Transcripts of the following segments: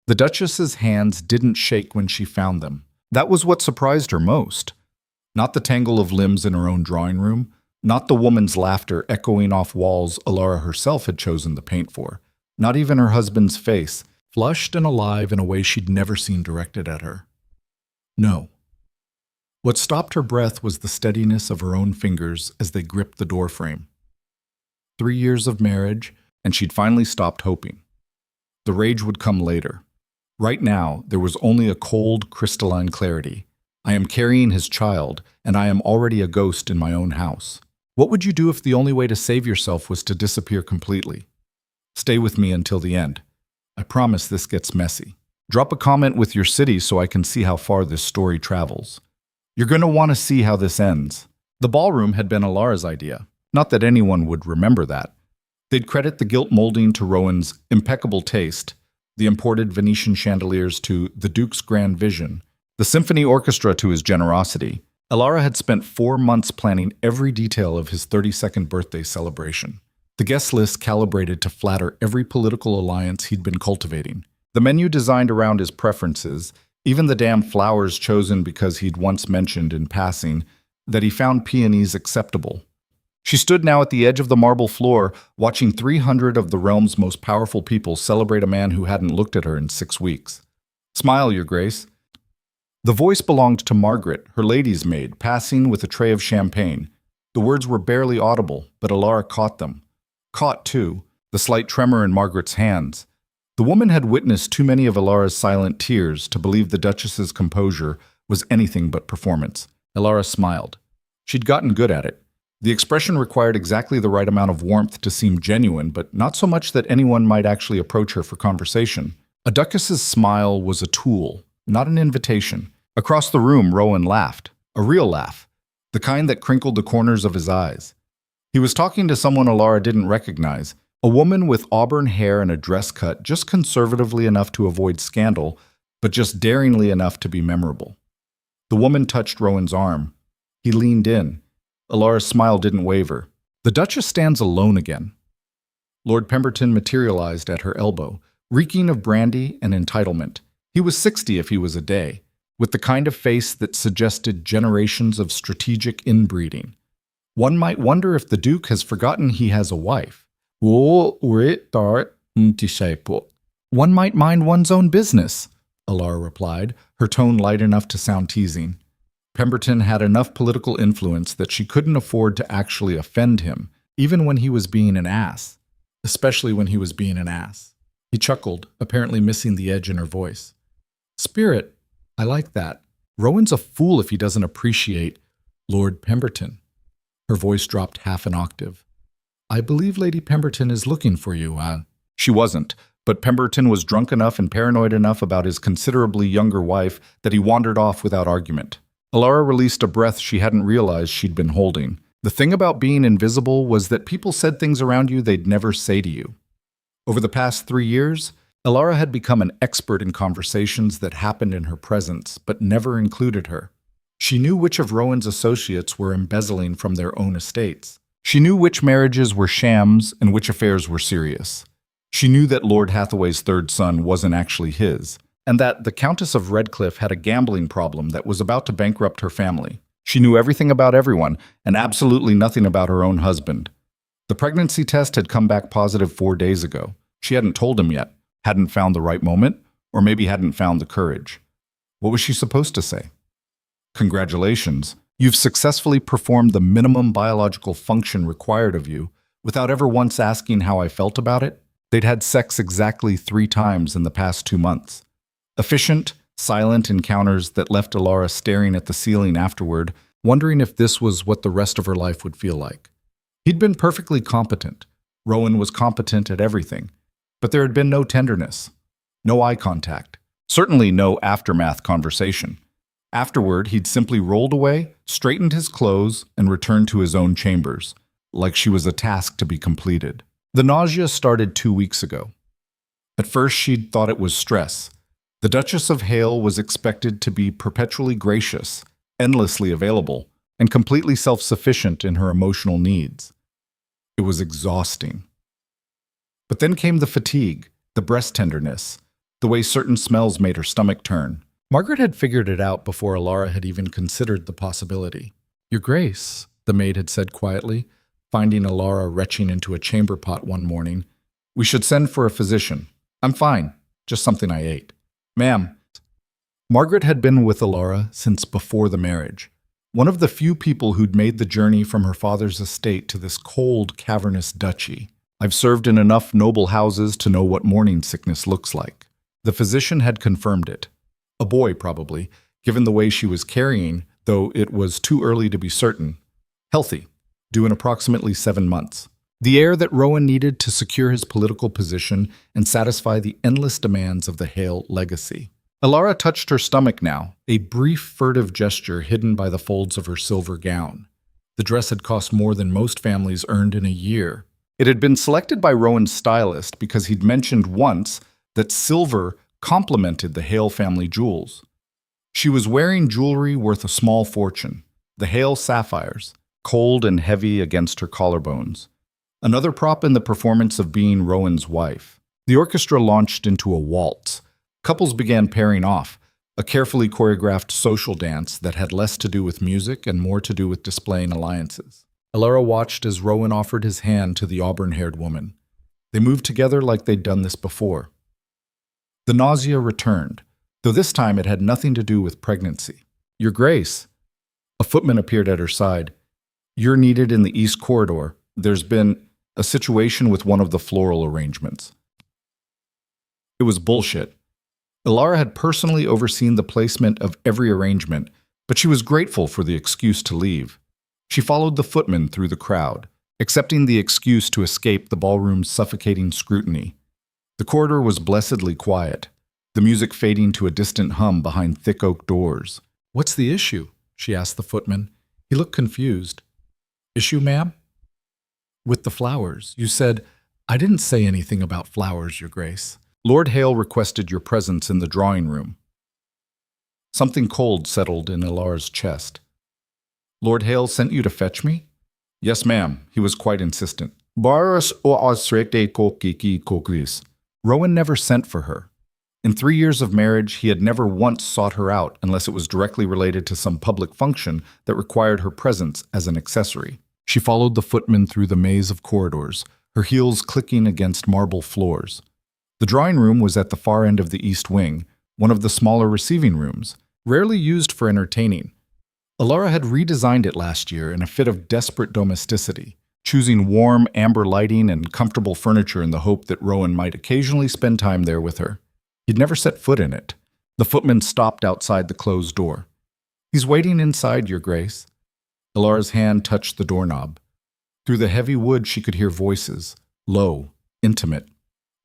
The Duchess's hands didn't shake when she found them. That was what surprised her most. Not the tangle of limbs in her own drawing room, not the woman's laughter echoing off walls Alara herself had chosen the paint for, not even her husband's face, flushed and alive in a way she'd never seen directed at her. No. What stopped her breath was the steadiness of her own fingers as they gripped the doorframe. 3 years of marriage, and she'd finally stopped hoping. The rage would come later. Right now, there was only a cold, crystalline clarity. I am carrying his child, and I am already a ghost in my own house. What would you do if the only way to save yourself was to disappear completely? Stay with me until the end. I promise this gets messy. Drop a comment with your city so I can see how far this story travels. You're going to want to see how this ends. The ballroom had been Alara's idea. Not that anyone would remember that. They'd credit the gilt molding to Rowan's impeccable taste, the imported Venetian chandeliers to the Duke's grand vision, the symphony orchestra to his generosity. Alara had spent 4 months planning every detail of his 32nd birthday celebration. The guest list calibrated to flatter every political alliance he'd been cultivating. The menu designed around his preferences, even the damn flowers chosen because he'd once mentioned in passing that he found peonies acceptable. She stood now at the edge of the marble floor, watching 300 of the realm's most powerful people celebrate a man who hadn't looked at her in 6 weeks. "Smile, Your Grace." The voice belonged to Margaret, her lady's maid, passing with a tray of champagne. The words were barely audible, but Alara caught them. Caught, too, the slight tremor in Margaret's hands. The woman had witnessed too many of Alara's silent tears to believe the Duchess's composure was anything but performance. Alara smiled. She'd gotten good at it. The expression required exactly the right amount of warmth to seem genuine, but not so much that anyone might actually approach her for conversation. A duchess's smile was a tool, not an invitation. Across the room, Rowan laughed. A real laugh. The kind that crinkled the corners of his eyes. He was talking to someone Alara didn't recognize. A woman with auburn hair and a dress cut just conservatively enough to avoid scandal, but just daringly enough to be memorable. The woman touched Rowan's arm. He leaned in. Alara's smile didn't waver. The Duchess stands alone again. Lord Pemberton materialized at her elbow, reeking of brandy and entitlement. He was 60 if he was a day, with the kind of face that suggested generations of strategic inbreeding. One might wonder if the Duke has forgotten he has a wife. One might mind one's own business, Alara replied, her tone light enough to sound teasing. Pemberton had enough political influence that she couldn't afford to actually offend him, even when he was being an ass. Especially when he was being an ass. He chuckled, apparently missing the edge in her voice. Spirit, I like that. Rowan's a fool if he doesn't appreciate Lord Pemberton. Her voice dropped half an octave. I believe Lady Pemberton is looking for you, She wasn't, but Pemberton was drunk enough and paranoid enough about his considerably younger wife that he wandered off without argument. Alara released a breath she hadn't realized she'd been holding. The thing about being invisible was that people said things around you they'd never say to you. Over the past 3 years, Alara had become an expert in conversations that happened in her presence but never included her. She knew which of Rowan's associates were embezzling from their own estates. She knew which marriages were shams and which affairs were serious. She knew that Lord Hathaway's third son wasn't actually his, and that the Countess of Redcliffe had a gambling problem that was about to bankrupt her family. She knew everything about everyone, and absolutely nothing about her own husband. The pregnancy test had come back positive 4 days ago. She hadn't told him yet, hadn't found the right moment, or maybe hadn't found the courage. What was she supposed to say? Congratulations, you've successfully performed the minimum biological function required of you without ever once asking how I felt about it. They'd had sex exactly 3 times in the past 2 months. Efficient, silent encounters that left Alara staring at the ceiling afterward, wondering if this was what the rest of her life would feel like. He'd been perfectly competent. Rowan was competent at everything. But there had been no tenderness, no eye contact, certainly no aftermath conversation. Afterward, he'd simply rolled away, straightened his clothes, and returned to his own chambers, like she was a task to be completed. The nausea started 2 weeks ago. At first, she'd thought it was stress. The Duchess of Hale was expected to be perpetually gracious, endlessly available, and completely self-sufficient in her emotional needs. It was exhausting. But then came the fatigue, the breast tenderness, the way certain smells made her stomach turn. Margaret had figured it out before Alara had even considered the possibility. "Your Grace," the maid had said quietly, finding Alara retching into a chamber pot one morning. "We should send for a physician. I'm fine, just something I ate." "Ma'am." Margaret had been with Alara since before the marriage, one of the few people who'd made the journey from her father's estate to this cold, cavernous duchy. "I've served in enough noble houses to know what morning sickness looks like." The physician had confirmed it. A boy, probably, given the way she was carrying, though it was too early to be certain. Healthy, due in approximately 7 months. The heir that Rowan needed to secure his political position and satisfy the endless demands of the Heir legacy. Alara touched her stomach now, a brief, furtive gesture hidden by the folds of her silver gown. The dress had cost more than most families earned in a year. It had been selected by Rowan's stylist because he'd mentioned once that silver complemented the Hale family jewels. She was wearing jewelry worth a small fortune, the Hale sapphires, cold and heavy against her collarbones. Another prop in the performance of being Rowan's wife. The orchestra launched into a waltz. Couples began pairing off, a carefully choreographed social dance that had less to do with music and more to do with displaying alliances. Alara watched as Rowan offered his hand to the auburn-haired woman. They moved together like they'd done this before. The nausea returned, though this time it had nothing to do with pregnancy. "Your Grace." A footman appeared at her side. "You're needed in the east corridor. There's been a situation with one of the floral arrangements." It was bullshit. Alara had personally overseen the placement of every arrangement, but she was grateful for the excuse to leave. She followed the footman through the crowd, accepting the excuse to escape the ballroom's suffocating scrutiny. The corridor was blessedly quiet, the music fading to a distant hum behind thick oak doors. "What's the issue?" she asked the footman. He looked confused. "Issue, ma'am?" "With the flowers. You said—" "I didn't say anything about flowers, Your Grace. Lord Hale requested your presence in the drawing room." Something cold settled in Alara's chest. "Lord Hale sent you to fetch me?" "Yes, ma'am." He was quite insistent. Rowan never sent for her. In 3 years of marriage, he had never once sought her out unless it was directly related to some public function that required her presence as an accessory. She followed the footman through the maze of corridors, her heels clicking against marble floors. The drawing room was at the far end of the east wing, one of the smaller receiving rooms, rarely used for entertaining. Alara had redesigned it last year in a fit of desperate domesticity, choosing warm, amber lighting and comfortable furniture in the hope that Rowan might occasionally spend time there with her. He'd never set foot in it. The footman stopped outside the closed door. "He's waiting inside, Your Grace." Alara's hand touched the doorknob. Through the heavy wood she could hear voices, low, intimate.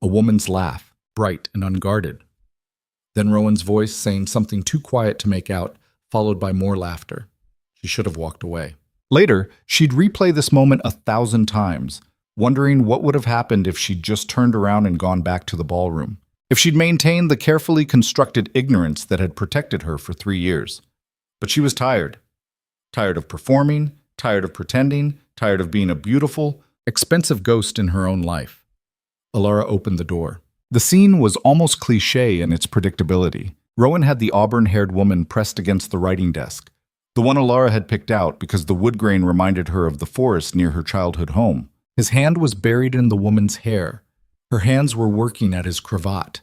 A woman's laugh, bright and unguarded. Then Rowan's voice saying something too quiet to make out, followed by more laughter. She should have walked away. Later, she'd replay this moment 1,000 times, wondering what would have happened if she'd just turned around and gone back to the ballroom. If she'd maintained the carefully constructed ignorance that had protected her for 3 years. But she was tired. Tired of performing, tired of pretending, tired of being a beautiful, expensive ghost in her own life. Alara opened the door. The scene was almost cliché in its predictability. Rowan had the auburn-haired woman pressed against the writing desk, the one Alara had picked out because the wood grain reminded her of the forest near her childhood home. His hand was buried in the woman's hair. Her hands were working at his cravat.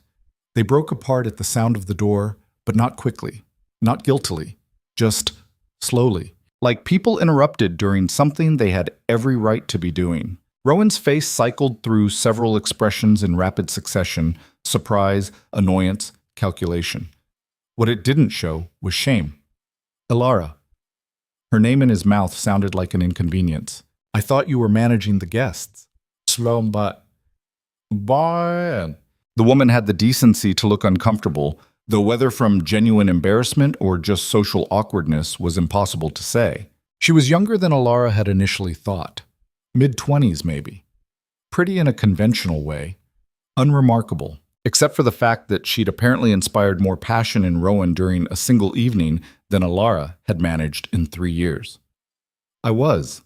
They broke apart at the sound of the door, but not quickly, not guiltily, just slowly, like people interrupted during something they had every right to be doing. Rowan's face cycled through several expressions in rapid succession: surprise, annoyance, calculation. What it didn't show was shame. "Alara." Her name in his mouth sounded like an inconvenience. "I thought you were managing the guests." "Slow but the woman had the decency to look uncomfortable, though whether from genuine embarrassment or just social awkwardness was impossible to say. She was younger than Alara had initially thought. Mid-20s, maybe. Pretty in a conventional way. Unremarkable, except for the fact that she'd apparently inspired more passion in Rowan during a single evening than Alara had managed in 3 years. "I was."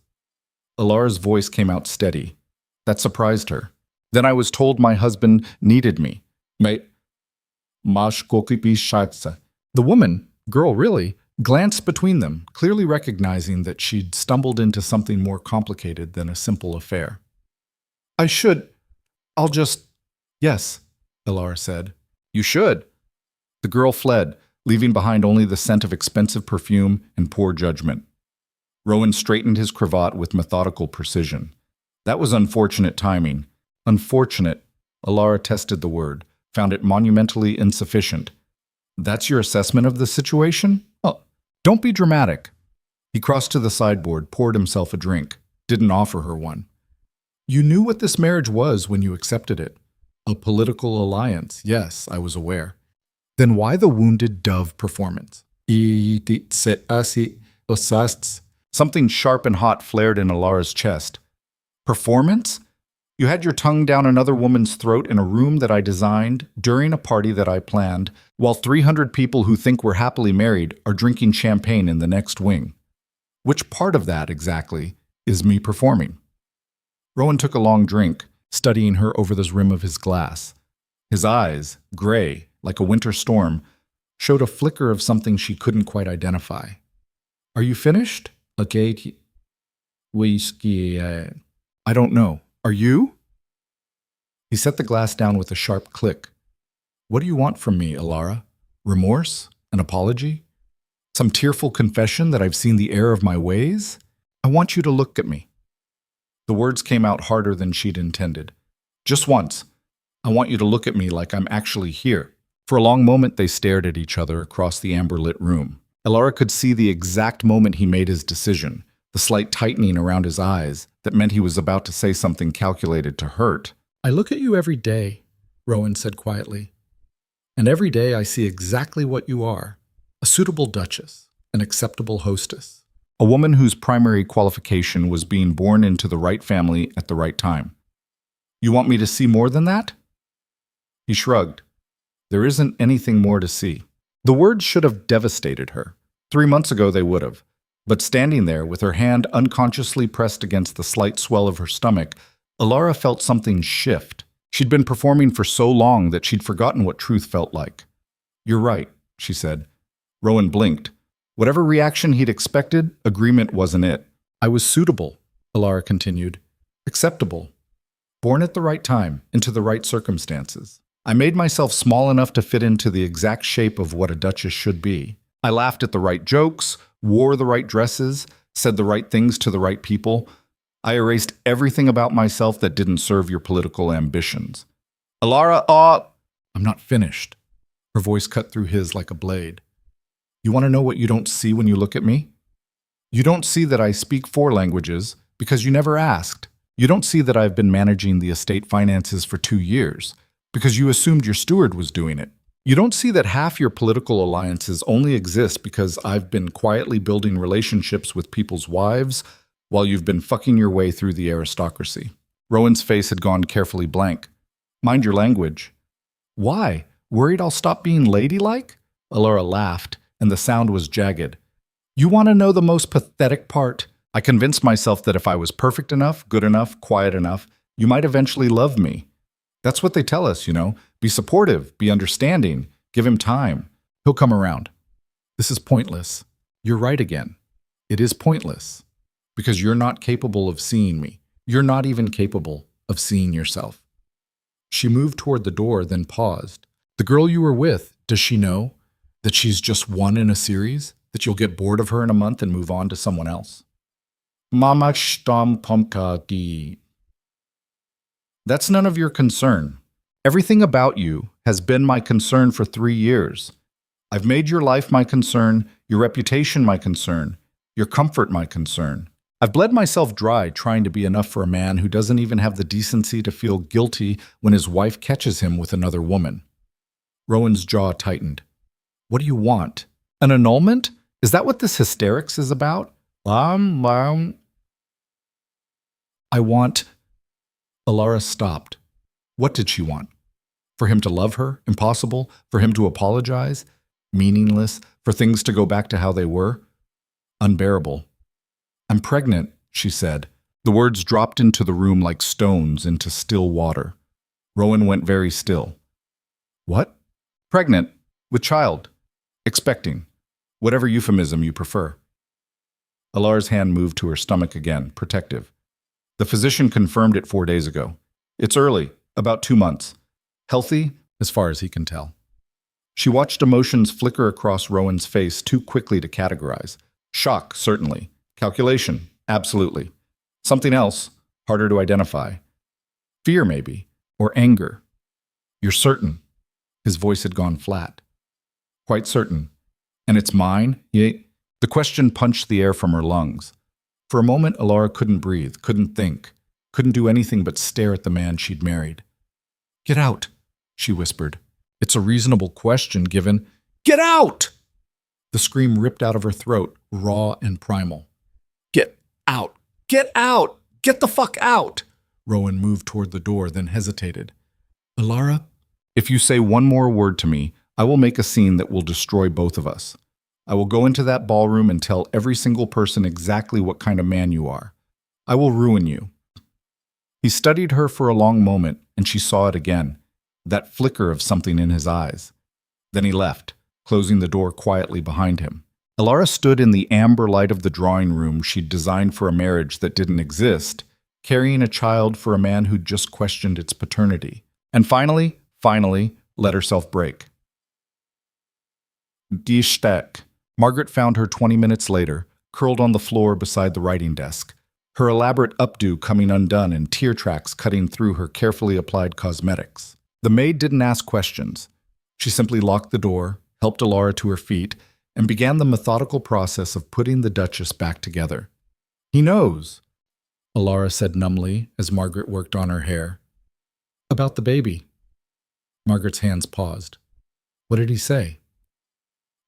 Alara's voice came out steady. That surprised her. "Then I was told my husband needed me. The woman, girl really, glanced between them, clearly recognizing that she'd stumbled into something more complicated than a simple affair. I'll just... Yes, Elara said. You should. The girl fled, leaving behind only the scent of expensive perfume and poor judgment. Rowan straightened his cravat with methodical precision. That was unfortunate timing. Unfortunate, Elara tested the word, found it monumentally insufficient. That's your assessment of the situation? Oh, don't be dramatic. He crossed to the sideboard, poured himself a drink, didn't offer her one. You knew what this marriage was when you accepted it. A political alliance, yes, I was aware. Then why the wounded dove performance? Something sharp and hot flared in Elara's chest. Performance? You had your tongue down another woman's throat in a room that I designed, during a party that I planned, while 300 people who think we're happily married are drinking champagne in the next wing. Which part of that, exactly, is me performing? Rowan took a long drink, studying her over the rim of his glass. His eyes, gray, like a winter storm, showed a flicker of something she couldn't quite identify. Are you finished? I don't know. Are you? He set the glass down with a sharp click. What do you want from me, Elara? Remorse? An apology? Some tearful confession that I've seen the error of my ways? I want you to look at me. The words came out harder than she'd intended. Just once. I want you to look at me like I'm actually here. For a long moment, they stared at each other across the amber-lit room. Elara could see the exact moment he made his decision, the slight tightening around his eyes that meant he was about to say something calculated to hurt. I look at you every day, Rowan said quietly. And every day I see exactly what you are. A suitable duchess, an acceptable hostess. A woman whose primary qualification was being born into the right family at the right time. You want me to see more than that? He shrugged. There isn't anything more to see. The words should have devastated her. 3 months ago they would have. But standing there, with her hand unconsciously pressed against the slight swell of her stomach, Elara felt something shift. She'd been performing for so long that she'd forgotten what truth felt like. You're right, she said. Rowan blinked. Whatever reaction he'd expected, agreement wasn't it. I was suitable, Elara continued. Acceptable. Born at the right time, into the right circumstances. I made myself small enough to fit into the exact shape of what a duchess should be. I laughed at the right jokes, wore the right dresses, said the right things to the right people. I erased everything about myself that didn't serve your political ambitions. Elara, I'm not finished. Her voice cut through his like a blade. You want to know what you don't see when you look at me? You don't see that I speak 4 languages because you never asked. You don't see that I've been managing the estate finances for 2 years because you assumed your steward was doing it. You don't see that half your political alliances only exist because I've been quietly building relationships with people's wives while you've been fucking your way through the aristocracy. Rowan's face had gone carefully blank. Mind your language. Why? Worried I'll stop being ladylike? Elara laughed, and the sound was jagged. You want to know the most pathetic part? I convinced myself that if I was perfect enough, good enough, quiet enough, you might eventually love me. That's what they tell us, you know. Be supportive, be understanding, give him time. He'll come around. This is pointless. You're right again. It is pointless. Because you're not capable of seeing me. You're not even capable of seeing yourself. She moved toward the door, then paused. The girl you were with, does she know that she's just one in a series? That you'll get bored of her in a month and move on to someone else? Mama shtam pumpka di. That's none of your concern. Everything about you has been my concern for 3 years. I've made your life my concern, your reputation my concern, your comfort my concern. I've bled myself dry trying to be enough for a man who doesn't even have the decency to feel guilty when his wife catches him with another woman. Rowan's jaw tightened. What do you want? An annulment? Is that what this hysterics is about? I want... Elara stopped. What did she want? For him to love her? Impossible. For him to apologize? Meaningless. For things to go back to how they were? Unbearable. I'm pregnant, she said. The words dropped into the room like stones into still water. Rowan went very still. What? Pregnant, with child, expecting, whatever euphemism you prefer. Alara's hand moved to her stomach again, protective. The physician confirmed it 4 days ago. It's early, about 2 months. Healthy, as far as he can tell. She watched emotions flicker across Rowan's face too quickly to categorize. Shock, certainly. Calculation, absolutely. Something else, harder to identify. Fear, maybe, or anger. You're certain? His voice had gone flat. Quite certain. And it's mine? The question punched the air from her lungs. For a moment, Alara couldn't breathe, couldn't think, couldn't do anything but stare at the man she'd married. Get out, she whispered. It's a reasonable question given. Get out! The scream ripped out of her throat, raw and primal. Get out! Get out! Get the fuck out! Rowan moved toward the door, then hesitated. Alara, if you say one more word to me, I will make a scene that will destroy both of us. I will go into that ballroom and tell every single person exactly what kind of man you are. I will ruin you. He studied her for a long moment, and she saw it again, that flicker of something in his eyes. Then he left, closing the door quietly behind him. Alara stood in the amber light of the drawing room she'd designed for a marriage that didn't exist, carrying a child for a man who'd just questioned its paternity. And finally, let herself break. Die Steck. Margaret found her 20 minutes later, curled on the floor beside the writing desk, her elaborate updo coming undone and tear tracks cutting through her carefully applied cosmetics. The maid didn't ask questions. She simply locked the door, helped Alara to her feet, and began the methodical process of putting the Duchess back together. He knows, Alara said numbly as Margaret worked on her hair. About the baby. Margaret's hands paused. What did he say?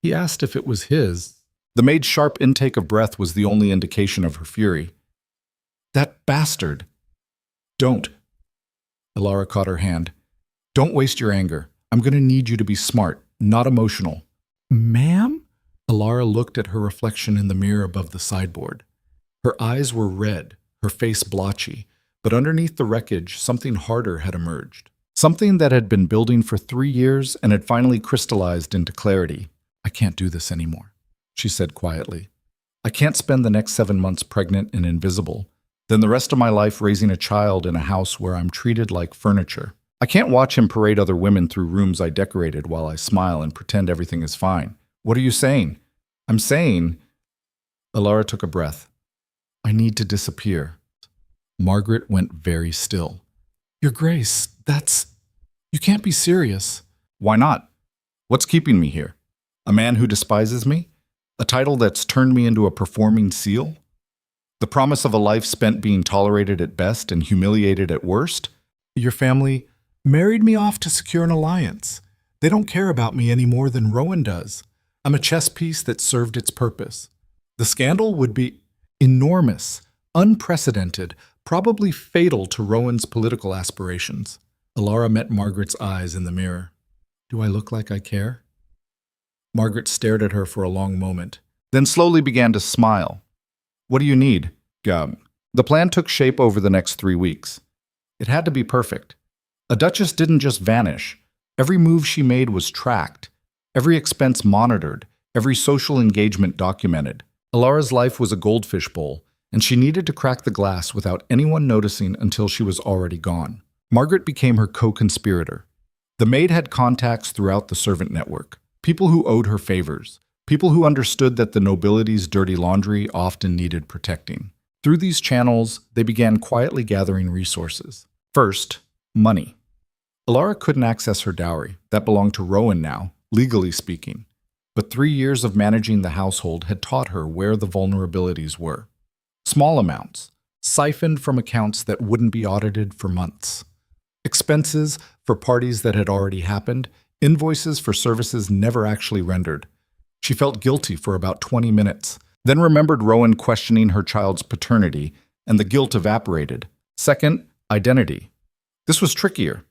He asked if it was his. The maid's sharp intake of breath was the only indication of her fury. That bastard! Don't. Alara caught her hand. Don't waste your anger. I'm going to need you to be smart, not emotional. Ma'am? Alara looked at her reflection in the mirror above the sideboard. Her eyes were red, her face blotchy, but underneath the wreckage, something harder had emerged. Something that had been building for 3 years and had finally crystallized into clarity. I can't do this anymore, she said quietly. I can't spend the next 7 months pregnant and invisible, then the rest of my life raising a child in a house where I'm treated like furniture. I can't watch him parade other women through rooms I decorated while I smile and pretend everything is fine. What are you saying? I'm saying... Alara took a breath. I need to disappear. Margaret went very still. Your Grace, you can't be serious. Why not? What's keeping me here? A man who despises me? A title that's turned me into a performing seal? The promise of a life spent being tolerated at best and humiliated at worst? Your family married me off to secure an alliance. They don't care about me any more than Rowan does. I'm a chess piece that served its purpose. The scandal would be enormous, unprecedented, probably fatal to Rowan's political aspirations. Alara met Margaret's eyes in the mirror. Do I look like I care? Margaret stared at her for a long moment, then slowly began to smile. What do you need? The plan took shape over the next 3 weeks. It had to be perfect. A duchess didn't just vanish. Every move she made was tracked, every expense monitored, every social engagement documented. Alara's life was a goldfish bowl, and she needed to crack the glass without anyone noticing until she was already gone. Margaret became her co-conspirator. The maid had contacts throughout the servant network, people who owed her favors, people who understood that the nobility's dirty laundry often needed protecting. Through these channels, they began quietly gathering resources. First, money. Alara couldn't access her dowry. That belonged to Rowan now, legally speaking. But 3 years of managing the household had taught her where the vulnerabilities were. Small amounts, siphoned from accounts that wouldn't be audited for months. Expenses for parties that had already happened, invoices for services never actually rendered. She felt guilty for about 20 minutes, then remembered Rowan questioning her child's paternity, and the guilt evaporated. Second, identity. This was trickier.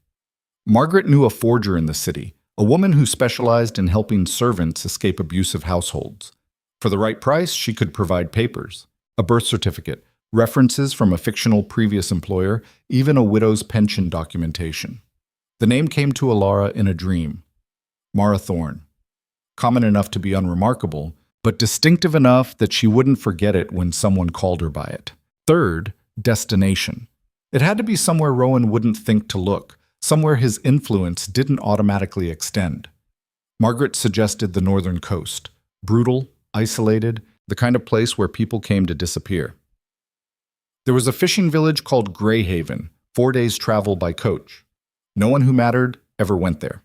Margaret knew a forger in the city, a woman who specialized in helping servants escape abusive households. For the right price, she could provide papers, a birth certificate, references from a fictional previous employer, even a widow's pension documentation. The name came to Alara in a dream. Mara Thorne. Common enough to be unremarkable, but distinctive enough that she wouldn't forget it when someone called her by it. Third, destination. It had to be somewhere Rowan wouldn't think to look, somewhere his influence didn't automatically extend. Margaret suggested the northern coast. Brutal, isolated, the kind of place where people came to disappear. There was a fishing village called Greyhaven, 4 days' travel by coach. No one who mattered ever went there.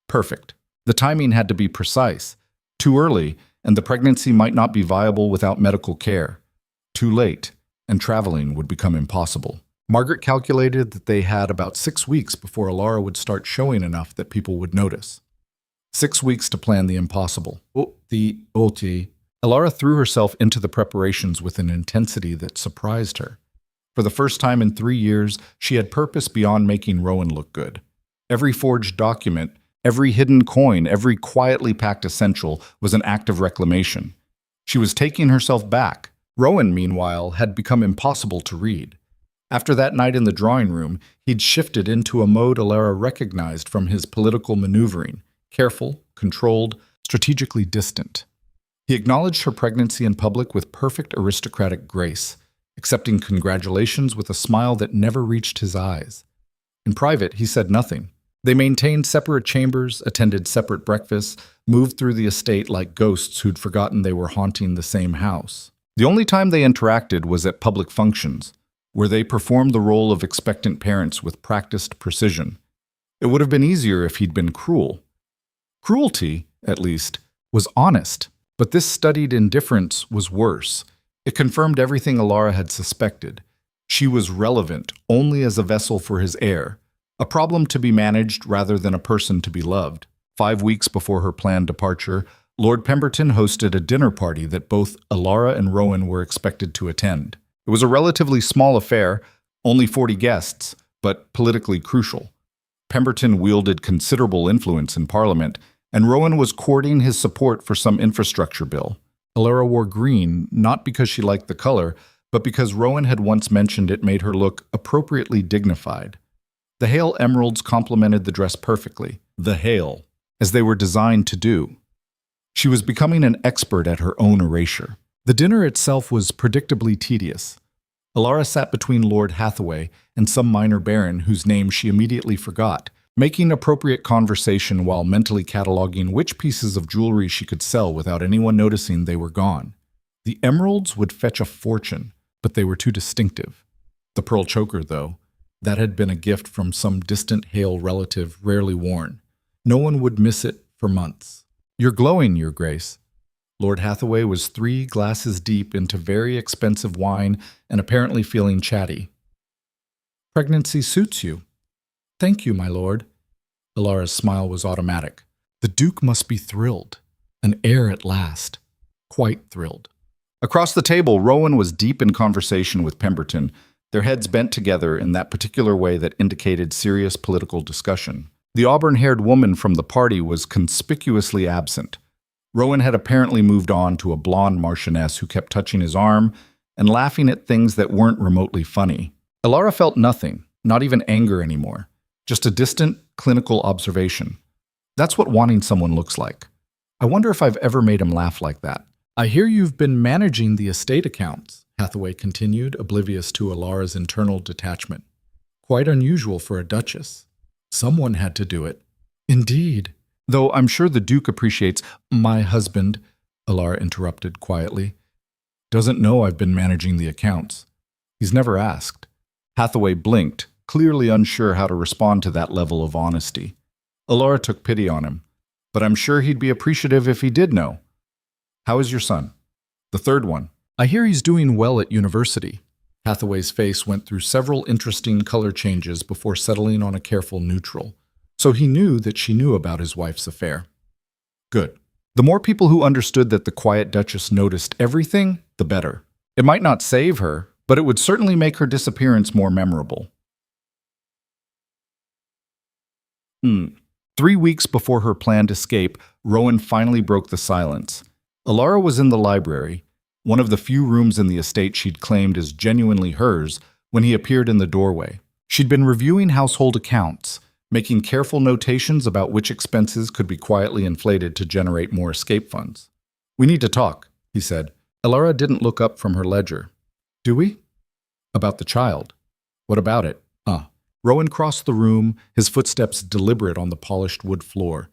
Perfect. The timing had to be precise. Too early, and the pregnancy might not be viable without medical care. Too late, and traveling would become impossible. Margaret calculated that they had about 6 weeks before Alara would start showing enough that people would notice. 6 weeks to plan the impossible. Alara threw herself into the preparations with an intensity that surprised her. For the first time in 3 years, she had purpose beyond making Rowan look good. Every forged document, every hidden coin, every quietly packed essential was an act of reclamation. She was taking herself back. Rowan, meanwhile, had become impossible to read. After that night in the drawing room, he'd shifted into a mode Alara recognized from his political maneuvering, careful, controlled, strategically distant. He acknowledged her pregnancy in public with perfect aristocratic grace, accepting congratulations with a smile that never reached his eyes. In private, he said nothing. They maintained separate chambers, attended separate breakfasts, moved through the estate like ghosts who'd forgotten they were haunting the same house. The only time they interacted was at public functions, where they performed the role of expectant parents with practiced precision. It would have been easier if he'd been cruel. Cruelty, at least, was honest, but this studied indifference was worse. It confirmed everything Alara had suspected. She was relevant only as a vessel for his heir, a problem to be managed rather than a person to be loved. 5 weeks before her planned departure, Lord Pemberton hosted a dinner party that both Alara and Rowan were expected to attend. It was a relatively small affair, only 40 guests, but politically crucial. Pemberton wielded considerable influence in Parliament, and Rowan was courting his support for some infrastructure bill. Alara wore green, not because she liked the color, but because Rowan had once mentioned it made her look appropriately dignified. The Heir emeralds complemented the dress perfectly, as they were designed to do. She was becoming an expert at her own erasure. The dinner itself was predictably tedious. Alara sat between Lord Hathaway and some minor baron whose name she immediately forgot, making appropriate conversation while mentally cataloging which pieces of jewelry she could sell without anyone noticing they were gone. The emeralds would fetch a fortune, but they were too distinctive. The pearl choker, though, that had been a gift from some distant Heir relative rarely worn. No one would miss it for months. "You're glowing, Your Grace." Lord Hathaway was 3 glasses deep into very expensive wine and apparently feeling chatty. "Pregnancy suits you." "Thank you, my lord." Alara's smile was automatic. The Duke must be thrilled. An heir at last. Quite thrilled. Across the table, Rowan was deep in conversation with Pemberton, their heads bent together in that particular way that indicated serious political discussion. The auburn-haired woman from the party was conspicuously absent. Rowan had apparently moved on to a blonde marchioness who kept touching his arm and laughing at things that weren't remotely funny. Alara felt nothing, not even anger anymore, just a distant, clinical observation. That's what wanting someone looks like. I wonder if I've ever made him laugh like that. "I hear you've been managing the estate accounts," Hathaway continued, oblivious to Alara's internal detachment. "Quite unusual for a duchess. Someone had to do it." "Indeed. Though I'm sure the Duke appreciates—" "My husband," Alara interrupted quietly, "doesn't know I've been managing the accounts. He's never asked." Hathaway blinked, clearly unsure how to respond to that level of honesty. Alara took pity on him, but I'm sure he'd be appreciative if he did know. "How is your son?" "The third one." "I hear he's doing well at university." Hathaway's face went through several interesting color changes before settling on a careful neutral. So he knew that she knew about his wife's affair. Good. The more people who understood that the quiet Duchess noticed everything, the better. It might not save her, but it would certainly make her disappearance more memorable. 3 weeks before her planned escape, Rowan finally broke the silence. Alara was in the library, one of the few rooms in the estate she'd claimed as genuinely hers, when he appeared in the doorway. She'd been reviewing household accounts, making careful notations about which expenses could be quietly inflated to generate more escape funds. "We need to talk," he said. Elara didn't look up from her ledger. "Do we?" "About the child." "What about it?" Rowan crossed the room, his footsteps deliberate on the polished wood floor.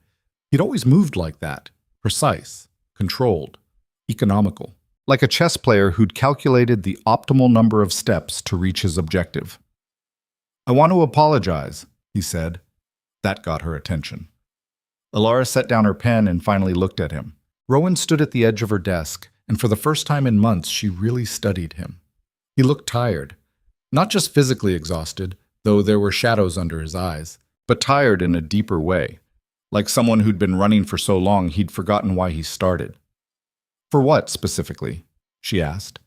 He'd always moved like that, precise, controlled, economical, like a chess player who'd calculated the optimal number of steps to reach his objective. "I want to apologize," he said. That got her attention. Elara set down her pen and finally looked at him. Rowan stood at the edge of her desk, and for the first time in months, she really studied him. He looked tired, not just physically exhausted, though there were shadows under his eyes, but tired in a deeper way, like someone who'd been running for so long he'd forgotten why he started. "For what, specifically?" she asked.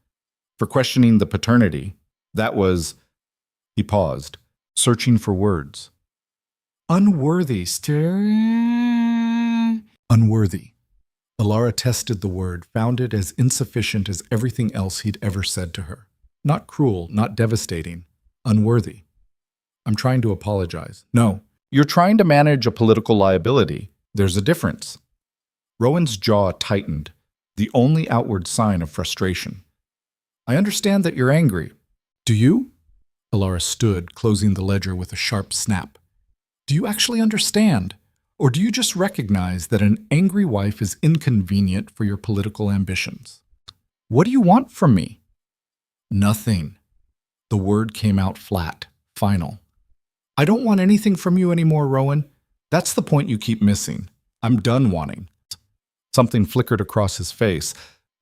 "For questioning the paternity. That was—" He paused, searching for words. "Unworthy, Unworthy." Elara tested the word, found it as insufficient as everything else he'd ever said to her. Not cruel, not devastating. Unworthy. "I'm trying to apologize." "No. You're trying to manage a political liability. There's a difference." Rowan's jaw tightened, the only outward sign of frustration. "I understand that you're angry." "Do you?" Elara stood, closing the ledger with a sharp snap. "Do you actually understand? Or do you just recognize that an angry wife is inconvenient for your political ambitions?" "What do you want from me?" "Nothing." The word came out flat, final. "I don't want anything from you anymore, Rowan. That's the point you keep missing. I'm done wanting." Something flickered across his face,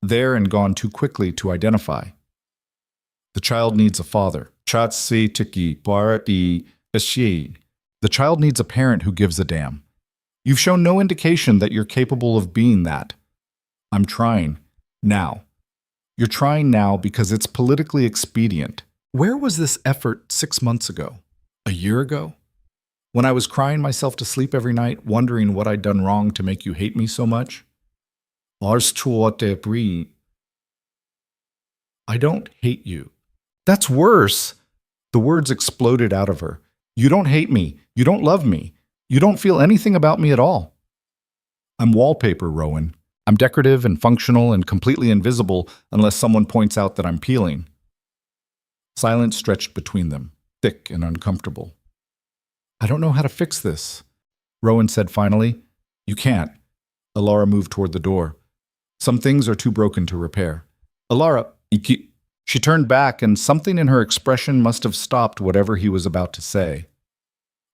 there and gone too quickly to identify. "The child needs a father. The child needs a parent who gives a damn. You've shown no indication that you're capable of being that. I'm trying. Now. You're trying now because it's politically expedient. Where was this effort 6 months ago? A year ago? When I was crying myself to sleep every night, wondering what I'd done wrong to make you hate me so much? I don't hate you." "That's worse." The words exploded out of her. "You don't hate me. You don't love me. You don't feel anything about me at all." "I'm wallpaper, Rowan. I'm decorative and functional and completely invisible unless someone points out that I'm peeling." Silence stretched between them, thick and uncomfortable. "I don't know how to fix this," Rowan said finally. "You can't." Elara moved toward the door. "Some things are too broken to repair." "Elara, she turned back, and something in her expression must have stopped whatever he was about to say.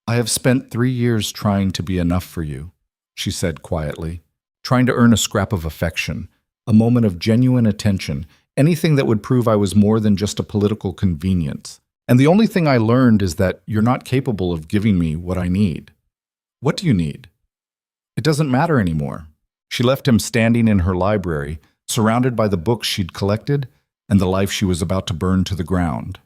"I have spent 3 years trying to be enough for you," she said quietly, "trying to earn a scrap of affection, a moment of genuine attention, anything that would prove I was more than just a political convenience. And the only thing I learned is that you're not capable of giving me what I need." "What do you need?" "It doesn't matter anymore." She left him standing in her library, surrounded by the books she'd collected and the life she was about to burn to the ground.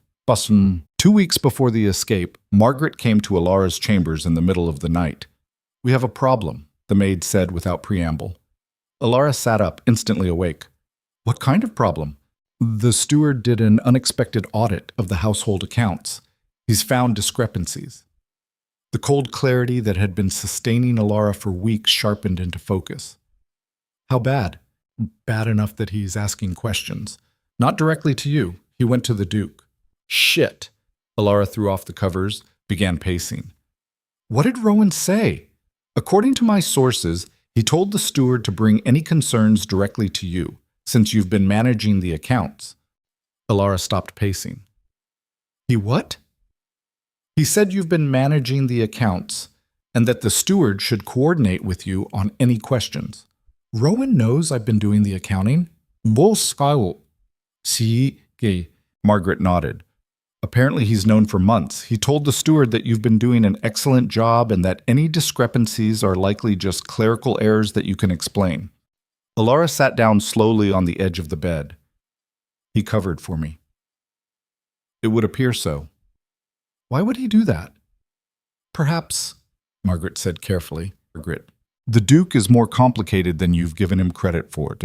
2 weeks before the escape, Margaret came to Elara's chambers in the middle of the night. "We have a problem," the maid said without preamble. Elara sat up, instantly awake. "What kind of problem?" "The steward did an unexpected audit of the household accounts. He's found discrepancies." The cold clarity that had been sustaining Elara for weeks sharpened into focus. "How bad?" "Bad enough that he's asking questions. Not directly to you. He went to the Duke." "Shit." Elara threw off the covers, began pacing. "What did Rowan say?" "According to my sources, he told the steward to bring any concerns directly to you, since you've been managing the accounts." Elara stopped pacing. "He what?" "He said you've been managing the accounts, and that the steward should coordinate with you on any questions." "Rowan knows I've been doing the accounting?" Margaret nodded. "Apparently he's known for months. He told the steward that you've been doing an excellent job and that any discrepancies are likely just clerical errors that you can explain." Elara sat down slowly on the edge of the bed. "He covered for me." "It would appear so." "Why would he do that?" "Perhaps," Margaret said carefully, "the Duke is more complicated than you've given him credit for.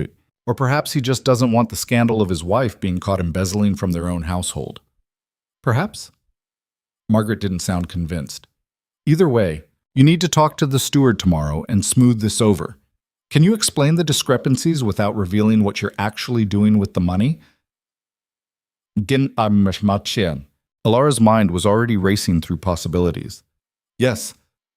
Or perhaps he just doesn't want the scandal of his wife being caught embezzling from their own household." "Perhaps?" Margaret didn't sound convinced. Either way, you need to talk to the steward tomorrow and smooth this over. Can you explain the discrepancies without revealing what you're actually doing with the money? Alara's mind was already racing through possibilities. Yes,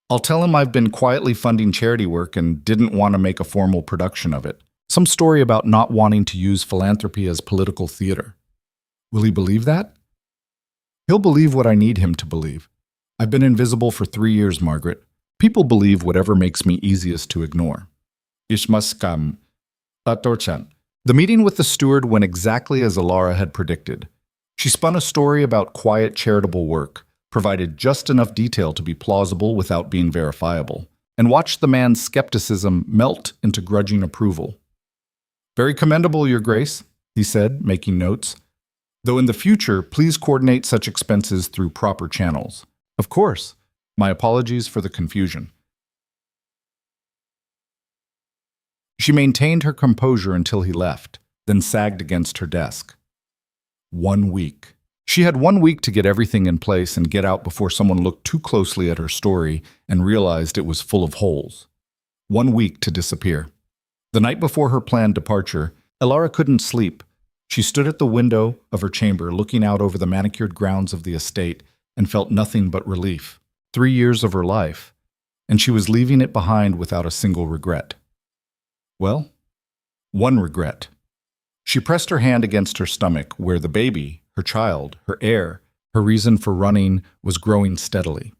I'll tell him I've been quietly funding charity work and didn't want to make a formal production of it. Some story about not wanting to use philanthropy as political theater. Will he believe that? He'll believe what I need him to believe. I've been invisible for 3 years, Margaret. People believe whatever makes me easiest to ignore. The meeting with the steward went exactly as Alara had predicted. She spun a story about quiet charitable work, provided just enough detail to be plausible without being verifiable, and watched the man's skepticism melt into grudging approval. Very commendable, Your Grace, he said, making notes. Though in the future, please coordinate such expenses through proper channels. Of course. My apologies for the confusion. She maintained her composure until he left, then sagged against her desk. 1 week. She had 1 week to get everything in place and get out before someone looked too closely at her story and realized it was full of holes. 1 week to disappear. The night before her planned departure, Alara couldn't sleep. She stood at the window of her chamber looking out over the manicured grounds of the estate and felt nothing but relief. 3 years of her life, and she was leaving it behind without a single regret. Well, one regret. She pressed her hand against her stomach where the baby, her child, her heir, her reason for running was growing steadily.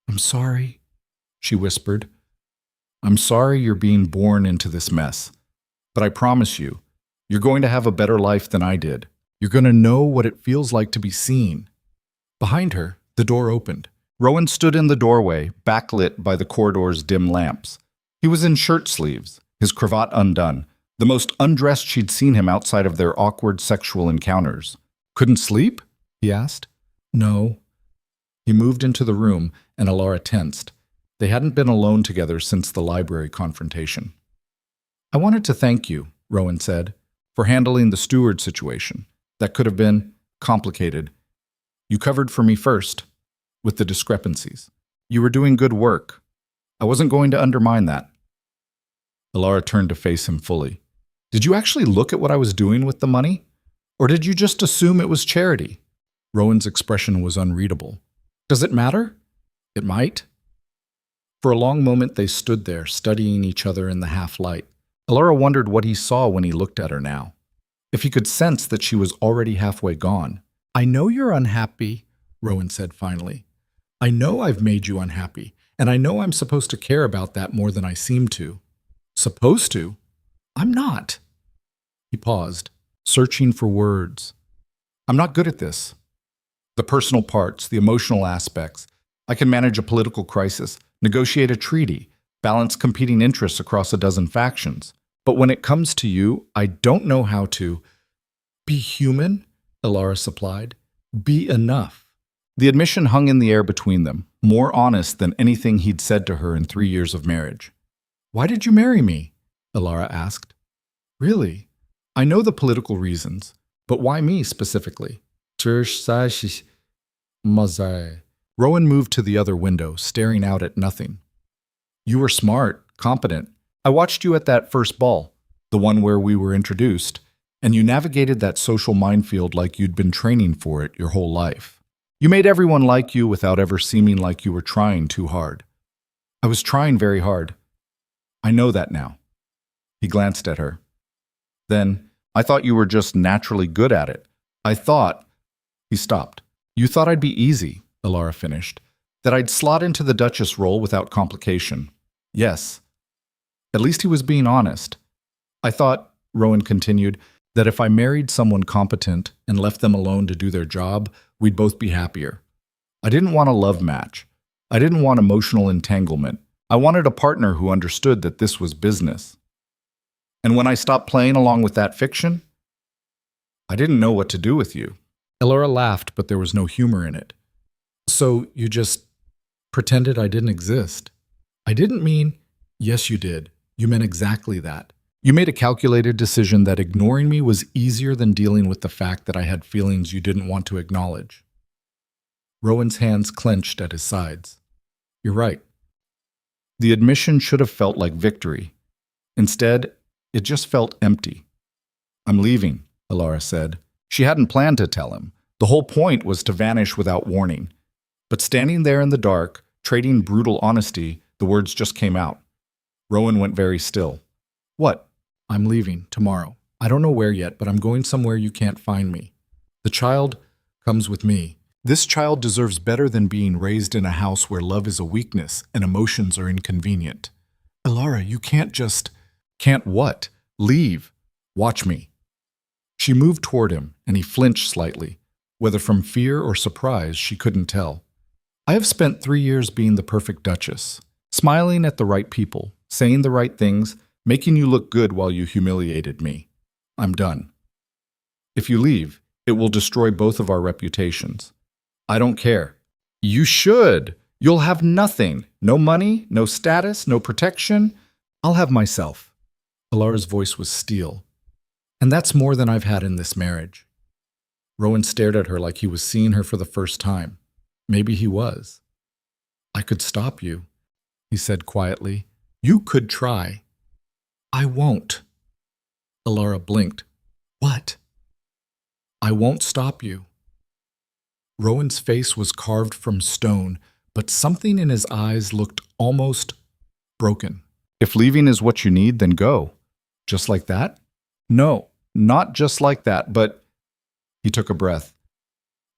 I'm sorry, she whispered. I'm sorry you're being born into this mess, but I promise you, you're going to have a better life than I did. You're going to know what it feels like to be seen. Behind her, the door opened. Rowan stood in the doorway, backlit by the corridor's dim lamps. He was in shirt sleeves, his cravat undone, the most undressed she'd seen him outside of their awkward sexual encounters. Couldn't sleep? He asked. No. He moved into the room, and Alara tensed. They hadn't been alone together since the library confrontation. I wanted to thank you, Rowan said, for handling the steward situation. That could have been complicated. You covered for me first, with the discrepancies. You were doing good work. I wasn't going to undermine that. Alara turned to face him fully. Did you actually look at what I was doing with the money? Or did you just assume it was charity? Rowan's expression was unreadable. Does it matter? It might. For a long moment they stood there, studying each other in the half-light. Alara wondered what he saw when he looked at her now. If he could sense that she was already halfway gone. I know you're unhappy, Rowan said finally. I know I've made you unhappy, and I know I'm supposed to care about that more than I seem to. Supposed to? I'm not. He paused, searching for words. I'm not good at this. The personal parts, the emotional aspects. I can manage a political crisis, negotiate a treaty, balance competing interests across a dozen factions. But when it comes to you, I don't know how to be human, Alara supplied. Be enough. The admission hung in the air between them, more honest than anything he'd said to her in 3 years of marriage. Why did you marry me? Alara asked. Really? I know the political reasons, but why me specifically? Rowan moved to the other window, staring out at nothing. You were smart, competent. I watched you at that first ball, the one where we were introduced, and you navigated that social minefield like you'd been training for it your whole life. You made everyone like you without ever seeming like you were trying too hard. I was trying very hard. I know that now. He glanced at her. Then, I thought you were just naturally good at it. I thought... He stopped. You thought I'd be easy, Alara finished. That I'd slot into the Duchess role without complication. Yes. At least he was being honest. I thought, Rowan continued, that if I married someone competent and left them alone to do their job, we'd both be happier. I didn't want a love match. I didn't want emotional entanglement. I wanted a partner who understood that this was business. And when I stopped playing along with that fiction, I didn't know what to do with you. Alara laughed, but there was no humor in it. So you just pretended I didn't exist. I didn't mean, yes, you did. You meant exactly that. You made a calculated decision that ignoring me was easier than dealing with the fact that I had feelings you didn't want to acknowledge. Rowan's hands clenched at his sides. You're right. The admission should have felt like victory. Instead, it just felt empty. I'm leaving, Alara said. She hadn't planned to tell him. The whole point was to vanish without warning. But standing there in the dark, trading brutal honesty, the words just came out. Rowan went very still. What? I'm leaving tomorrow. I don't know where yet, but I'm going somewhere you can't find me. The child comes with me. This child deserves better than being raised in a house where love is a weakness and emotions are inconvenient. Alara, you can't just... Can't what? Leave. Watch me. She moved toward him, and he flinched slightly. Whether from fear or surprise, she couldn't tell. I have spent 3 years being the perfect duchess, smiling at the right people, saying the right things, making you look good while you humiliated me. I'm done. If you leave, it will destroy both of our reputations. I don't care. You should. You'll have nothing. No money, no status, no protection. I'll have myself. Alara's voice was steel. And that's more than I've had in this marriage. Rowan stared at her like he was seeing her for the first time. Maybe he was. I could stop you, he said quietly. You could try. I won't. Alara blinked. What? I won't stop you. Rowan's face was carved from stone, but something in his eyes looked almost broken. If leaving is what you need, then go. Just like that? No, not just like that, but... He took a breath.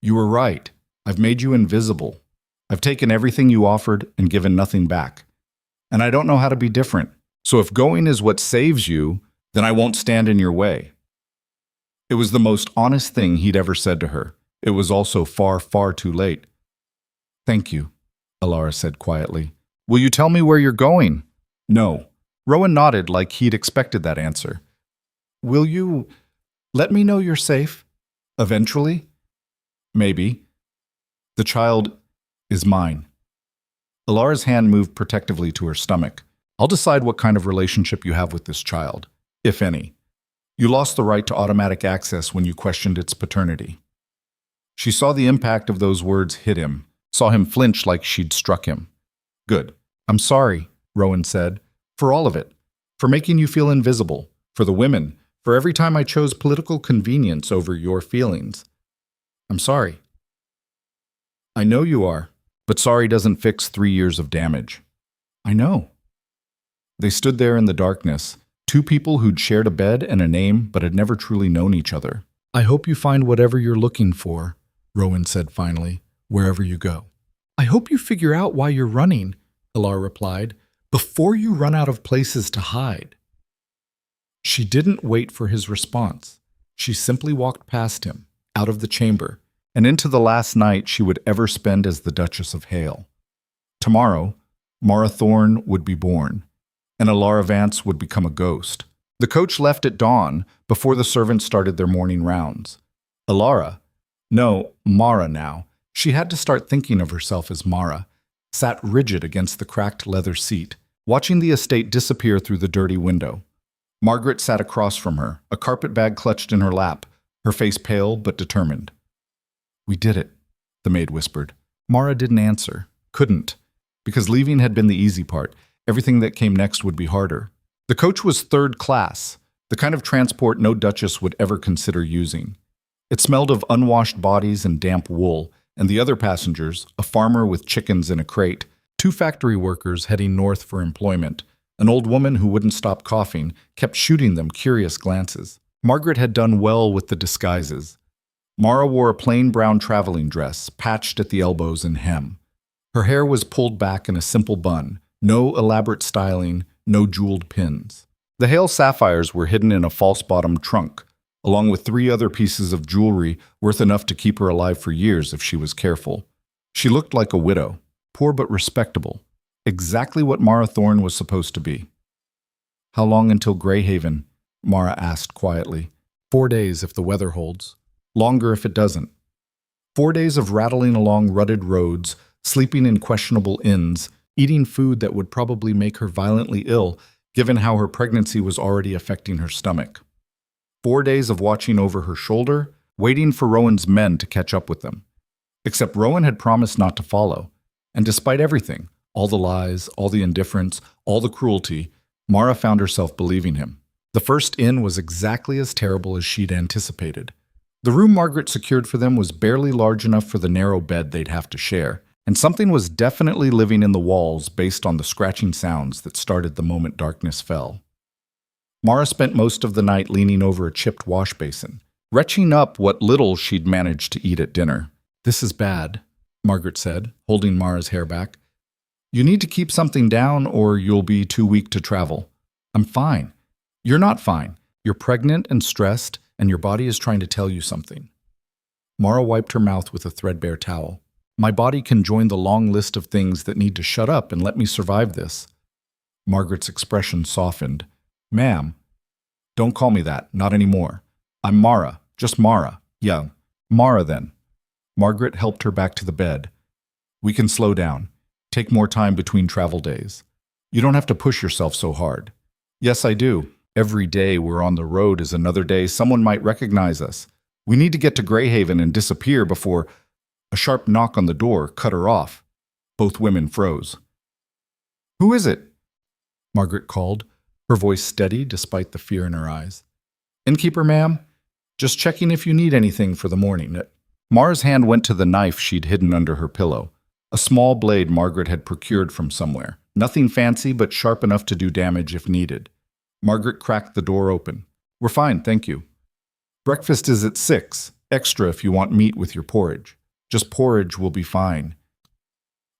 You were right. I've made you invisible. I've taken everything you offered and given nothing back. And I don't know how to be different. So if going is what saves you, then I won't stand in your way. It was the most honest thing he'd ever said to her. It was also far, far too late. Thank you, Alara said quietly. Will you tell me where you're going? No. Rowan nodded like he'd expected that answer. Will you let me know you're safe? Eventually? Maybe. The child is mine. Alara's hand moved protectively to her stomach. I'll decide what kind of relationship you have with this child, if any. You lost the right to automatic access when you questioned its paternity. She saw the impact of those words hit him, saw him flinch like she'd struck him. Good. I'm sorry, Rowan said, for all of it, for making you feel invisible, for the women, for every time I chose political convenience over your feelings. I'm sorry. I know you are, but sorry doesn't fix 3 years of damage. I know. They stood there in the darkness, two people who'd shared a bed and a name but had never truly known each other. I hope you find whatever you're looking for, Rowan said finally, wherever you go. I hope you figure out why you're running, Alara replied, before you run out of places to hide. She didn't wait for his response. She simply walked past him, out of the chamber, and into the last night she would ever spend as the Duchess of Heir. Tomorrow, Mara Thorne would be born, and Alara Vance would become a ghost. The coach left at dawn before the servants started their morning rounds. Mara now, she had to start thinking of herself as Mara, sat rigid against the cracked leather seat, watching the estate disappear through the dirty window. Margaret sat across from her, a carpet bag clutched in her lap, her face pale but determined. We did it, the maid whispered. Mara didn't answer, couldn't, because leaving had been the easy part. Everything that came next would be harder. The coach was third class, the kind of transport no duchess would ever consider using. It smelled of unwashed bodies and damp wool, and the other passengers, a farmer with chickens in a crate, 2 factory workers heading north for employment, an old woman who wouldn't stop coughing, kept shooting them curious glances. Margaret had done well with the disguises. Mara wore a plain brown traveling dress, patched at the elbows and hem. Her hair was pulled back in a simple bun, no elaborate styling, no jeweled pins. The Hale sapphires were hidden in a false-bottomed trunk, along with 3 other pieces of jewelry worth enough to keep her alive for years if she was careful. She looked like a widow, poor but respectable, exactly what Mara Thorne was supposed to be. How long until Greyhaven? Mara asked quietly. 4 days if the weather holds. Longer if it doesn't. 4 days of rattling along rutted roads, sleeping in questionable inns, eating food that would probably make her violently ill, given how her pregnancy was already affecting her stomach. 4 days of watching over her shoulder, waiting for Rowan's men to catch up with them. Except Rowan had promised not to follow, and despite everything, All the lies, all the indifference, all the cruelty, Mara found herself believing him. The first inn was exactly as terrible as she'd anticipated. The room Margaret secured for them was barely large enough for the narrow bed they'd have to share, and something was definitely living in the walls based on the scratching sounds that started the moment darkness fell. Mara spent most of the night leaning over a chipped wash basin, retching up what little she'd managed to eat at dinner. "This is bad," Margaret said, holding Mara's hair back. "You need to keep something down or you'll be too weak to travel." "I'm fine." "You're not fine. You're pregnant and stressed, and your body is trying to tell you something." Mara wiped her mouth with a threadbare towel. "My body can join the long list of things that need to shut up and let me survive this." Margaret's expression softened. "Ma'am, don't call me that, not anymore. I'm Mara, just Mara. Yeah, Mara then." Margaret helped her back to the bed. "We can slow down. Take more time between travel days. You don't have to push yourself so hard." "Yes, I do. Every day we're on the road is another day someone might recognize us. We need to get to Greyhaven and disappear before—" A sharp knock on the door cut her off. Both women froze. "Who is it?" Margaret called, her voice steady despite the fear in her eyes. "Innkeeper, ma'am. Just checking if you need anything for the morning." Mara's hand went to the knife she'd hidden under her pillow, a small blade Margaret had procured from somewhere. Nothing fancy, but sharp enough to do damage if needed. Margaret cracked the door open. "We're fine, thank you. Breakfast is at 6, extra if you want meat with your porridge. Just porridge will be fine."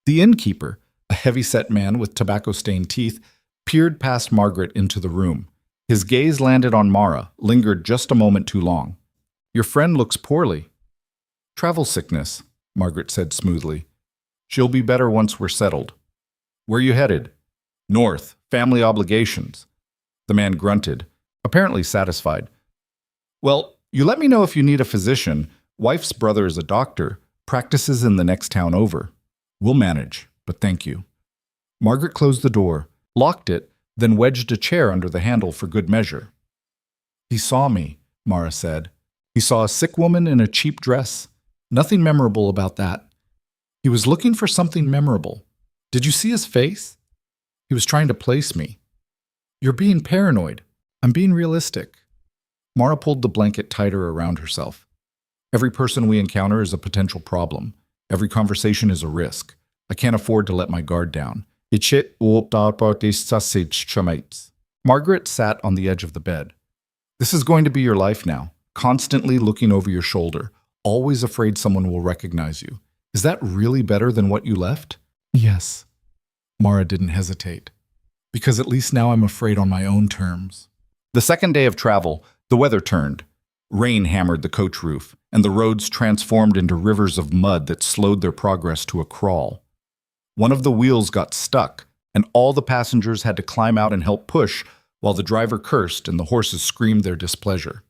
The innkeeper, a heavy-set man with tobacco-stained teeth, peered past Margaret into the room. His gaze landed on Mara, lingered just a moment too long. "Your friend looks poorly." "Travel sickness," Margaret said smoothly. "She'll be better once we're settled." "Where you headed?" "North. Family obligations." The man grunted, apparently satisfied. "Well, you let me know if you need a physician. Wife's brother is a doctor, practices in the next town over. We'll manage, but thank you." Margaret closed the door, locked it, then wedged a chair under the handle for good measure. "He saw me," Mara said. "He saw a sick woman in a cheap dress. Nothing memorable about that. He was looking for something memorable. Did you see his face? He was trying to place me." "You're being paranoid. I'm being realistic." Mara pulled the blanket tighter around herself. "Every person we encounter is a potential problem. Every conversation is a risk. I can't afford to let my guard down." Margaret sat on the edge of the bed. "This is going to be your life now, constantly looking over your shoulder, always afraid someone will recognize you. Is that really better than what you left?" "Yes." Mara didn't hesitate. "Because at least now I'm afraid on my own terms." The second day of travel, the weather turned. Rain hammered the coach roof, and the roads transformed into rivers of mud that slowed their progress to a crawl. One of the wheels got stuck, and all the passengers had to climb out and help push, while the driver cursed and the horses screamed their displeasure.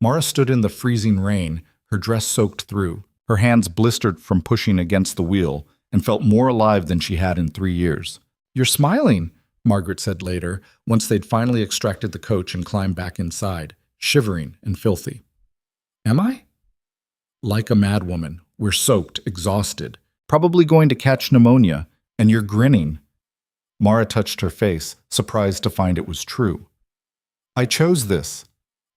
Mara stood in the freezing rain, her dress soaked through, her hands blistered from pushing against the wheel, and felt more alive than she had in 3 years. "You're smiling," Margaret said later, once they'd finally extracted the coach and climbed back inside, shivering and filthy. "Am I?" "Like a madwoman. We're soaked, exhausted, probably going to catch pneumonia, and you're grinning." Mara touched her face, surprised to find it was true. "I chose this.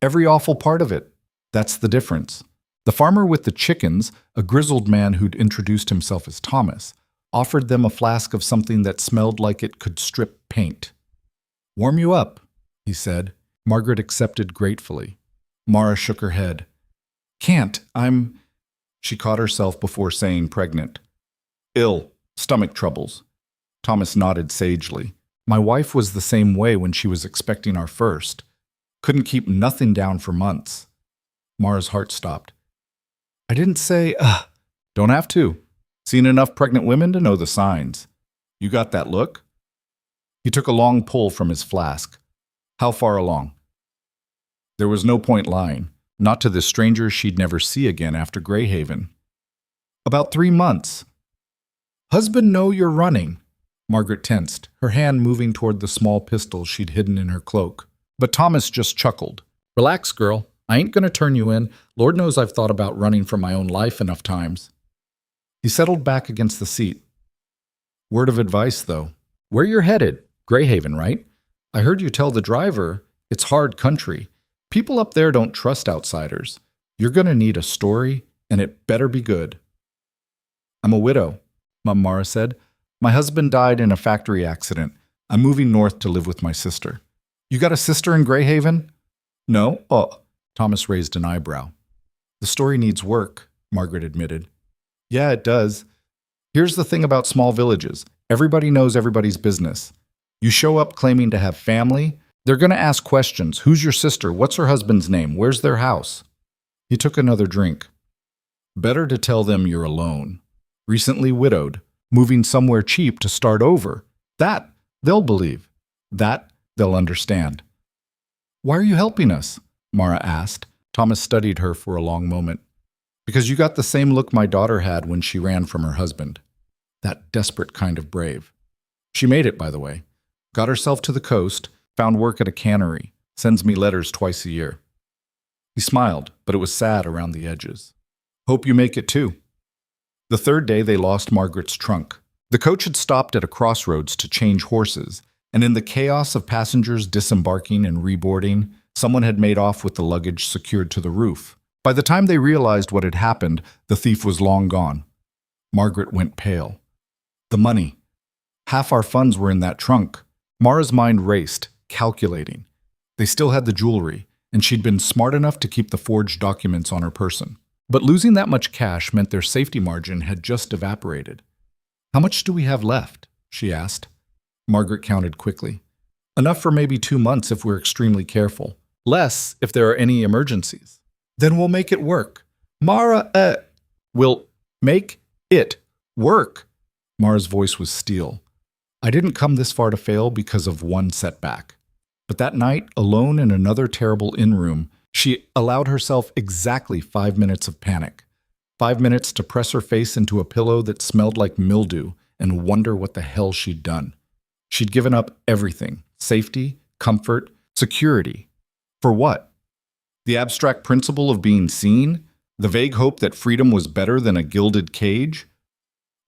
Every awful part of it. That's the difference." The farmer with the chickens, a grizzled man who'd introduced himself as Thomas, offered them a flask of something that smelled like it could strip paint. "Warm you up," he said. Margaret accepted gratefully. Mara shook her head. "Can't, I'm—" She caught herself before saying pregnant. "Ill, stomach troubles." Thomas nodded sagely. "My wife was the same way when she was expecting our first. Couldn't keep nothing down for months." Mara's heart stopped. "I didn't say, Don't have to. Seen enough pregnant women to know the signs. You got that look?" He took a long pull from his flask. "How far along?" There was no point lying, not to this stranger she'd never see again after Greyhaven. "About 3 months." "Husband know you're running." Margaret tensed, her hand moving toward the small pistol she'd hidden in her cloak. But Thomas just chuckled. "Relax, girl. I ain't gonna turn you in. Lord knows I've thought about running from my own life enough times." He settled back against the seat. Word of advice, though. Where you're headed? Greyhaven, right? I heard you tell the driver it's hard country. People up there don't trust outsiders. You're going to need a story, and it better be good. I'm a widow, Mara said. My husband died in a factory accident. I'm moving north to live with my sister. You got a sister in Greyhaven? No? Oh, Thomas raised an eyebrow. The story needs work, Margaret admitted. Yeah, it does. Here's the thing about small villages. Everybody knows everybody's business. You show up claiming to have family, they're going to ask questions. Who's your sister? What's her husband's name? Where's their house? He took another drink. Better to tell them you're alone. Recently widowed, moving somewhere cheap to start over. That they'll believe. That they'll understand. Why are you helping us? Mara asked. Thomas studied her for a long moment. Because you got the same look my daughter had when she ran from her husband. That desperate kind of brave. She made it, by the way. Got herself to the coast, found work at a cannery, sends me letters twice a year. He smiled, but it was sad around the edges. Hope you make it too. The third day they lost Margaret's trunk. The coach had stopped at a crossroads to change horses, and in the chaos of passengers disembarking and reboarding, someone had made off with the luggage secured to the roof. By the time they realized what had happened, the thief was long gone. Margaret went pale. The money. Half our funds were in that trunk. Mara's mind raced, calculating. They still had the jewelry, and she'd been smart enough to keep the forged documents on her person. But losing that much cash meant their safety margin had just evaporated. How much do we have left? She asked. Margaret counted quickly. Enough for maybe 2 months if we're extremely careful. Less if there are any emergencies. Then we'll make it work. Mara, we'll make it work. Mara's voice was steel. I didn't come this far to fail because of one setback. But that night, alone in another terrible inn-room, she allowed herself exactly 5 minutes of panic. 5 minutes to press her face into a pillow that smelled like mildew and wonder what the hell she'd done. She'd given up everything: safety, comfort, security. For what? The abstract principle of being seen? The vague hope that freedom was better than a gilded cage?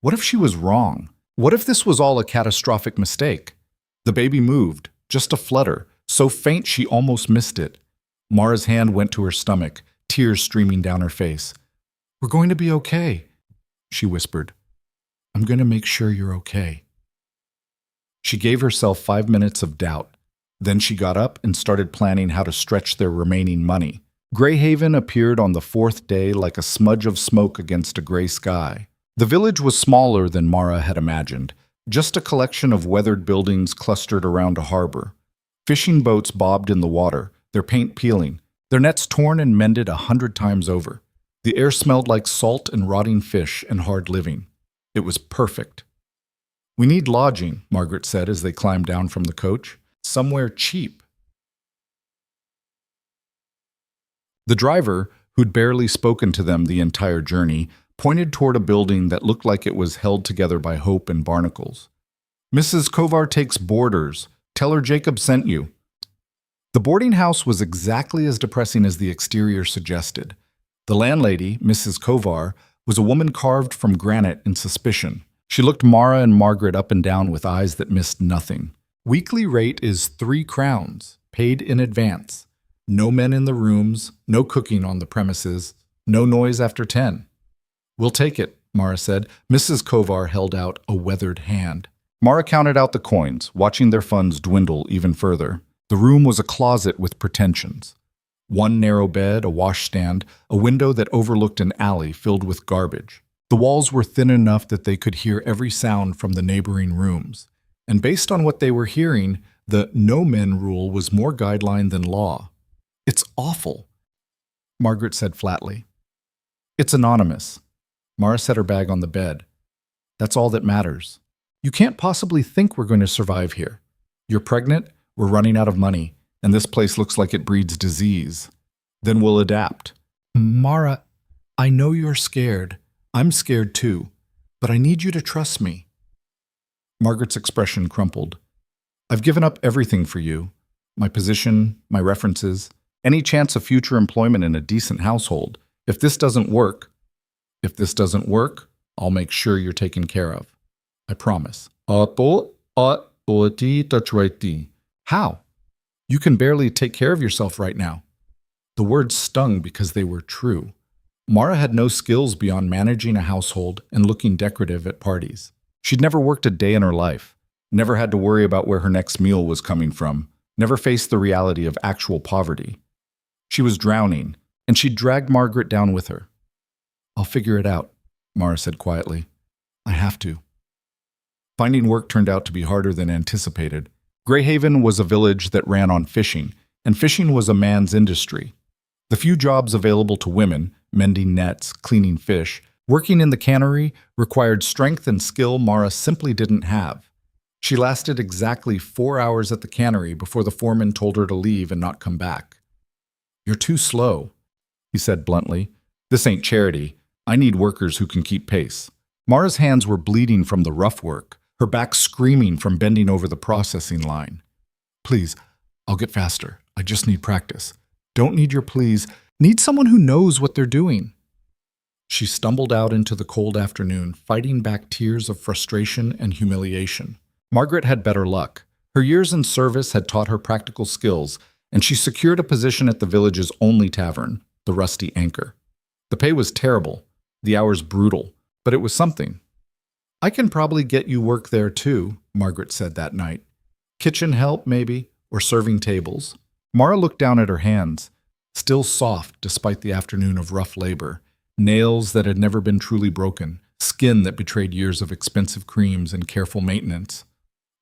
What if she was wrong? What if this was all a catastrophic mistake? The baby moved, just a flutter, so faint she almost missed it. Mara's hand went to her stomach, tears streaming down her face. We're going to be okay, she whispered. I'm going to make sure you're okay. She gave herself 5 minutes of doubt. Then she got up and started planning how to stretch their remaining money. Greyhaven appeared on the 4th day like a smudge of smoke against a gray sky. The village was smaller than Mara had imagined, just a collection of weathered buildings clustered around a harbor. Fishing boats bobbed in the water, their paint peeling, their nets torn and mended 100 times over. The air smelled like salt and rotting fish and hard living. It was perfect. We need lodging, Margaret said as they climbed down from the coach. Somewhere cheap. The driver, who'd barely spoken to them the entire journey, pointed toward a building that looked like it was held together by hope and barnacles. Mrs. Kovar takes boarders. Tell her Jacob sent you. The boarding house was exactly as depressing as the exterior suggested. The landlady, Mrs. Kovar, was a woman carved from granite in suspicion. She looked Mara and Margaret up and down with eyes that missed nothing. Weekly rate is 3 crowns, paid in advance. No men in the rooms, no cooking on the premises, no noise after 10. We'll take it, Mara said. Mrs. Kovar held out a weathered hand. Mara counted out the coins, watching their funds dwindle even further. The room was a closet with pretensions. One narrow bed, a washstand, a window that overlooked an alley filled with garbage. The walls were thin enough that they could hear every sound from the neighboring rooms. And based on what they were hearing, the no-men rule was more guideline than law. It's awful, Margaret said flatly. It's anonymous. Mara set her bag on the bed. That's all that matters. You can't possibly think we're going to survive here. You're pregnant, we're running out of money, and this place looks like it breeds disease. Then we'll adapt. Mara, I know you're scared. I'm scared too, but I need you to trust me. Margaret's expression crumpled. I've given up everything for you. My position, my references, any chance of future employment in a decent household. If this doesn't work, I'll make sure you're taken care of. I promise. How? You can barely take care of yourself right now. The words stung because they were true. Mara had no skills beyond managing a household and looking decorative at parties. She'd never worked a day in her life, never had to worry about where her next meal was coming from, never faced the reality of actual poverty. She was drowning, and she dragged Margaret down with her. I'll figure it out, Mara said quietly. I have to. Finding work turned out to be harder than anticipated. Greyhaven was a village that ran on fishing, and fishing was a man's industry. The few jobs available to women, mending nets, cleaning fish, working in the cannery, required strength and skill Mara simply didn't have. She lasted exactly 4 hours at the cannery before the foreman told her to leave and not come back. You're too slow, he said bluntly. This ain't charity. I need workers who can keep pace. Mara's hands were bleeding from the rough work, her back screaming from bending over the processing line. Please, I'll get faster. I just need practice. Don't need your pleas. Need someone who knows what they're doing. She stumbled out into the cold afternoon, fighting back tears of frustration and humiliation. Margaret had better luck. Her years in service had taught her practical skills, and she secured a position at the village's only tavern, the Rusty Anchor. The pay was terrible, the hours brutal, but it was something. I can probably get you work there too, Margaret said that night. Kitchen help, maybe, or serving tables. Mara looked down at her hands, still soft despite the afternoon of rough labor, nails that had never been truly broken, skin that betrayed years of expensive creams and careful maintenance.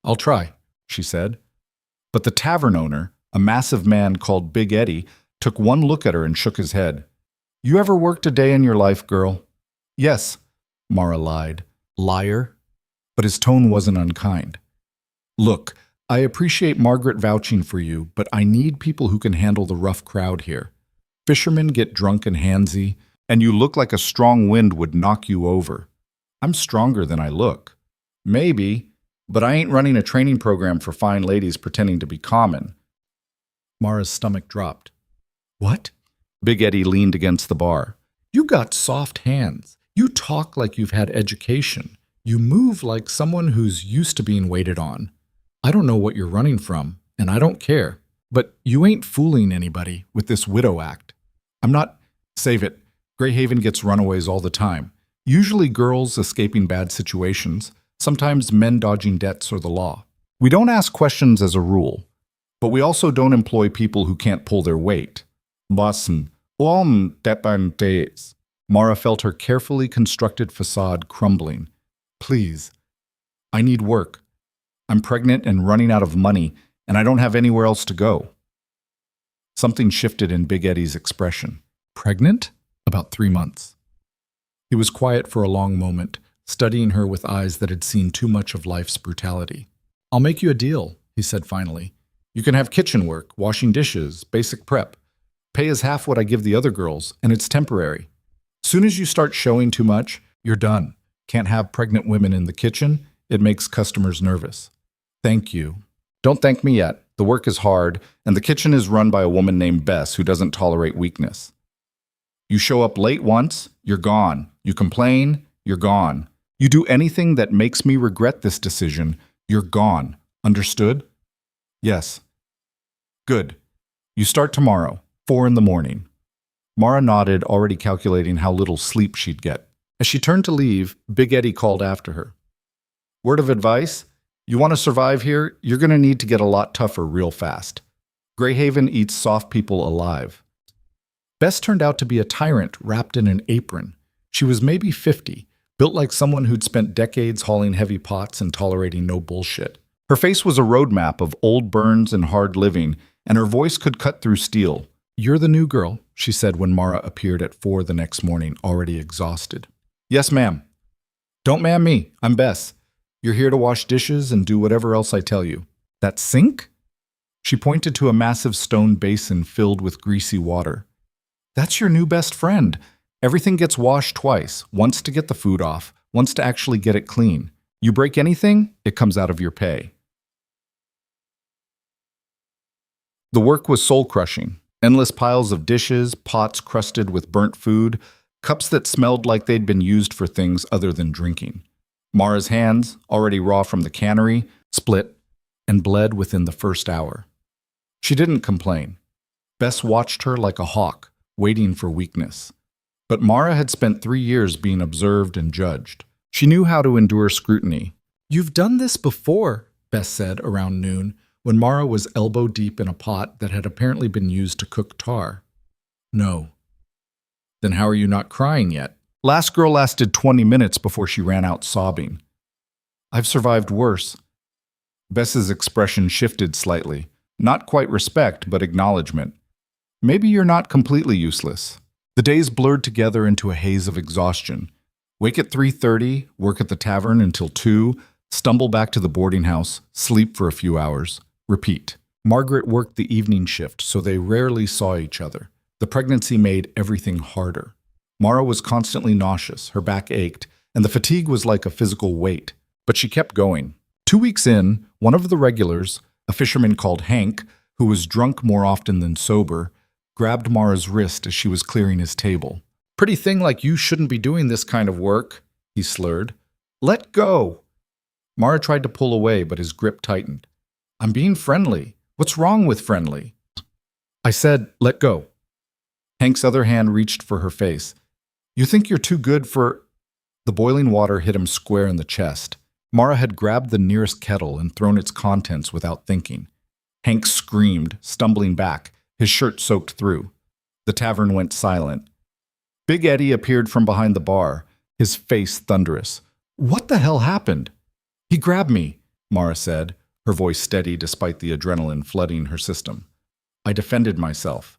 I'll try, she said. But the tavern owner, a massive man called Big Eddie, took one look at her and shook his head. You ever worked a day in your life, girl? Yes, Mara lied. Liar. But his tone wasn't unkind. Look, I appreciate Margaret vouching for you, but I need people who can handle the rough crowd here. Fishermen get drunk and handsy, and you look like a strong wind would knock you over. I'm stronger than I look. Maybe, but I ain't running a training program for fine ladies pretending to be common. Mara's stomach dropped. What? Big Eddie leaned against the bar. You got soft hands. You talk like you've had education. You move like someone who's used to being waited on. I don't know what you're running from, and I don't care. But you ain't fooling anybody with this widow act. I'm not... Save it. Greyhaven gets runaways all the time. Usually girls escaping bad situations, sometimes men dodging debts or the law. We don't ask questions as a rule, but we also don't employ people who can't pull their weight. Bossen, days. Mara felt her carefully constructed facade crumbling. Please. I need work. I'm pregnant and running out of money, and I don't have anywhere else to go. Something shifted in Big Eddie's expression. Pregnant? About 3 months. He was quiet for a long moment, studying her with eyes that had seen too much of life's brutality. I'll make you a deal, he said finally. You can have kitchen work, washing dishes, basic prep. Pay is half what I give the other girls, and it's temporary. Soon as you start showing too much, you're done. Can't have pregnant women in the kitchen. It makes customers nervous. Thank you. Don't thank me yet. The work is hard, and the kitchen is run by a woman named Bess who doesn't tolerate weakness. You show up late once, you're gone. You complain, you're gone. You do anything that makes me regret this decision, you're gone. Understood? Yes. Good. You start tomorrow, 4 a.m. Mara nodded, already calculating how little sleep she'd get. As she turned to leave, Big Eddie called after her. Word of advice? You want to survive here, you're going to need to get a lot tougher real fast. Greyhaven eats soft people alive. Bess turned out to be a tyrant wrapped in an apron. She was maybe 50, built like someone who'd spent decades hauling heavy pots and tolerating no bullshit. Her face was a roadmap of old burns and hard living, and her voice could cut through steel. You're the new girl, she said when Mara appeared at 4 the next morning, already exhausted. Yes, ma'am. Don't ma'am me, I'm Bess. You're here to wash dishes and do whatever else I tell you. That sink? She pointed to a massive stone basin filled with greasy water. That's your new best friend. Everything gets washed twice, once to get the food off, once to actually get it clean. You break anything, it comes out of your pay. The work was soul-crushing. Endless piles of dishes, pots crusted with burnt food, cups that smelled like they'd been used for things other than drinking. Mara's hands, already raw from the cannery, split and bled within the first hour. She didn't complain. Bess watched her like a hawk, waiting for weakness. But Mara had spent 3 years being observed and judged. She knew how to endure scrutiny. "You've done this before," Bess said around noon, when Mara was elbow-deep in a pot that had apparently been used to cook tar. "No." "Then how are you not crying yet?" Last girl lasted 20 minutes before she ran out sobbing. "I've survived worse." Bess's expression shifted slightly. Not quite respect, but acknowledgement. "Maybe you're not completely useless." The days blurred together into a haze of exhaustion. Wake at 3:30, work at the tavern until 2, stumble back to the boarding house, sleep for a few hours, repeat. Margaret worked the evening shift, so they rarely saw each other. The pregnancy made everything harder. Mara was constantly nauseous, her back ached, and the fatigue was like a physical weight. But she kept going. 2 weeks in, one of the regulars, a fisherman called Hank, who was drunk more often than sober, grabbed Mara's wrist as she was clearing his table. "Pretty thing like you shouldn't be doing this kind of work," he slurred. "Let go!" Mara tried to pull away, but his grip tightened. "I'm being friendly. What's wrong with friendly?" "I said, let go." Hank's other hand reached for her face. "You think you're too good for—" The boiling water hit him square in the chest. Mara had grabbed the nearest kettle and thrown its contents without thinking. Hank screamed, stumbling back, his shirt soaked through. The tavern went silent. Big Eddie appeared from behind the bar, his face thunderous. "What the hell happened?" "He grabbed me," Mara said, her voice steady despite the adrenaline flooding her system. "I defended myself."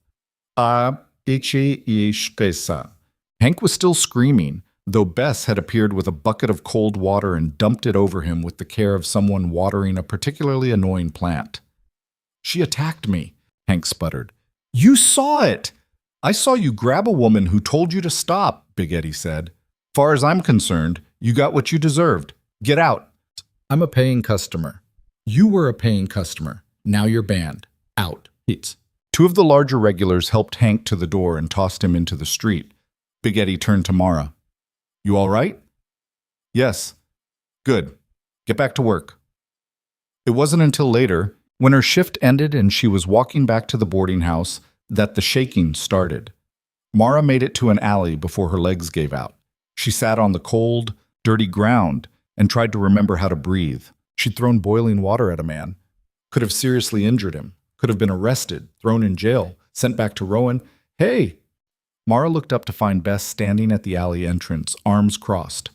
Hank was still screaming, though Bess had appeared with a bucket of cold water and dumped it over him with the care of someone watering a particularly annoying plant. "She attacked me," Hank sputtered. "You saw it!" "I saw you grab a woman who told you to stop," Big Eddie said. "Far as I'm concerned, you got what you deserved. Get out." "I'm a paying customer." "You were a paying customer. Now you're banned. Out." Heats. 2 of the larger regulars helped Hank to the door and tossed him into the street. Big Eddie turned to Mara. "You all right?" "Yes." "Good. Get back to work." It wasn't until later, when her shift ended and she was walking back to the boarding house, that the shaking started. Mara made it to an alley before her legs gave out. She sat on the cold, dirty ground and tried to remember how to breathe. She'd thrown boiling water at a man. Could have seriously injured him. Could have been arrested, thrown in jail, sent back to Rowan. "Hey!" Mara looked up to find Bess standing at the alley entrance, arms crossed.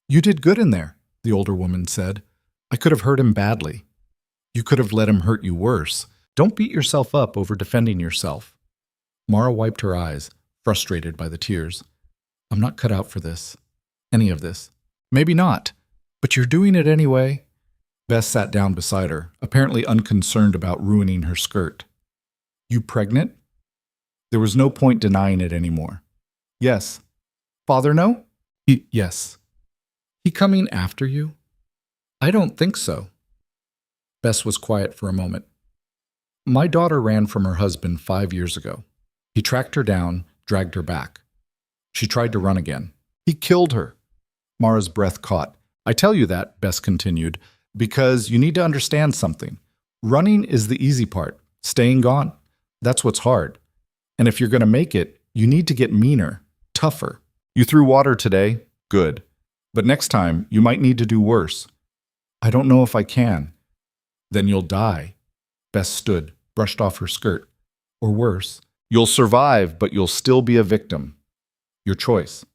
"You did good in there," the older woman said. "I could have hurt him badly. You could have let him hurt you worse. Don't beat yourself up over defending yourself." Mara wiped her eyes, frustrated by the tears. "I'm not cut out for this. Any of this. Maybe not. But you're doing it anyway." Bess sat down beside her, apparently unconcerned about ruining her skirt. "You pregnant?" There was no point denying it anymore. "Yes." "Father know?" Yes." "He coming after you?" "I don't think so." Bess was quiet for a moment. "My daughter ran from her husband 5 years ago. He tracked her down, dragged her back. She tried to run again. He killed her." Mara's breath caught. "I tell you that," Bess continued, "because you need to understand something. Running is the easy part. Staying gone, that's what's hard. And if you're going to make it, you need to get meaner, tougher. You threw water today? Good. But next time, you might need to do worse." "I don't know if I can." "Then you'll die." Bess stood, brushed off her skirt. "Or worse. You'll survive, but you'll still be a victim. Your choice."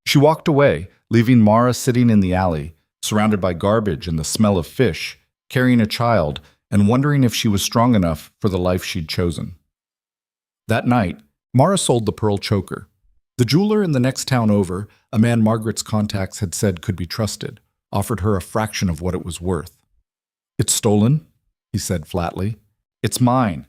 She walked away, leaving Mara sitting in the alley, surrounded by garbage and the smell of fish, carrying a child, and wondering if she was strong enough for the life she'd chosen. That night, Mara sold the pearl choker. The jeweler in the next town over, a man Margaret's contacts had said could be trusted, offered her a fraction of what it was worth. "It's stolen," he said flatly. "It's mine.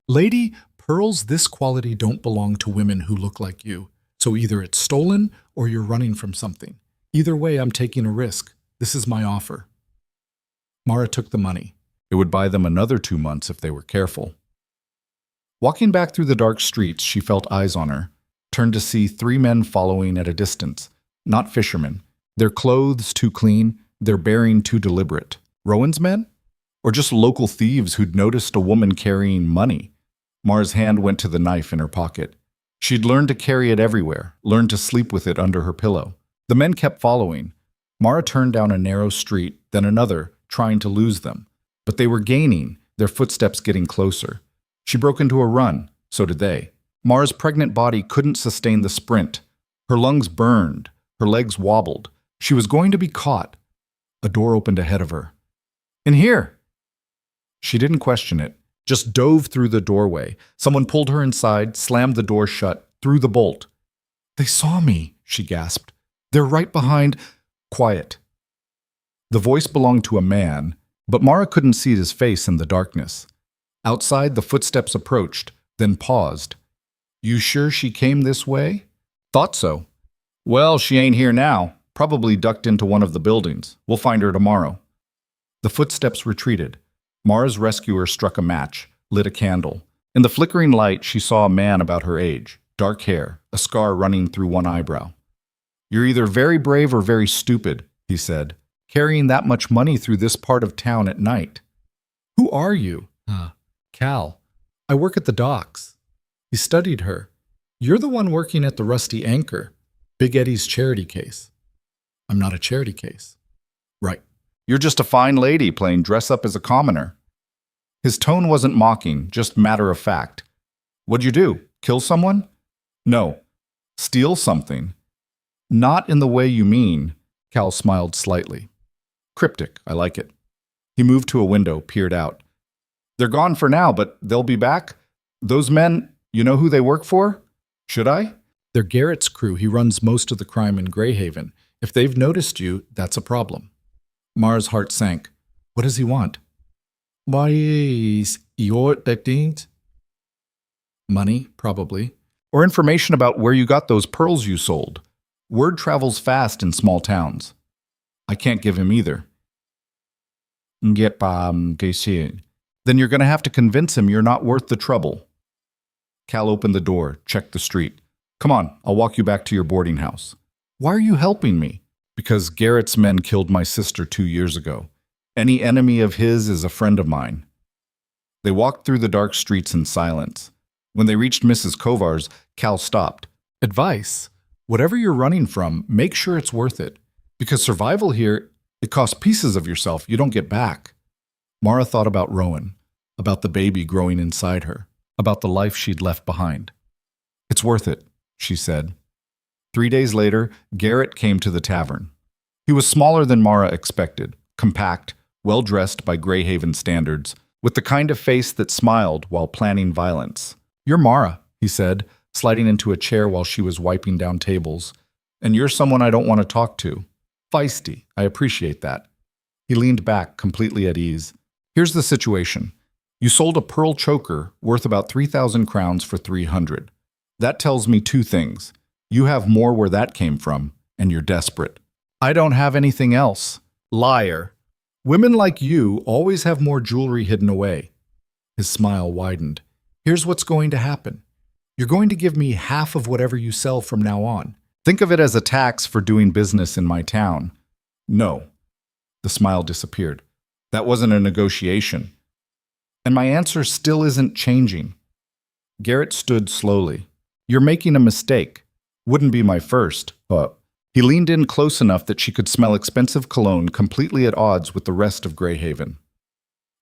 Lady, pearls this quality don't belong to women who look like you. So either it's stolen or you're running from something. Either way, I'm taking a risk. This is my offer." Mara took the money. It would buy them another 2 months if they were careful. Walking back through the dark streets, she felt eyes on her. turned to see 3 men following at a distance. Not fishermen. Their clothes too clean, their bearing too deliberate. Rowan's men? Or just local thieves who'd noticed a woman carrying money? Mara's hand went to the knife in her pocket. She'd learned to carry it everywhere, learned to sleep with it under her pillow. The men kept following. Mara turned down a narrow street, then another, trying to lose them. But they were gaining, their footsteps getting closer. She broke into a run, so did they. Mara's pregnant body couldn't sustain the sprint. Her lungs burned, her legs wobbled. She was going to be caught. A door opened ahead of her. "In here!" She didn't question it, just dove through the doorway. Someone pulled her inside, slammed the door shut, threw the bolt. "They saw me," she gasped. "They're right behind—" Quiet. The voice belonged to a man, but Mara couldn't see his face in the darkness. Outside, the footsteps approached, then paused. "You sure she came this way?" "Thought so." "Well, she ain't here now. Probably ducked into one of the buildings. We'll find her tomorrow." The footsteps retreated. Mara's rescuer struck a match, lit a candle. In the flickering light, she saw a man about her age, dark hair, a scar running through one eyebrow. "You're either very brave or very stupid," he said, "carrying that much money through this part of town at night." "Who are you?" "Cal. I work at the docks." He studied her. "You're the one working at the Rusty Anchor, Big Eddie's charity case." "I'm not a charity case." "Right. You're just a fine lady playing dress-up as a commoner." His tone wasn't mocking, just matter of fact. "What'd you do? Kill someone?" "No. Steal something." "Not in the way you mean." Cal smiled slightly. "Cryptic, I like it." He moved to a window, peered out. "They're gone for now, but they'll be back. Those men, you know who they work for? Should I?" "They're Garrett's crew. He runs most of the crime in Greyhaven. If they've noticed you, that's a problem." Mara's heart sank. "What does he want?" "Why is your things?" "Money, probably. Or information about where you got those pearls you sold. Word travels fast in small towns." "I can't give him either." "Then you're going to have to convince him you're not worth the trouble." Cal opened the door, checked the street. "Come on, I'll walk you back to your boarding house." "Why are you helping me?" "Because Garrett's men killed my sister 2 years ago. Any enemy of his is a friend of mine." They walked through the dark streets in silence. When they reached Mrs. Kovar's, Cal stopped. "Advice. Whatever you're running from, make sure it's worth it. Because survival here, it costs pieces of yourself you don't get back." Mara thought about Rowan, about the baby growing inside her, about the life she'd left behind. "It's worth it," she said. 3 days later, Garrett came to the tavern. He was smaller than Mara expected, compact, well-dressed by Greyhaven standards, with the kind of face that smiled while planning violence. "You're Mara," he said, sliding into a chair while she was wiping down tables. "And you're someone I don't want to talk to. Feisty, I appreciate that." He leaned back, completely at ease. "Here's the situation. You sold a pearl choker worth about 3,000 crowns for 300. That tells me 2 things. You have more where that came from, and you're desperate." "I don't have anything else." "Liar. Women like you always have more jewelry hidden away." His smile widened. "Here's what's going to happen. You're going to give me half of whatever you sell from now on. Think of it as a tax for doing business in my town." "No." The smile disappeared. "That wasn't a negotiation." "And my answer still isn't changing." Garrett stood slowly. "You're making a mistake. Wouldn't be my first, but..." He leaned in close enough that she could smell expensive cologne completely at odds with the rest of Greyhaven.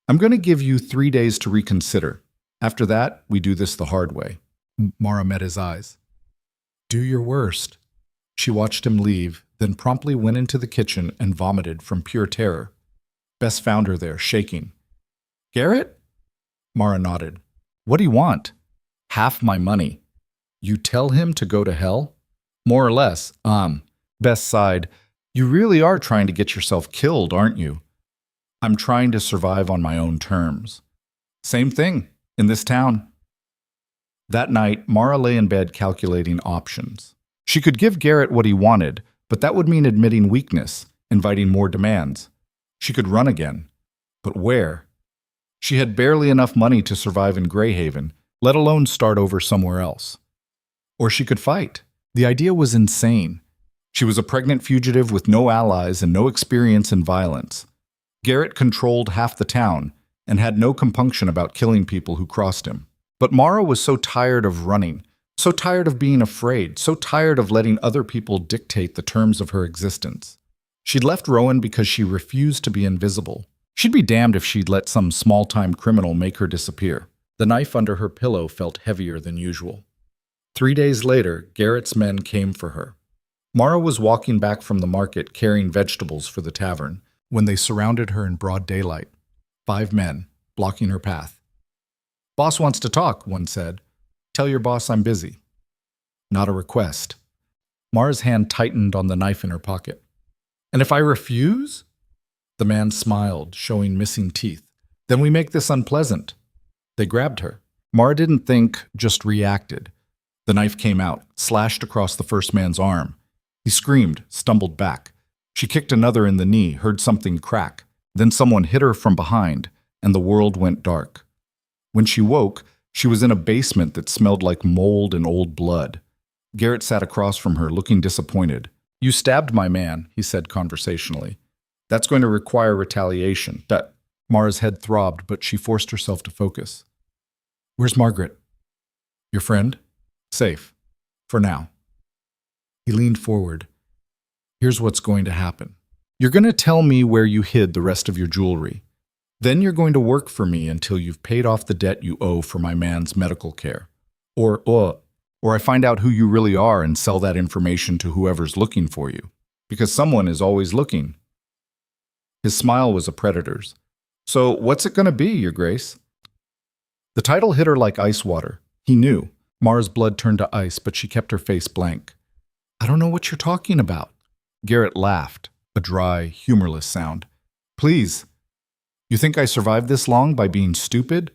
"I'm going to give you 3 days to reconsider. After that, we do this the hard way." Mara met his eyes. "Do your worst." She watched him leave, then promptly went into the kitchen and vomited from pure terror. Bess found her there, shaking. "Garrett?" Mara nodded. "What do you want?" "Half my money." "You tell him to go to hell?" "More or less, Bess sighed. "You really are trying to get yourself killed, aren't you?" "I'm trying to survive on my own terms." "Same thing, in this town." That night, Mara lay in bed calculating options. She could give Garrett what he wanted, but that would mean admitting weakness, inviting more demands. She could run again. But where? She had barely enough money to survive in Greyhaven, let alone start over somewhere else. Or she could fight. The idea was insane. She was a pregnant fugitive with no allies and no experience in violence. Garrett controlled half the town and had no compunction about killing people who crossed him. But Mara was so tired of running, so tired of being afraid, so tired of letting other people dictate the terms of her existence. She'd left Rowan because she refused to be invisible. She'd be damned if she'd let some small-time criminal make her disappear. The knife under her pillow felt heavier than usual. 3 days later, Garrett's men came for her. Mara was walking back from the market carrying vegetables for the tavern when they surrounded her in broad daylight. 5 men, blocking her path. "Boss wants to talk," one said. "Tell your boss I'm busy." Not a request. Mara's hand tightened on the knife in her pocket. "And if I refuse?" The man smiled, showing missing teeth. "Then we make this unpleasant." They grabbed her. Mara didn't think, just reacted. The knife came out, slashed across the first man's arm. He screamed, stumbled back. She kicked another in the knee, heard something crack. Then someone hit her from behind, and the world went dark. When she woke, she was in a basement that smelled like mold and old blood. Garrett sat across from her, looking disappointed. "You stabbed my man," he said conversationally. "That's going to require retaliation." Mara's head throbbed, but she forced herself to focus. "Where's Margaret?" "Your friend?" "Safe. For now." He leaned forward. "Here's what's going to happen. You're going to tell me where you hid the rest of your jewelry. Then you're going to work for me until you've paid off the debt you owe for my man's medical care. Or I find out who you really are and sell that information to whoever's looking for you. Because someone is always looking." His smile was a predator's. "So what's it going to be, Your Grace?" The title hit her like ice water. He knew. Mara's blood turned to ice, but she kept her face blank. "I don't know what you're talking about." Garrett laughed, a dry, humorless sound. "Please. You think I survived this long by being stupid?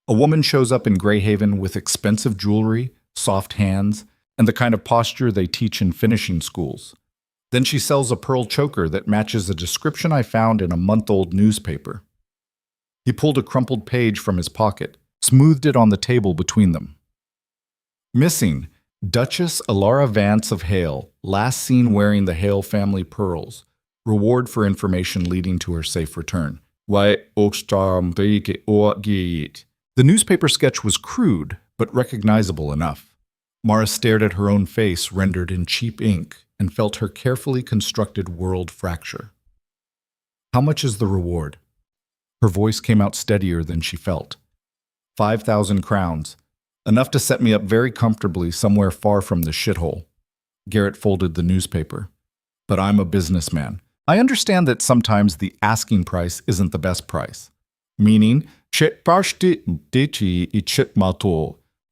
A woman shows up in Greyhaven with expensive jewelry, soft hands, and the kind of posture they teach in finishing schools. Then she sells a pearl choker that matches a description I found in a month-old newspaper." He pulled a crumpled page from his pocket, smoothed it on the table between them. "Missing, Duchess Alara Vance of Hale, last seen wearing the Hale family pearls. Reward for information leading to her safe return." The newspaper sketch was crude, but recognizable enough. Mara stared at her own face rendered in cheap ink and felt her carefully constructed world fracture. "How much is the reward?" Her voice came out steadier than she felt. 5,000 crowns. Enough to set me up very comfortably somewhere far from the shithole." Garrett folded the newspaper. "But I'm a businessman. I understand that sometimes the asking price isn't the best price. Meaning,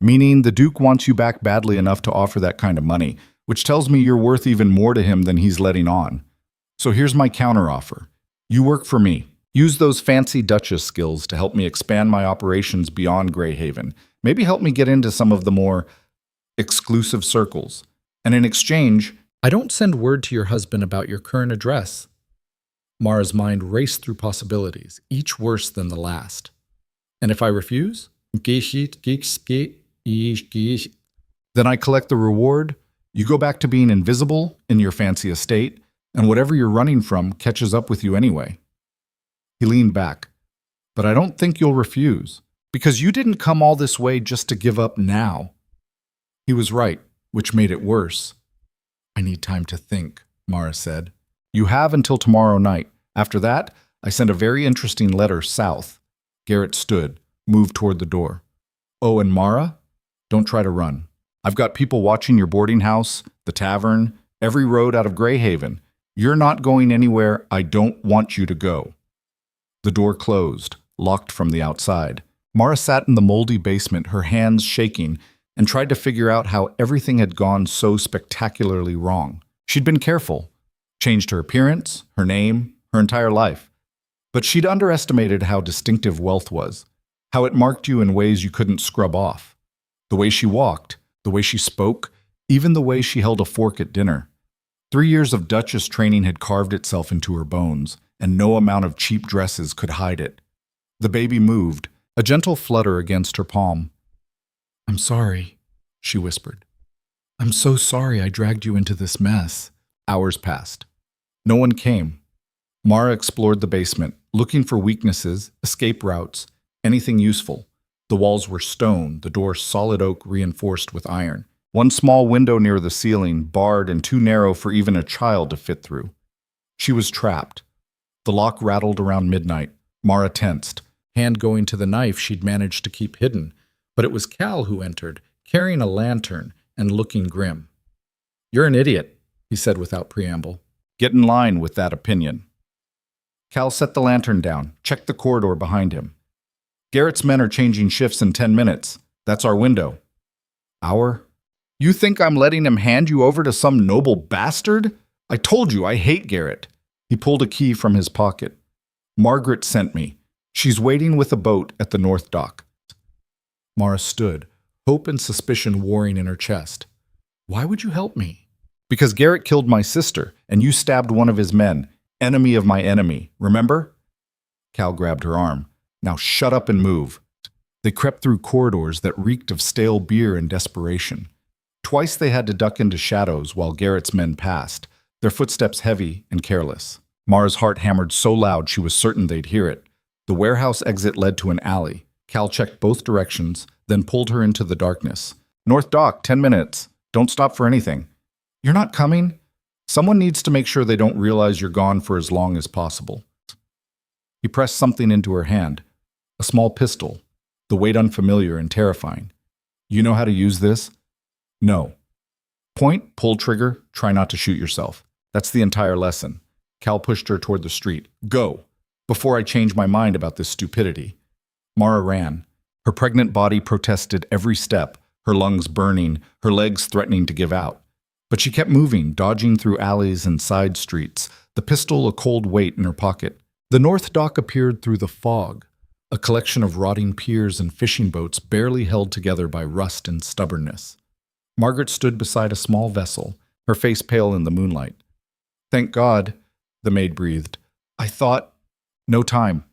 meaning the Duke wants you back badly enough to offer that kind of money, which tells me you're worth even more to him than he's letting on. So here's my counteroffer. You work for me. Use those fancy Duchess skills to help me expand my operations beyond Greyhaven. Maybe help me get into some of the more exclusive circles. And in exchange, I don't send word to your husband about your current address." Mara's mind raced through possibilities, each worse than the last. "And if I refuse?" "Then I collect the reward, you go back to being invisible in your fancy estate, and whatever you're running from catches up with you anyway." He leaned back. "But I don't think you'll refuse, because you didn't come all this way just to give up now." He was right, which made it worse. "I need time to think," Mara said. "You have until tomorrow night. After that, I send a very interesting letter south." Garrett stood, moved toward the door. "Oh, and Mara, don't try to run. I've got people watching your boarding house, the tavern, every road out of Greyhaven. You're not going anywhere I don't want you to go." The door closed, locked from the outside. Mara sat in the moldy basement, her hands shaking, and tried to figure out how everything had gone so spectacularly wrong. She'd been careful, changed her appearance, her name, her entire life. But she'd underestimated how distinctive wealth was, how it marked you in ways you couldn't scrub off. The way she walked, the way she spoke, even the way she held a fork at dinner. 3 years of Duchess training had carved itself into her bones, and no amount of cheap dresses could hide it. The baby moved, a gentle flutter against her palm. "I'm sorry," she whispered. I'm so sorry I dragged you into this mess. Hours passed. No one came. Mara explored the basement, looking for weaknesses, escape routes, anything useful. The walls were stone, the door solid oak reinforced with iron. One small window near the ceiling, barred and too narrow for even a child to fit through. She was trapped. The lock rattled around midnight. Mara tensed, hand going to the knife she'd managed to keep hidden. But it was Cal who entered, carrying a lantern and looking grim. "You're an idiot," he said without preamble. "Get in line with that opinion." Cal set the lantern down, checked the corridor behind him. "Garrett's men are changing shifts in 10 minutes. That's our window." "Our? You think I'm letting him hand you over to some noble bastard? I told you I hate Garrett." He pulled a key from his pocket. "Margaret sent me. She's waiting with a boat at the north dock." Mara stood, hope and suspicion warring in her chest. "Why would you help me?" "Because Garrett killed my sister, and you stabbed one of his men. Enemy of my enemy, remember?" Cal grabbed her arm. "Now shut up and move." They crept through corridors that reeked of stale beer and desperation. Twice they had to duck into shadows while Garrett's men passed, their footsteps heavy and careless. Mara's heart hammered so loud she was certain they'd hear it. The warehouse exit led to an alley. Cal checked both directions, then pulled her into the darkness. "North Dock, 10 minutes. Don't stop for anything." "You're not coming?" "Someone needs to make sure they don't realize you're gone for as long as possible." He pressed something into her hand. A small pistol, the weight unfamiliar and terrifying. "You know how to use this?" "No." "Point, pull trigger, try not to shoot yourself. That's the entire lesson." Cal pushed her toward the street. "Go, before I change my mind about this stupidity." Mara ran. Her pregnant body protested every step, her lungs burning, her legs threatening to give out. But she kept moving, dodging through alleys and side streets, the pistol a cold weight in her pocket. The North Dock appeared through the fog, a collection of rotting piers and fishing boats barely held together by rust and stubbornness. Margaret stood beside a small vessel, her face pale in the moonlight. "Thank God," the maid breathed. "I thought—" "No time."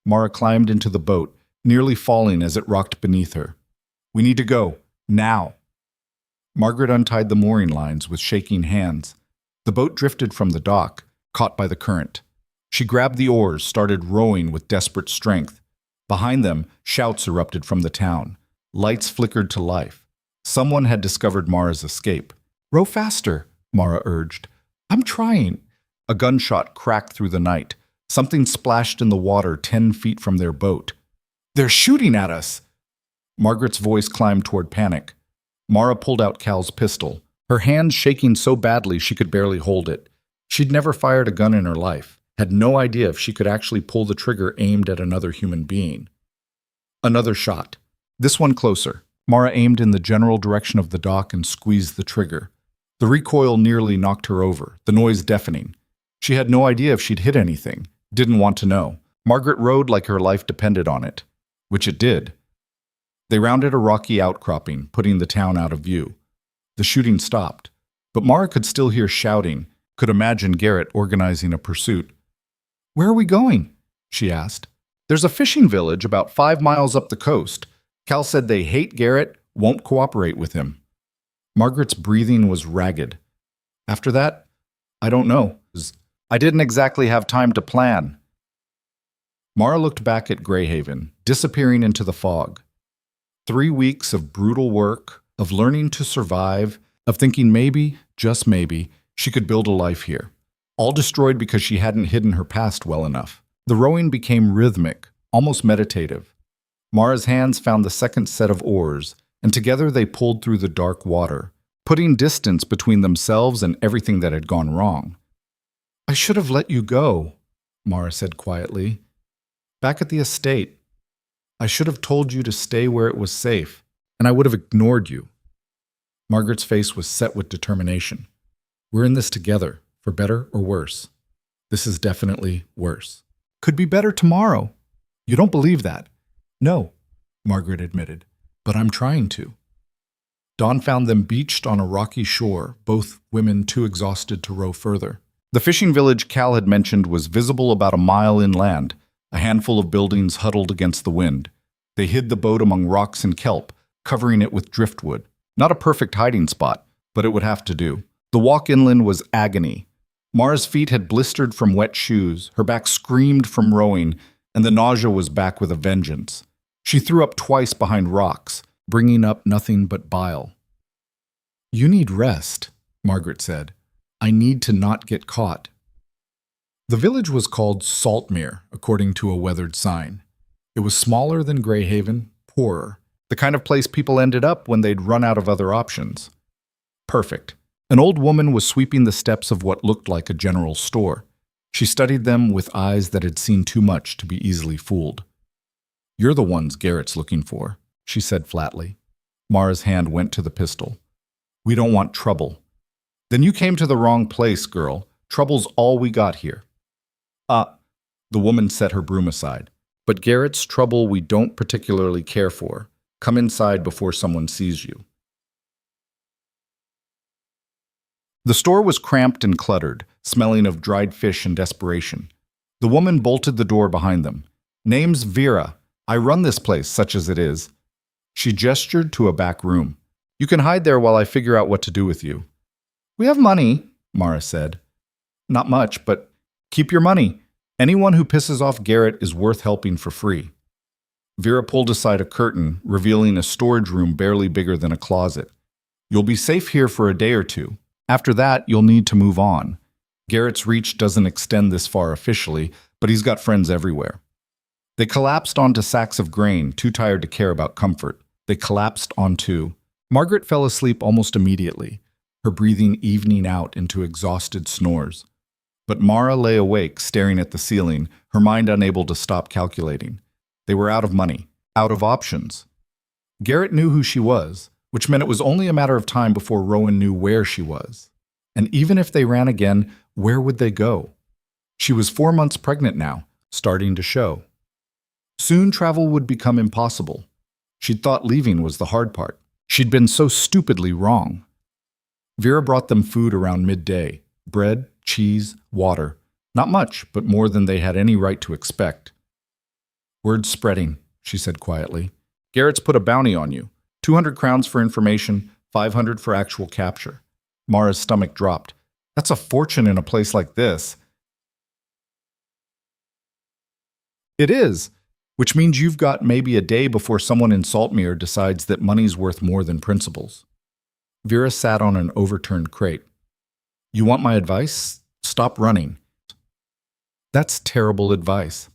Mara climbed into the boat, nearly falling as it rocked beneath her. "We need to go. Now." Margaret untied the mooring lines with shaking hands. The boat drifted from the dock, caught by the current. She grabbed the oars, started rowing with desperate strength. Behind them, shouts erupted from the town. Lights flickered to life. Someone had discovered Mara's escape. "Row faster," Mara urged. "I'm trying." A gunshot cracked through the night. Something splashed in the water 10 feet from their boat. "They're shooting at us!" Margaret's voice climbed toward panic. Mara pulled out Cal's pistol, her hands shaking so badly she could barely hold it. She'd never fired a gun in her life, had no idea if she could actually pull the trigger aimed at another human being. Another shot. This one closer. Mara aimed in the general direction of the dock and squeezed the trigger. The recoil nearly knocked her over, the noise deafening. She had no idea if she'd hit anything, didn't want to know. Margaret rode like her life depended on it, which it did. They rounded a rocky outcropping, putting the town out of view. The shooting stopped, but Mara could still hear shouting, could imagine Garrett organizing a pursuit. "Where are we going?" she asked. "There's a fishing village about 5 miles up the coast. Cal said they hate Garrett, won't cooperate with him." Margaret's breathing was ragged. "After that, I don't know. I didn't exactly have time to plan." Mara looked back at Greyhaven, disappearing into the fog. 3 weeks of brutal work, of learning to survive, of thinking maybe, just maybe, she could build a life here. All destroyed because she hadn't hidden her past well enough. The rowing became rhythmic, almost meditative. Mara's hands found the second set of oars, and together they pulled through the dark water, putting distance between themselves and everything that had gone wrong. "I should have let you go," Mara said quietly. "Back at the estate. I should have told you to stay where it was safe, and I would have ignored you." Margaret's face was set with determination. "We're in this together, for better or worse. This is definitely worse. Could be better tomorrow." "You don't believe that?" "No," Margaret admitted, "but I'm trying to." Dawn found them beached on a rocky shore, both women too exhausted to row further. The fishing village Cal had mentioned was visible about a mile inland, a handful of buildings huddled against the wind. They hid the boat among rocks and kelp, covering it with driftwood. Not a perfect hiding spot, but it would have to do. The walk inland was agony. Mara's feet had blistered from wet shoes, her back screamed from rowing, and the nausea was back with a vengeance. She threw up twice behind rocks, bringing up nothing but bile. "You need rest," Margaret said. "I need to not get caught." The village was called Saltmir, according to a weathered sign. It was smaller than Greyhaven, poorer, the kind of place people ended up when they'd run out of other options. Perfect. An old woman was sweeping the steps of what looked like a general store. She studied them with eyes that had seen too much to be easily fooled. "You're the ones Garrett's looking for," she said flatly. Mara's hand went to the pistol. "We don't want trouble." "Then you came to the wrong place, girl. Trouble's all we got here." The woman set her broom aside. "But Garrett's trouble we don't particularly care for. Come inside before someone sees you." The store was cramped and cluttered, smelling of dried fish and desperation. The woman bolted the door behind them. "Name's Vera. I run this place, such as it is." She gestured to a back room. "You can hide there while I figure out what to do with you." "We have money," Mara said. "Not much, but keep your money. Anyone who pisses off Garrett is worth helping for free." Vera pulled aside a curtain, revealing a storage room barely bigger than a closet. "You'll be safe here for a day or two. After that, you'll need to move on. Garrett's reach doesn't extend this far officially, but he's got friends everywhere." They collapsed onto sacks of grain, too tired to care about comfort. They collapsed onto... Margaret fell asleep almost immediately, her breathing evening out into exhausted snores. But Mara lay awake, staring at the ceiling, her mind unable to stop calculating. They were out of money, out of options. Garrett knew who she was, which meant it was only a matter of time before Rowan knew where she was. And even if they ran again, where would they go? She was 4 months pregnant now, starting to show. Soon travel would become impossible. She'd thought leaving was the hard part. She'd been so stupidly wrong. Vera brought them food around midday: bread, cheese, water. Not much, but more than they had any right to expect. "Word's spreading," she said quietly. "Garrett's put a bounty on you. 200 crowns for information, 500 for actual capture." Mara's stomach dropped. "That's a fortune in a place like this." "It is, which means you've got maybe a day before someone in Saltmir decides that money's worth more than principles." Vera sat on an overturned crate. "You want my advice? Stop running." "That's terrible advice."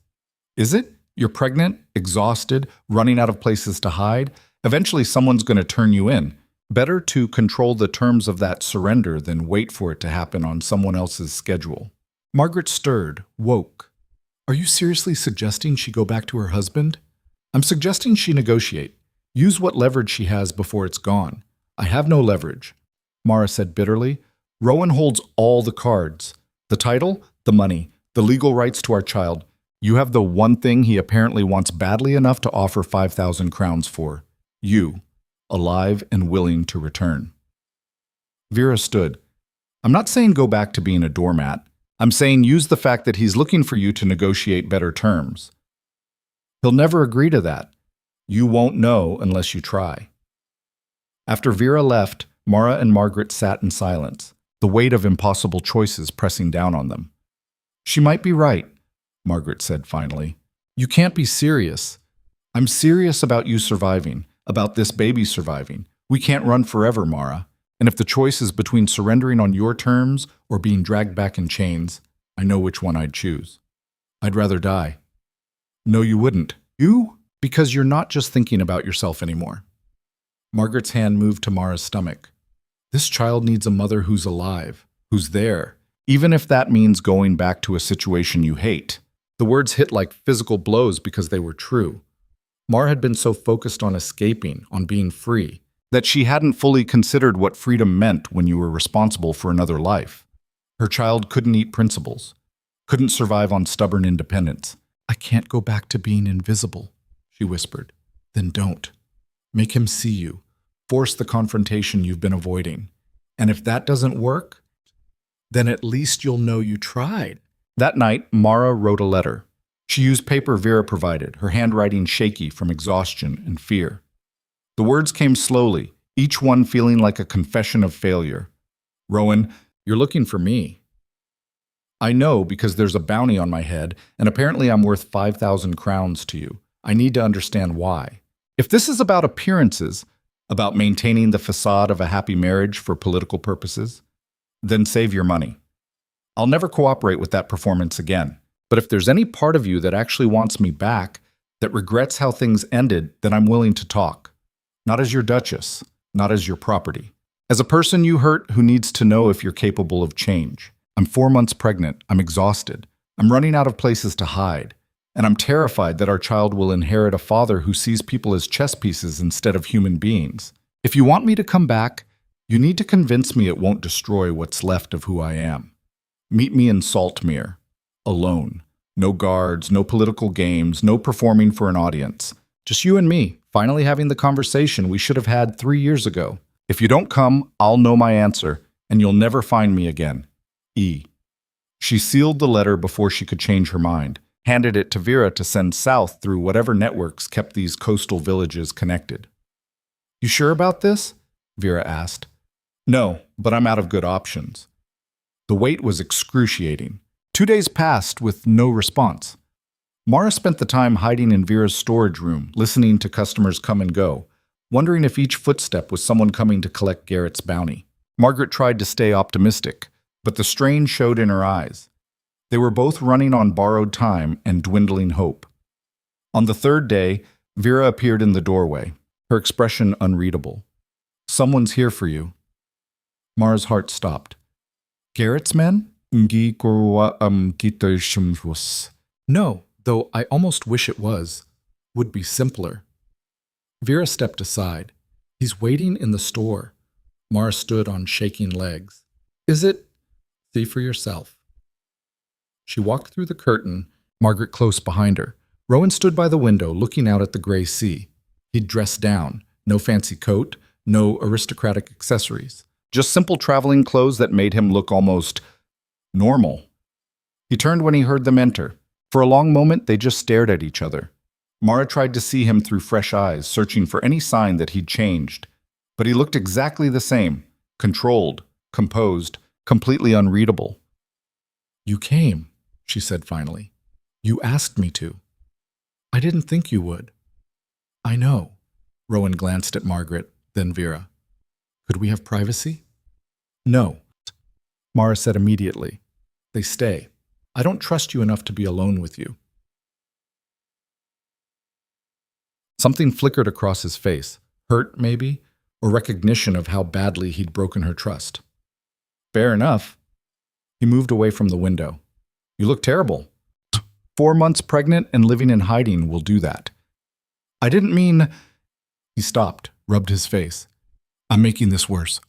"Is it? You're pregnant, exhausted, running out of places to hide. Eventually someone's going to turn you in. Better to control the terms of that surrender than wait for it to happen on someone else's schedule." Margaret stirred, woke. "Are you seriously suggesting she go back to her husband?" "I'm suggesting she negotiate. Use what leverage she has before it's gone." "I have no leverage," Mara said bitterly. "Rowan holds all the cards. The title, the money, the legal rights to our child. You have the one thing he apparently wants badly enough to offer 5,000 crowns for. You, alive and willing to return." Vera stood. "I'm not saying go back to being a doormat. I'm saying use the fact that he's looking for you to negotiate better terms." "He'll never agree to that." "You won't know unless you try." After Vera left, Mara and Margaret sat in silence, the weight of impossible choices pressing down on them. "She might be right," Margaret said finally. "You can't be serious." "I'm serious about you surviving, about this baby surviving. We can't run forever, Mara. And if the choice is between surrendering on your terms or being dragged back in chains, I know which one I'd choose. I'd rather die." "No, you wouldn't." "You? Because you're not just thinking about yourself anymore." Margaret's hand moved to Mara's stomach. "This child needs a mother who's alive, who's there, even if that means going back to a situation you hate." The words hit like physical blows because they were true. Mara had been so focused on escaping, on being free, that she hadn't fully considered what freedom meant when you were responsible for another life. Her child couldn't eat principles, couldn't survive on stubborn independence. "I can't go back to being invisible," she whispered. "Then don't. Make him see you. Force the confrontation you've been avoiding. And if that doesn't work, then at least you'll know you tried." That night, Mara wrote a letter. She used paper Vera provided, her handwriting shaky from exhaustion and fear. The words came slowly, each one feeling like a confession of failure. Rowan, you're looking for me. I know because there's a bounty on my head, and apparently I'm worth 5,000 crowns to you. I need to understand why. If this is about appearances, about maintaining the facade of a happy marriage for political purposes, then save your money. I'll never cooperate with that performance again. But if there's any part of you that actually wants me back, that regrets how things ended, then I'm willing to talk. Not as your duchess, not as your property. As a person you hurt who needs to know if you're capable of change. I'm 4 months pregnant. I'm exhausted. I'm running out of places to hide. And I'm terrified that our child will inherit a father who sees people as chess pieces instead of human beings. If you want me to come back, you need to convince me it won't destroy what's left of who I am. Meet me in Saltmir, alone. No guards, no political games, no performing for an audience. Just you and me, finally having the conversation we should have had 3 years ago. If you don't come, I'll know my answer, and you'll never find me again. E. She sealed the letter before she could change her mind, handed it to Vera to send south through whatever networks kept these coastal villages connected. You sure about this? Vera asked. No, but I'm out of good options. The wait was excruciating. 2 days passed with no response. Mara spent the time hiding in Vera's storage room, listening to customers come and go, wondering if each footstep was someone coming to collect Garrett's bounty. Margaret tried to stay optimistic, but the strain showed in her eyes. They were both running on borrowed time and dwindling hope. On the third day, Vera appeared in the doorway, her expression unreadable. Someone's here for you. Mara's heart stopped. Garrett's men? No, though I almost wish it was. Would be simpler. Vera stepped aside. He's waiting in the store. Mara stood on shaking legs. Is it? See for yourself. She walked through the curtain, Margaret close behind her. Rowan stood by the window, looking out at the gray sea. He'd dressed down. No fancy coat, no aristocratic accessories. Just simple traveling clothes that made him look almost normal. He turned when he heard them enter. For a long moment, they just stared at each other. Mara tried to see him through fresh eyes, searching for any sign that he'd changed. But he looked exactly the same, controlled, composed, completely unreadable. You came, she said finally. You asked me to. I didn't think you would. I know. Rowan glanced at Margaret, then Vera. Could we have privacy? No, Mara said immediately. They stay. I don't trust you enough to be alone with you. Something flickered across his face. Hurt, maybe, or recognition of how badly he'd broken her trust. Fair enough. He moved away from the window. You look terrible. 4 months pregnant and living in hiding will do that. I didn't mean... He stopped, rubbed his face. I'm making this worse.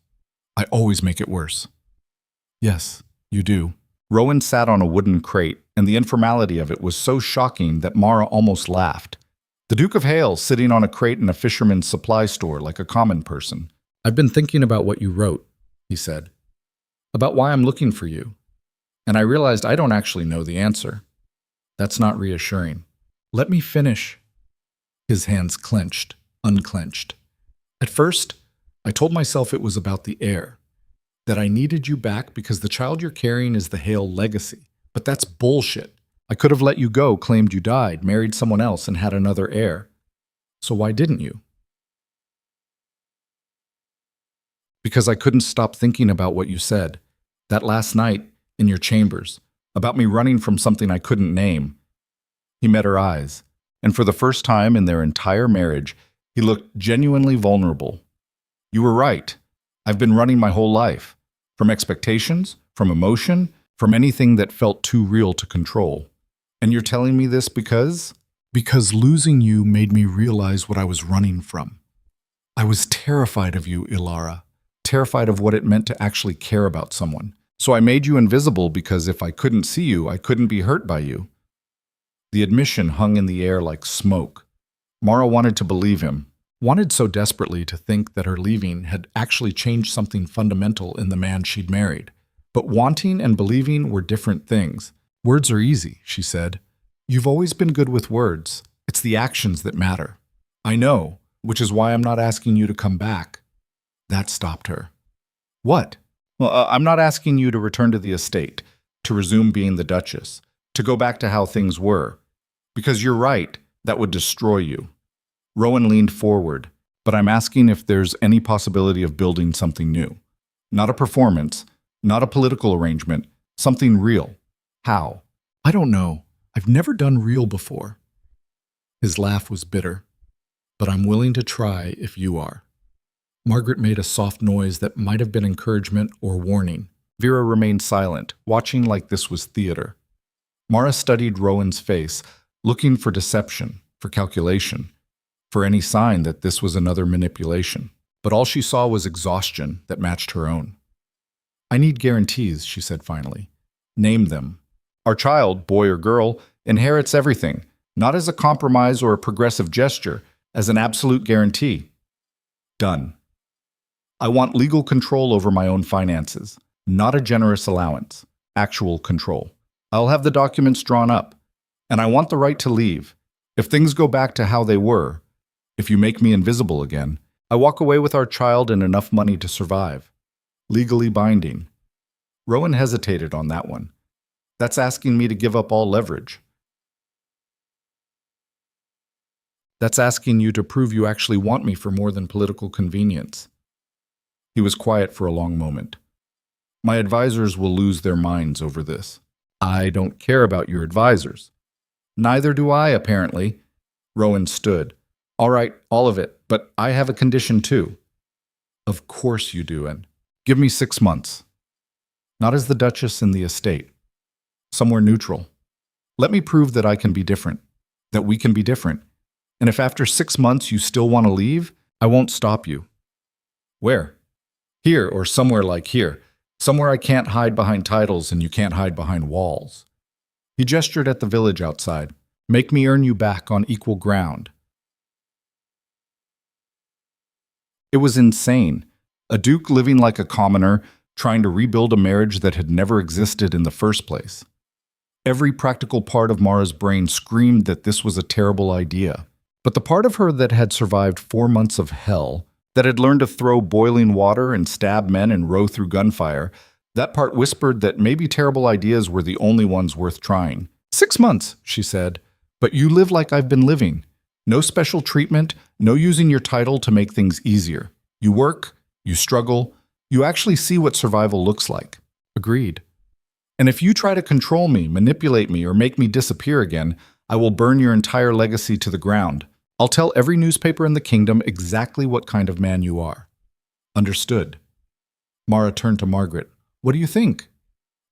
I always make it worse. Yes, you do. Rowan sat on a wooden crate, and the informality of it was so shocking that Mara almost laughed. The Duke of Heir sitting on a crate in a fisherman's supply store like a common person. I've been thinking about what you wrote, he said. About why I'm looking for you. And I realized I don't actually know the answer. That's not reassuring. Let me finish. His hands clenched, unclenched. At first, I told myself it was about the heir, that I needed you back because the child you're carrying is the Heir legacy. But that's bullshit. I could have let you go, claimed you died, married someone else, and had another heir. So why didn't you? Because I couldn't stop thinking about what you said. That last night, in your chambers, about me running from something I couldn't name. He met her eyes, and for the first time in their entire marriage, he looked genuinely vulnerable. You were right. I've been running my whole life. From expectations, from emotion, from anything that felt too real to control. And you're telling me this because? Because losing you made me realize what I was running from. I was terrified of you, Ilara. Terrified of what it meant to actually care about someone. So I made you invisible because if I couldn't see you, I couldn't be hurt by you. The admission hung in the air like smoke. Mara wanted to believe him. Wanted so desperately to think that her leaving had actually changed something fundamental in the man she'd married. But wanting and believing were different things. Words are easy, she said. You've always been good with words. It's the actions that matter. I know, which is why I'm not asking you to come back. That stopped her. What? Well, I'm not asking you to return to the estate, to resume being the Duchess, to go back to how things were. Because you're right, that would destroy you. Rowan leaned forward, but I'm asking if there's any possibility of building something new. Not a performance, not a political arrangement, something real. How? I don't know. I've never done real before. His laugh was bitter. But I'm willing to try if you are. Margaret made a soft noise that might have been encouragement or warning. Vera remained silent, watching like this was theater. Mara studied Rowan's face, looking for deception, for calculation, for any sign that this was another manipulation. But all she saw was exhaustion that matched her own. I need guarantees, she said finally. Name them. Our child, boy or girl, inherits everything, not as a compromise or a progressive gesture, as an absolute guarantee. Done. I want legal control over my own finances, not a generous allowance, actual control. I'll have the documents drawn up, and I want the right to leave. If things go back to how they were, if you make me invisible again, I walk away with our child and enough money to survive. Legally binding. Rowan hesitated on that one. That's asking me to give up all leverage. That's asking you to prove you actually want me for more than political convenience. He was quiet for a long moment. My advisors will lose their minds over this. I don't care about your advisors. Neither do I, apparently. Rowan stood. All right, all of it, but I have a condition too. Of course you do, and give me 6 months. Not as the Duchess in the estate. Somewhere neutral. Let me prove that I can be different, that we can be different. And if after 6 months you still want to leave, I won't stop you. Where? Here, or somewhere like here. Somewhere I can't hide behind titles and you can't hide behind walls. He gestured at the village outside. Make me earn you back on equal ground. It was insane. A duke living like a commoner, trying to rebuild a marriage that had never existed in the first place. Every practical part of Mara's brain screamed that this was a terrible idea. But the part of her that had survived 4 months of hell, that had learned to throw boiling water and stab men and row through gunfire, that part whispered that maybe terrible ideas were the only ones worth trying. 6 months, she said, but you live like I've been living. No special treatment, no using your title to make things easier. You work, you struggle, you actually see what survival looks like. Agreed. And if you try to control me, manipulate me, or make me disappear again, I will burn your entire legacy to the ground. I'll tell every newspaper in the kingdom exactly what kind of man you are. Understood. Mara turned to Margaret. What do you think?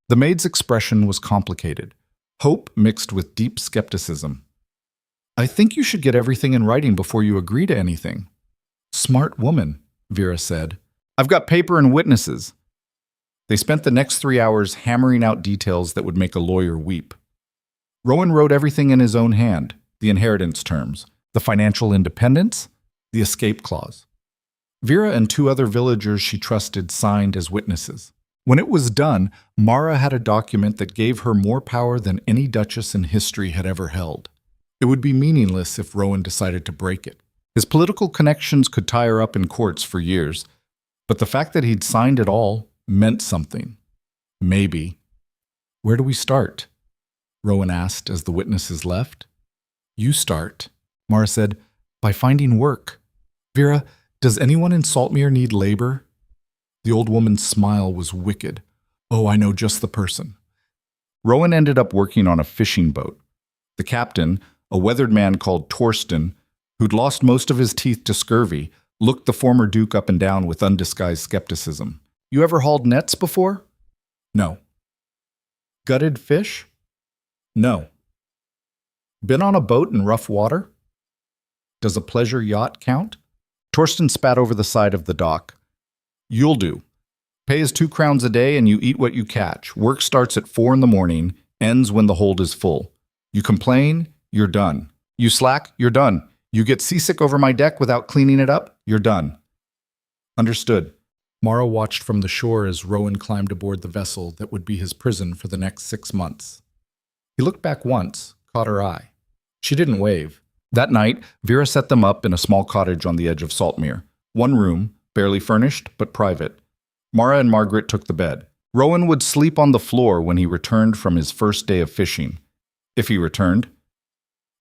The maid's expression was complicated. Hope mixed with deep skepticism. I think you should get everything in writing before you agree to anything. Smart woman, Vera said. I've got paper and witnesses. They spent the next 3 hours hammering out details that would make a lawyer weep. Rowan wrote everything in his own hand, the inheritance terms, the financial independence, the escape clause. Vera and 2 other villagers she trusted signed as witnesses. When it was done, Mara had a document that gave her more power than any duchess in history had ever held. It would be meaningless if Rowan decided to break it. His political connections could tie her up in courts for years, but the fact that he'd signed it all meant something. Maybe. Where do we start? Rowan asked as the witnesses left. You start, Mara said, by finding work. Vera, does anyone in Saltmir need labor? The old woman's smile was wicked. Oh, I know just the person. Rowan ended up working on a fishing boat. The captain, a weathered man called Torsten, who'd lost most of his teeth to scurvy, looked the former duke up and down with undisguised skepticism. You ever hauled nets before? No. Gutted fish? No. Been on a boat in rough water? Does a pleasure yacht count? Torsten spat over the side of the dock. You'll do. Pay is 2 crowns a day and you eat what you catch. Work starts at 4 in the morning, ends when the hold is full. You complain, you're done. You slack, you're done. You get seasick over my deck without cleaning it up, you're done. Understood. Mara watched from the shore as Rowan climbed aboard the vessel that would be his prison for the next 6 months. He looked back once, caught her eye. She didn't wave. That night, Vera set them up in a small cottage on the edge of Saltmir. 1 room, barely furnished, but private. Mara and Margaret took the bed. Rowan would sleep on the floor when he returned from his first day of fishing. If he returned.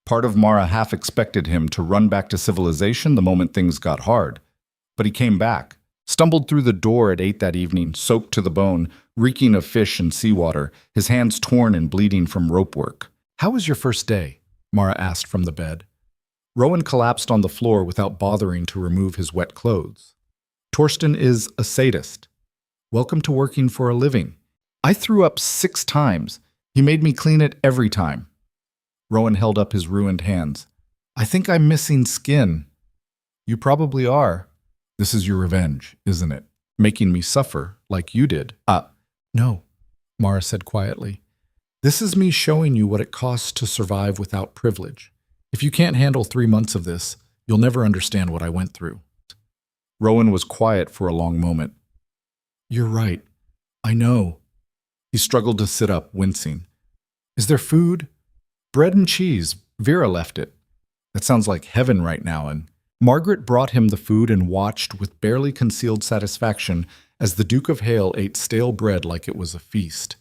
Part of Mara half expected him to run back to civilization the moment things got hard. But he came back, stumbled through the door at 8 that evening, soaked to the bone, reeking of fish and seawater, his hands torn and bleeding from rope work. "How was your first day?" Mara asked from the bed. Rowan collapsed on the floor without bothering to remove his wet clothes. "Torsten is a sadist. Welcome to working for a living. I threw up 6 times. He made me clean it every time." Rowan held up his ruined hands. "I think I'm missing skin." "You probably are. This is your revenge, isn't it? Making me suffer like you did." No," Mara said quietly. "This is me showing you what it costs to survive without privilege. If you can't handle 3 months of this, you'll never understand what I went through." Rowan was quiet for a long moment. "You're right. I know." He struggled to sit up, wincing. "Is there food?" "Bread and cheese. Vera left it." "That sounds like heaven right now." And Margaret brought him the food and watched with barely concealed satisfaction as the Duke of Hale ate stale bread like it was a feast.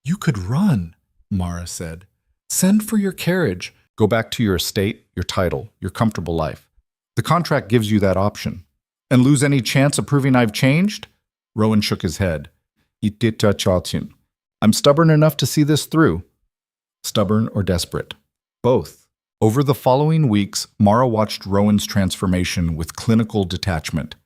"You could run," Mara said. "Send for your carriage. Go back to your estate, your title, your comfortable life. The contract gives you that option. And lose any chance of proving I've changed?" Rowan shook his head. "I'm stubborn enough to see this through." Stubborn or desperate? Both. Over the following weeks, Mara watched Rowan's transformation with clinical detachment.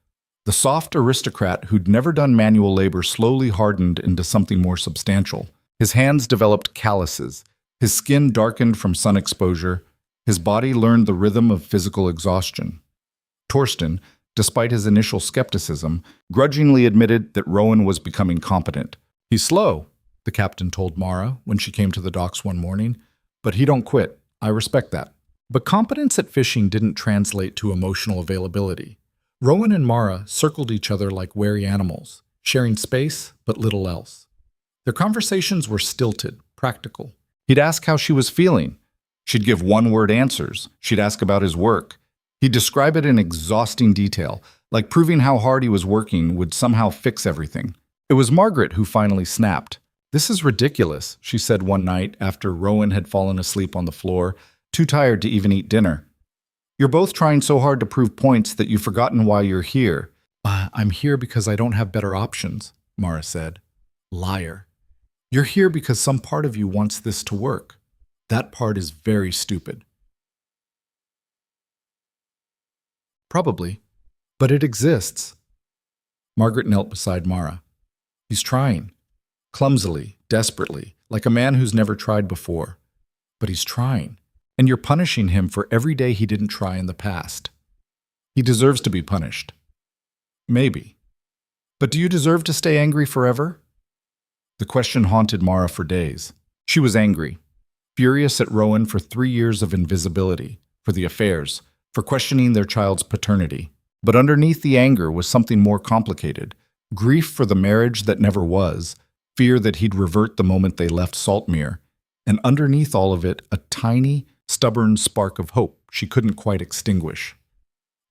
The soft aristocrat who'd never done manual labor slowly hardened into something more substantial. His hands developed calluses. His skin darkened from sun exposure. His body learned the rhythm of physical exhaustion. Torsten, despite his initial skepticism, grudgingly admitted that Rowan was becoming competent. "He's slow," the captain told Mara when she came to the docks one morning, "but he don't quit. I respect that." But competence at fishing didn't translate to emotional availability. Rowan and Mara circled each other like wary animals, sharing space but little else. Their conversations were stilted, practical. He'd ask how she was feeling. She'd give one-word answers. She'd ask about his work. He'd describe it in exhausting detail, like proving how hard he was working would somehow fix everything. It was Margaret who finally snapped. "This is ridiculous," she said one night after Rowan had fallen asleep on the floor, too tired to even eat dinner. "You're both trying so hard to prove points that you've forgotten why you're here." "I'm here because I don't have better options," Mara said. "Liar. You're here because some part of you wants this to work. That part is very stupid." "Probably, but it exists." Margaret knelt beside Mara. "He's trying. Clumsily, desperately, like a man who's never tried before. But he's trying, and you're punishing him for every day he didn't try in the past. He deserves to be punished." "Maybe. But do you deserve to stay angry forever?" The question haunted Mara for days. She was angry, furious at Rowan for 3 years of invisibility, for the affairs, for questioning their child's paternity. But underneath the anger was something more complicated: grief for the marriage that never was, fear that he'd revert the moment they left Saltmir, and underneath all of it, a tiny, stubborn spark of hope she couldn't quite extinguish.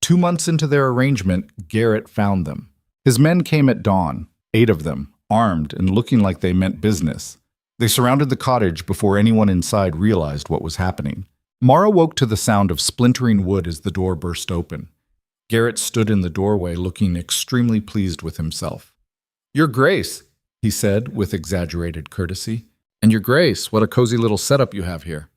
2 months into their arrangement, Garrett found them. His men came at dawn, 8 of them, armed and looking like they meant business. They surrounded the cottage before anyone inside realized what was happening. Mara woke to the sound of splintering wood as the door burst open. Garrett stood in the doorway looking extremely pleased with himself. "Your Grace," he said with exaggerated courtesy. "And your Grace, what a cozy little setup you have here."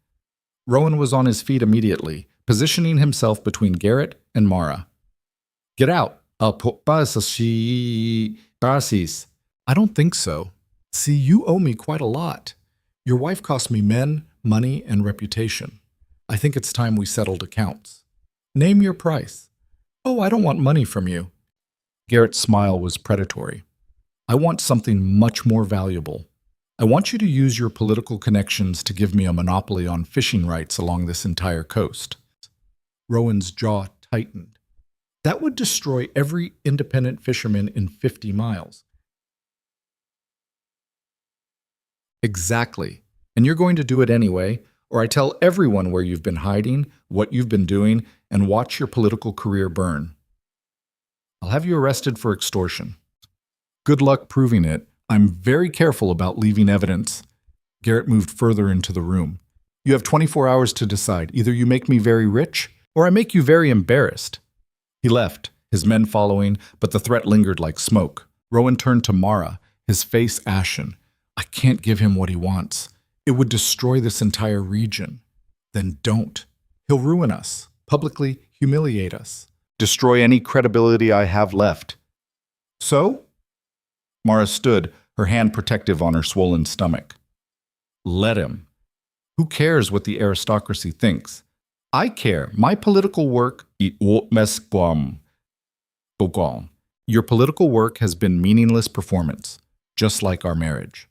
Rowan was on his feet immediately, positioning himself between Garrett and Mara. "Get out. I'll put basis." "I don't think so. See, you owe me quite a lot. Your wife cost me men, money, and reputation. I think it's time we settled accounts. Name your price." "Oh, I don't want money from you." Garrett's smile was predatory. "I want something much more valuable. I want you to use your political connections to give me a monopoly on fishing rights along this entire coast." Rowan's jaw tightened. That would destroy every independent fisherman in 50 miles. "Exactly. And you're going to do it anyway, or I tell everyone where you've been hiding, what you've been doing, and watch your political career burn." I'll have you arrested for extortion. Good luck proving it. I'm very careful about leaving evidence. Garrett moved further into the room. You have 24 hours to decide. Either you make me very rich, or I make you very embarrassed. He left, his men following, but the threat lingered like smoke. Rowan turned to Mara, his face ashen. I can't give him what he wants. It would destroy this entire region. Then don't. He'll ruin us, publicly humiliate us, destroy any credibility I have left. So? Mara stood, her hand protective on her swollen stomach. Let him. Who cares what the aristocracy thinks? I care. My political work, your political work has been meaningless performance, just like our marriage.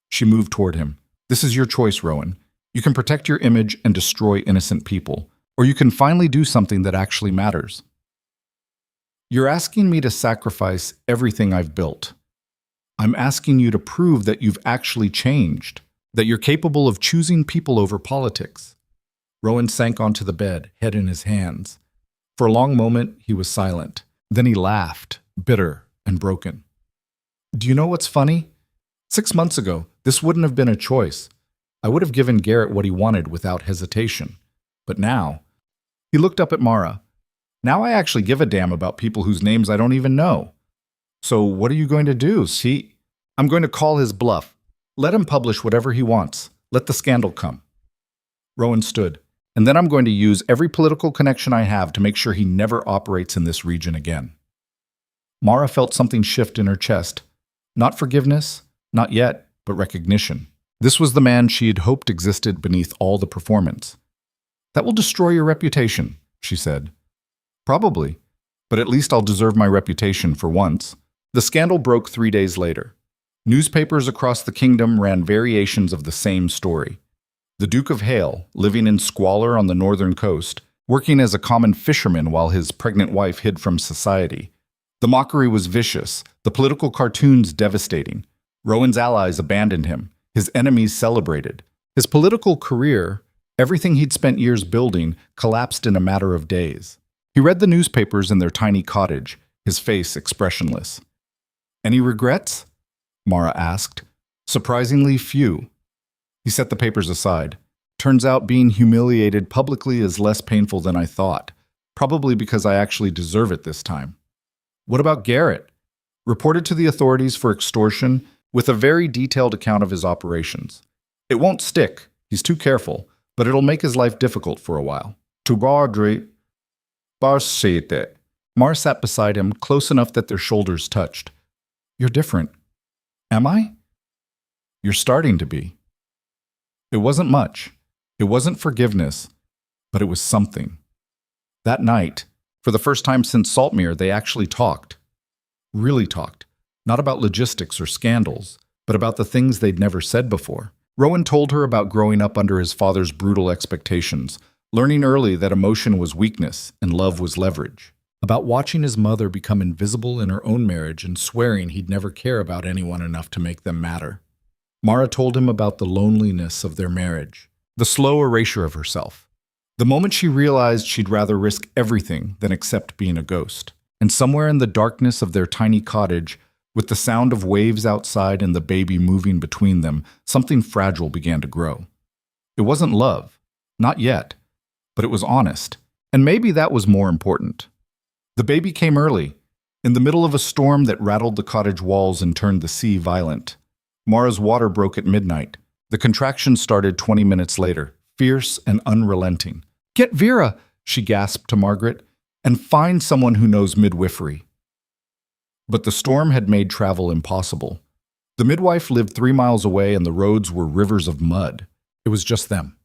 She moved toward him. This is your choice, Rowan. You can protect your image and destroy innocent people, or you can finally do something that actually matters. You're asking me to sacrifice everything I've built. I'm asking you to prove that you've actually changed, that you're capable of choosing people over politics. Rowan sank onto the bed, head in his hands. For a long moment, he was silent. Then he laughed, bitter and broken. Do you know what's funny? 6 months ago, this wouldn't have been a choice. I would have given Garrett what he wanted without hesitation. But now, he looked up at Mara. Now I actually give a damn about people whose names I don't even know. So what are you going to do? See, I'm going to call his bluff. Let him publish whatever he wants. Let the scandal come. Rowan stood. And then I'm going to use every political connection I have to make sure he never operates in this region again. Mara felt something shift in her chest. Not forgiveness, not yet, but recognition. This was the man she had hoped existed beneath all the performance. That will destroy your reputation, she said. Probably, but at least I'll deserve my reputation for once. The scandal broke 3 days later. Newspapers across the kingdom ran variations of the same story. The Duke of Heir, living in squalor on the northern coast, working as a common fisherman while his pregnant wife hid from society. The mockery was vicious, the political cartoons devastating. Rowan's allies abandoned him, his enemies celebrated. His political career, everything he'd spent years building, collapsed in a matter of days. He read the newspapers in their tiny cottage, his face expressionless. Any regrets? Mara asked. Surprisingly few. He set the papers aside. Turns out being humiliated publicly is less painful than I thought, probably because I actually deserve it this time. What about Garrett? Reported to the authorities for extortion with a very detailed account of his operations. It won't stick, he's too careful, but it'll make his life difficult for a while. To Audrey, Mara sat beside him, close enough that their shoulders touched. You're different. Am I? You're starting to be. It wasn't much. It wasn't forgiveness, but it was something. That night, for the first time since Saltmir, they actually talked. Really talked. Not about logistics or scandals, but about the things they'd never said before. Rowan told her about growing up under his father's brutal expectations, learning early that emotion was weakness and love was leverage. About watching his mother become invisible in her own marriage and swearing he'd never care about anyone enough to make them matter. Mara told him about the loneliness of their marriage, the slow erasure of herself. The moment she realized she'd rather risk everything than accept being a ghost. And somewhere in the darkness of their tiny cottage, with the sound of waves outside and the baby moving between them, something fragile began to grow. It wasn't love, not yet, but it was honest, and maybe that was more important. The baby came early, in the middle of a storm that rattled the cottage walls and turned the sea violent. Mara's water broke at midnight. The contraction started 20 minutes later, fierce and unrelenting. Get Vera, she gasped to Margaret, and find someone who knows midwifery. But the storm had made travel impossible. The midwife lived 3 miles away and the roads were rivers of mud. It was just them.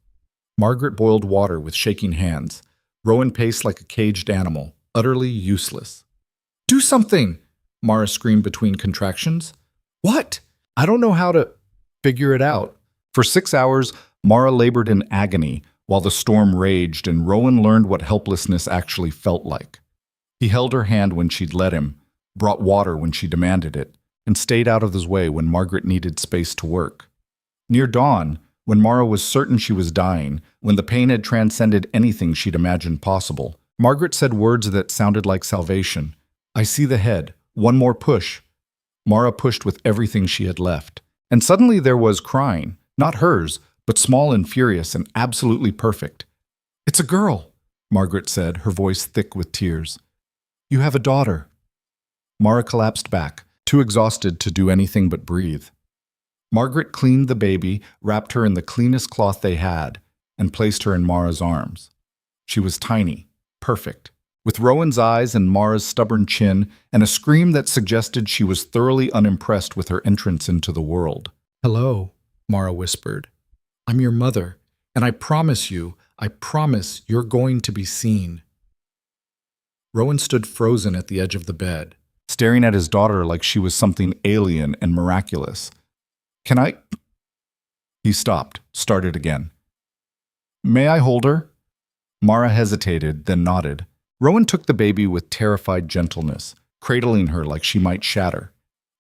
Margaret boiled water with shaking hands. Rowan paced like a caged animal, utterly useless. Do something, Mara screamed between contractions. What? I don't know how to figure it out. For 6 hours, Mara labored in agony while the storm raged, and Rowan learned what helplessness actually felt like. He held her hand when she'd let him, brought water when she demanded it, and stayed out of his way when Margaret needed space to work. Near dawn, when Mara was certain she was dying, when the pain had transcended anything she'd imagined possible, Margaret said words that sounded like salvation. I see the head. One more push. Mara pushed with everything she had left. And suddenly there was crying. Not hers, but small and furious and absolutely perfect. It's a girl, Margaret said, her voice thick with tears. You have a daughter. Mara collapsed back, too exhausted to do anything but breathe. Margaret cleaned the baby, wrapped her in the cleanest cloth they had, and placed her in Mara's arms. She was tiny, perfect, with Rowan's eyes and Mara's stubborn chin, and a scream that suggested she was thoroughly unimpressed with her entrance into the world. Hello, Mara whispered. I'm your mother, and I promise you're going to be seen. Rowan stood frozen at the edge of the bed, staring at his daughter like she was something alien and miraculous. Can I? He stopped, started again. May I hold her? Mara hesitated, then nodded. Rowan took the baby with terrified gentleness, cradling her like she might shatter.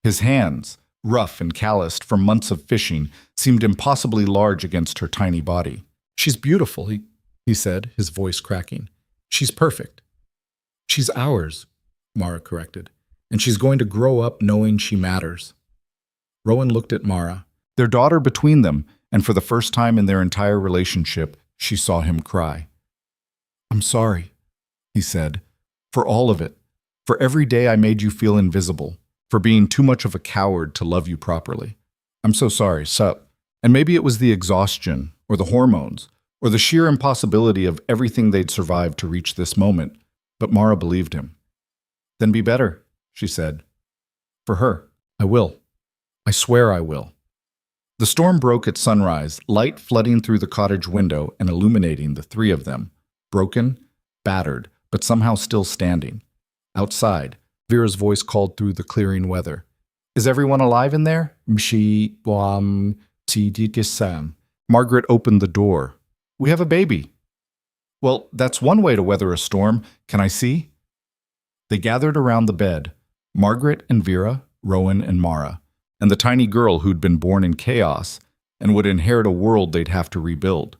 His hands, rough and calloused from months of fishing, seemed impossibly large against her tiny body. She's beautiful, he said, his voice cracking. She's perfect. She's ours, Mara corrected, and she's going to grow up knowing she matters. Rowan looked at Mara, their daughter between them, and for the first time in their entire relationship, she saw him cry. I'm sorry, he said, for all of it, for every day I made you feel invisible, for being too much of a coward to love you properly. I'm so sorry, sup. And maybe it was the exhaustion, or the hormones, or the sheer impossibility of everything they'd survived to reach this moment, but Mara believed him. Then be better, she said. For her, I will. I swear I will. The storm broke at sunrise, light flooding through the cottage window and illuminating the three of them, broken, battered, but somehow still standing. Outside, Vera's voice called through the clearing weather. Is everyone alive in there? Margaret opened the door. We have a baby. Well, that's one way to weather a storm. Can I see? They gathered around the bed, Margaret and Vera, Rowan and Mara, and the tiny girl who'd been born in chaos and would inherit a world they'd have to rebuild.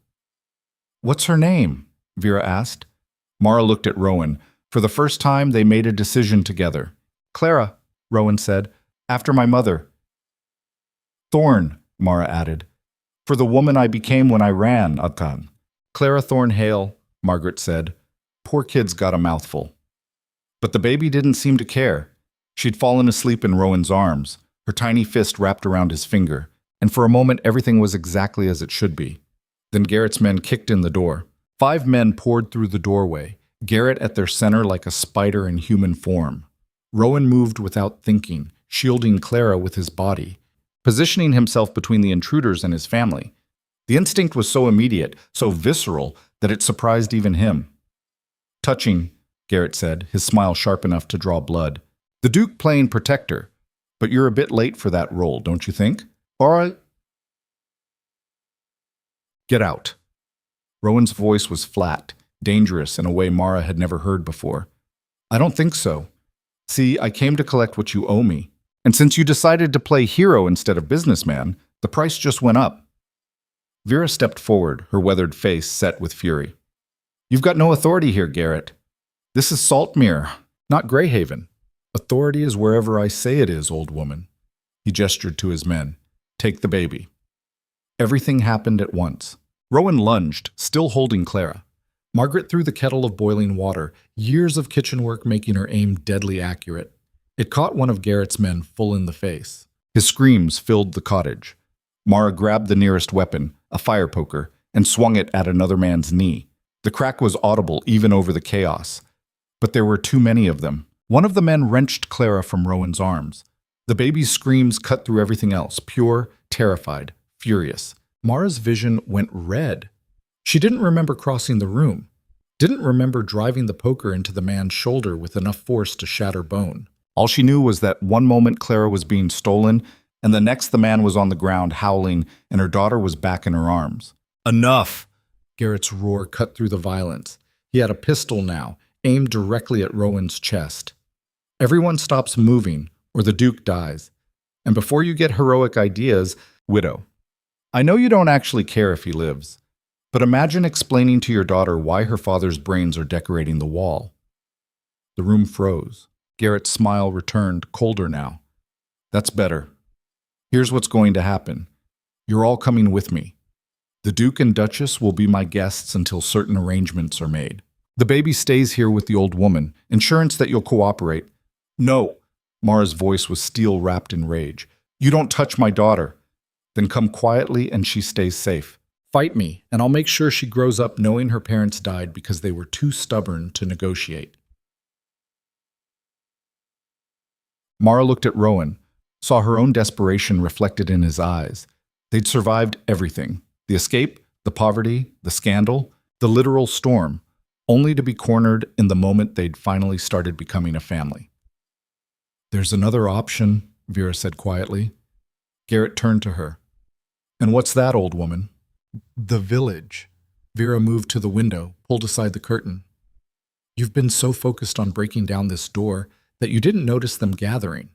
What's her name? Vera asked. Mara looked at Rowan. For the first time, they made a decision together. Clara, Rowan said, after my mother. Thorn, Mara added, for the woman I became when I ran, Atkan. Clara Thornhale, Margaret said. Poor kid's got a mouthful. But the baby didn't seem to care. She'd fallen asleep in Rowan's arms, her tiny fist wrapped around his finger, and for a moment everything was exactly as it should be. Then Garrett's men kicked in the door. 5 men poured through the doorway, Garrett at their center like a spider in human form. Rowan moved without thinking, shielding Clara with his body, positioning himself between the intruders and his family. The instinct was so immediate, so visceral, that it surprised even him. Touching, Garrett said, his smile sharp enough to draw blood. The Duke playing protector, but you're a bit late for that role, don't you think? Or Get out. Rowan's voice was flat, dangerous in a way Mara had never heard before. I don't think so. See, I came to collect what you owe me. And since you decided to play hero instead of businessman, the price just went up. Vera stepped forward, her weathered face set with fury. You've got no authority here, Garrett. This is Saltmir, not Greyhaven. Authority is wherever I say it is, old woman. He gestured to his men. Take the baby. Everything happened at once. Rowan lunged, still holding Clara. Margaret threw the kettle of boiling water, years of kitchen work making her aim deadly accurate. It caught one of Garrett's men full in the face. His screams filled the cottage. Mara grabbed the nearest weapon, a fire poker, and swung it at another man's knee. The crack was audible even over the chaos. But there were too many of them. One of the men wrenched Clara from Rowan's arms. The baby's screams cut through everything else, pure, terrified, furious. Mara's vision went red. She didn't remember crossing the room, didn't remember driving the poker into the man's shoulder with enough force to shatter bone. All she knew was that one moment Clara was being stolen, and the next the man was on the ground howling, and her daughter was back in her arms. Enough! Garrett's roar cut through the violence. He had a pistol now, aimed directly at Rowan's chest. Everyone stops moving, or the Duke dies. And before you get heroic ideas, widow. I know you don't actually care if he lives, but imagine explaining to your daughter why her father's brains are decorating the wall. The room froze. Garrett's smile returned, colder now. That's better. Here's what's going to happen. You're all coming with me. The Duke and Duchess will be my guests until certain arrangements are made. The baby stays here with the old woman. Insurance that you'll cooperate. No. Mara's voice was steel wrapped in rage. You don't touch my daughter. Then come quietly and she stays safe. Fight me, and I'll make sure she grows up knowing her parents died because they were too stubborn to negotiate. Mara looked at Rowan, saw her own desperation reflected in his eyes. They'd survived everything. The escape, the poverty, the scandal, the literal storm, only to be cornered in the moment they'd finally started becoming a family. There's another option, Vera said quietly. Garrett turned to her. And what's that, old woman? The village. Vera moved to the window, pulled aside the curtain. You've been so focused on breaking down this door that you didn't notice them gathering.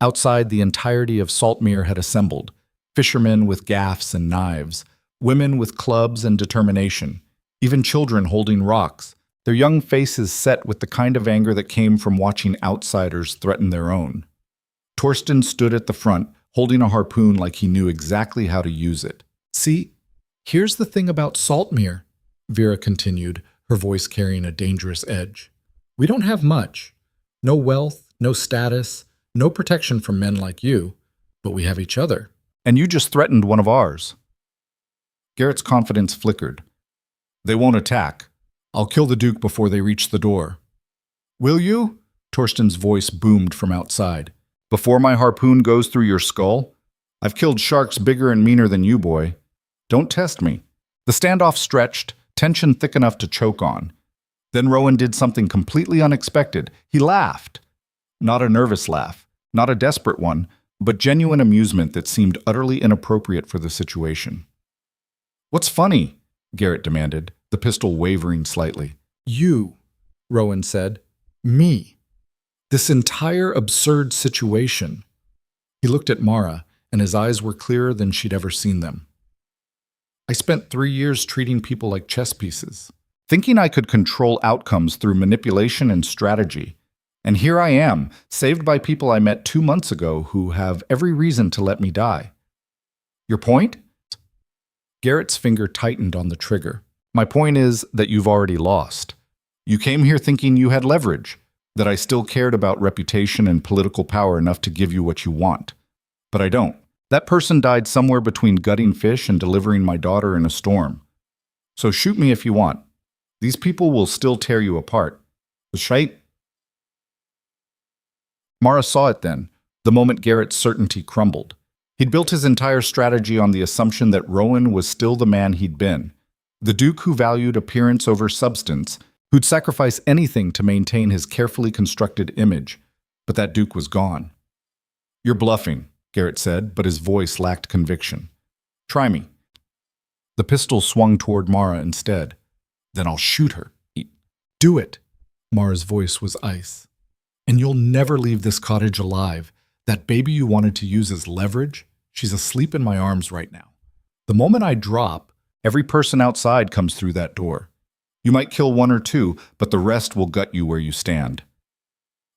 Outside, the entirety of Saltmir had assembled, fishermen with gaffs and knives, women with clubs and determination, even children holding rocks, their young faces set with the kind of anger that came from watching outsiders threaten their own. Torsten stood at the front, holding a harpoon like he knew exactly how to use it. See, here's the thing about Saltmir, Vera continued, her voice carrying a dangerous edge. We don't have much. No wealth, no status, no protection from men like you, but we have each other. And you just threatened one of ours. Garrett's confidence flickered. They won't attack. I'll kill the Duke before they reach the door. Will you? Torsten's voice boomed from outside. Before my harpoon goes through your skull? I've killed sharks bigger and meaner than you, boy. Don't test me. The standoff stretched, tension thick enough to choke on. Then Rowan did something completely unexpected. He laughed. Not a nervous laugh, not a desperate one, but genuine amusement that seemed utterly inappropriate for the situation. What's funny? Garrett demanded, the pistol wavering slightly. You, Rowan said. Me. This entire absurd situation. He looked at Mara, and his eyes were clearer than she'd ever seen them. I spent 3 years treating people like chess pieces, thinking I could control outcomes through manipulation and strategy. And here I am, saved by people I met 2 months ago who have every reason to let me die. Your point? Garrett's finger tightened on the trigger. My point is that you've already lost. You came here thinking you had leverage, that I still cared about reputation and political power enough to give you what you want. But I don't. That person died somewhere between gutting fish and delivering my daughter in a storm. So shoot me if you want. These people will still tear you apart. Right? Mara saw it then, the moment Garrett's certainty crumbled. He'd built his entire strategy on the assumption that Rowan was still the man he'd been, the Duke who valued appearance over substance, who'd sacrifice anything to maintain his carefully constructed image. But that Duke was gone. You're bluffing, Garrett said, but his voice lacked conviction. Try me. The pistol swung toward Mara instead. Then I'll shoot her. Do it. Mara's voice was ice. And you'll never leave this cottage alive. That baby you wanted to use as leverage, she's asleep in my arms right now. The moment I drop, every person outside comes through that door. You might kill 1 or 2, but the rest will gut you where you stand.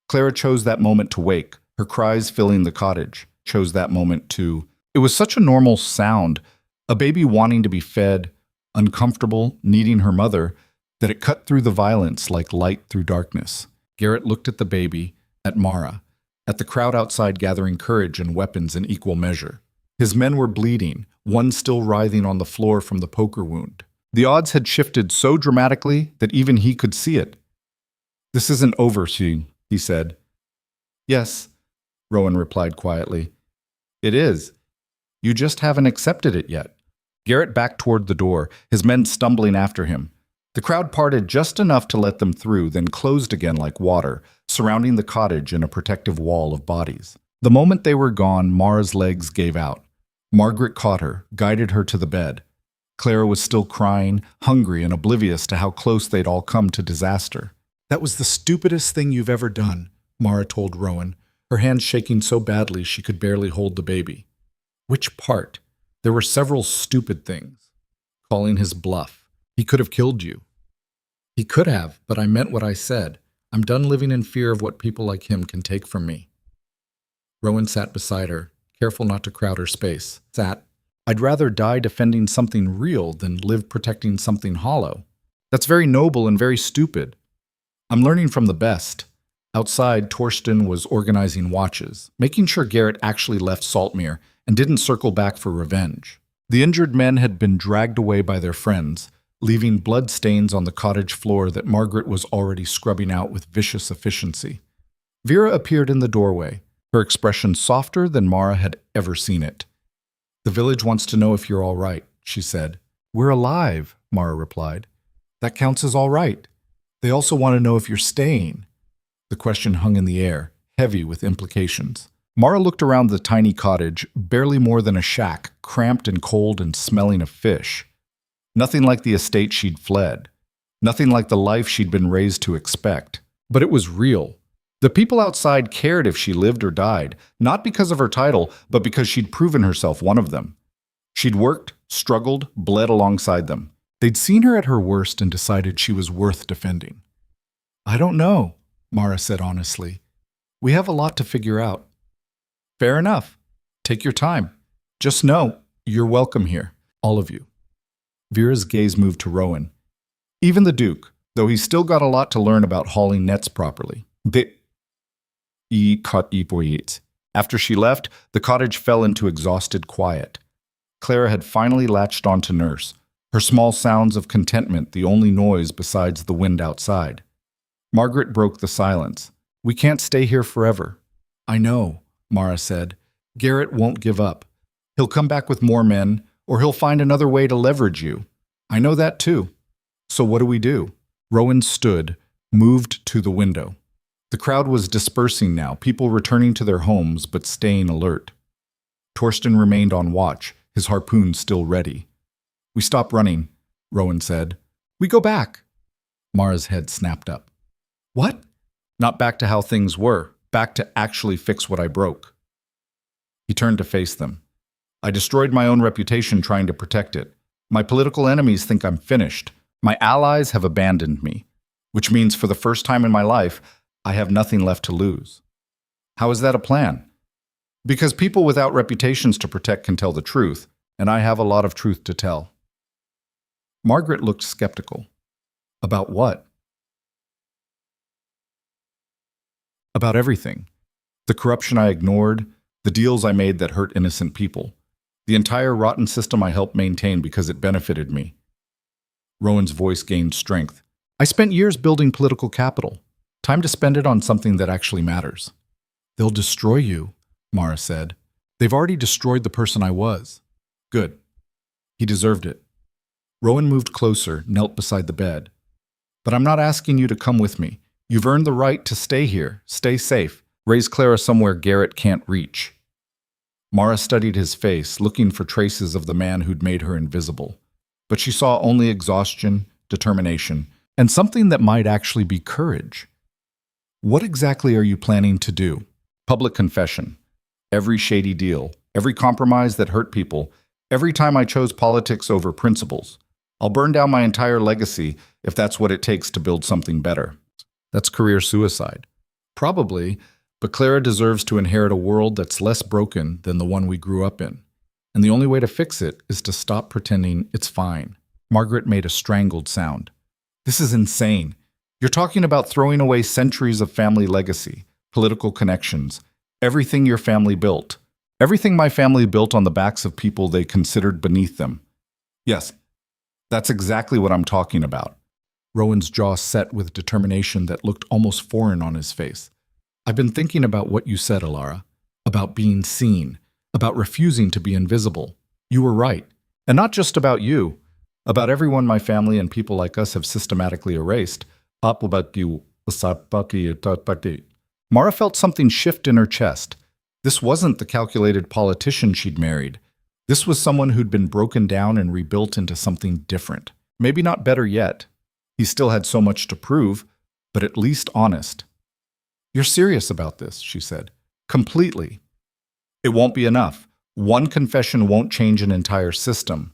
Clara chose that moment to wake, her cries filling the cottage, chose that moment to... It was such a normal sound, a baby wanting to be fed, uncomfortable, needing her mother, that it cut through the violence like light through darkness. Garrett looked at the baby, at Mara, at the crowd outside gathering courage and weapons in equal measure. His men were bleeding, one still writhing on the floor from the poker wound. The odds had shifted so dramatically that even he could see it. This isn't over, he said. Yes, Rowan replied quietly. It is. You just haven't accepted it yet. Garrett backed toward the door, his men stumbling after him. The crowd parted just enough to let them through, then closed again like water, surrounding the cottage in a protective wall of bodies. The moment they were gone, Mara's legs gave out. Margaret caught her, guided her to the bed. Clara was still crying, hungry and oblivious to how close they'd all come to disaster. That was the stupidest thing you've ever done, Mara told Rowan, her hands shaking so badly she could barely hold the baby. Which part? There were several stupid things. Calling his bluff. He could have killed you. He could have, but I meant what I said. I'm done living in fear of what people like him can take from me. Rowan sat beside her, careful not to crowd her space. I'd rather die defending something real than live protecting something hollow. That's very noble and very stupid. I'm learning from the best. Outside, Torsten was organizing watches, making sure Garrett actually left Saltmir and didn't circle back for revenge. The injured men had been dragged away by their friends, leaving blood stains on the cottage floor that Margaret was already scrubbing out with vicious efficiency. Vera appeared in the doorway, her expression softer than Mara had ever seen it. "The village wants to know if you're all right," she said. "We're alive," Mara replied. "That counts as all right. They also want to know if you're staying." The question hung in the air, heavy with implications. Mara looked around the tiny cottage, barely more than a shack, cramped and cold and smelling of fish. Nothing like the estate she'd fled. Nothing like the life she'd been raised to expect. But it was real. The people outside cared if she lived or died, not because of her title, but because she'd proven herself one of them. She'd worked, struggled, bled alongside them. They'd seen her at her worst and decided she was worth defending. "I don't know," Mara said honestly. "We have a lot to figure out." "Fair enough. Take your time. Just know you're welcome here, all of you." Vera's gaze moved to Rowan. Even the Duke, though he's still got a lot to learn about hauling nets properly. After she left, the cottage fell into exhausted quiet. Clara had finally latched on to nurse, her small sounds of contentment the only noise besides the wind outside. Margaret broke the silence. "We can't stay here forever." "I know," Mara said. "Garrett won't give up. He'll come back with more men, or he'll find another way to leverage you. I know that too. So what do we do?" Rowan stood, moved to the window. The crowd was dispersing now, people returning to their homes but staying alert. Torsten remained on watch, his harpoon still ready. "We stop running," Rowan said. "We go back." Mara's head snapped up. "What?" "Not back to how things were, back to actually fix what I broke." He turned to face them. "I destroyed my own reputation trying to protect it. My political enemies think I'm finished. My allies have abandoned me, which means for the first time in my life, I have nothing left to lose." "How is that a plan?" "Because people without reputations to protect can tell the truth, and I have a lot of truth to tell." Margaret looked skeptical. "About what?" "About everything. The corruption I ignored, the deals I made that hurt innocent people, the entire rotten system I helped maintain because it benefited me." Rowan's voice gained strength. "I spent years building political capital. Time to spend it on something that actually matters." "They'll destroy you," Mara said. "They've already destroyed the person I was." "Good. He deserved it." Rowan moved closer, knelt beside the bed. "But I'm not asking you to come with me. You've earned the right to stay here, stay safe, raise Clara somewhere Garrett can't reach." Mara studied his face, looking for traces of the man who'd made her invisible. But she saw only exhaustion, determination, and something that might actually be courage. "What exactly are you planning to do?" "Public confession. Every shady deal, every compromise that hurt people, every time I chose politics over principles. I'll burn down my entire legacy if that's what it takes to build something better." "That's career suicide." "Probably, but Clara deserves to inherit a world that's less broken than the one we grew up in. And the only way to fix it is to stop pretending it's fine." Margaret made a strangled sound. "This is insane. You're talking about throwing away centuries of family legacy, political connections, everything your family built. Everything my family built on the backs of people they considered beneath them. Yes, that's exactly what I'm talking about." Rowan's jaw set with determination that looked almost foreign on his face. "I've been thinking about what you said, Alara, about being seen, about refusing to be invisible. You were right. And not just about you, about everyone my family and people like us have systematically erased. Mara felt something shift in her chest. This wasn't the calculated politician she'd married. This was someone who'd been broken down and rebuilt into something different. Maybe not better yet. He still had so much to prove, but at least honest. "You're serious about this," she said. "Completely." "It won't be enough. One confession won't change an entire system."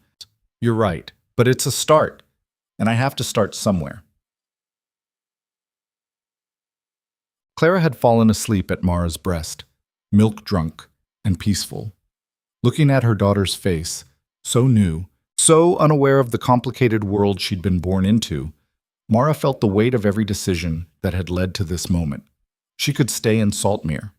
"You're right, but it's a start, and I have to start somewhere." Clara had fallen asleep at Mara's breast, milk-drunk and peaceful. Looking at her daughter's face, so new, so unaware of the complicated world she'd been born into, Mara felt the weight of every decision that had led to this moment. She could stay in Saltmir,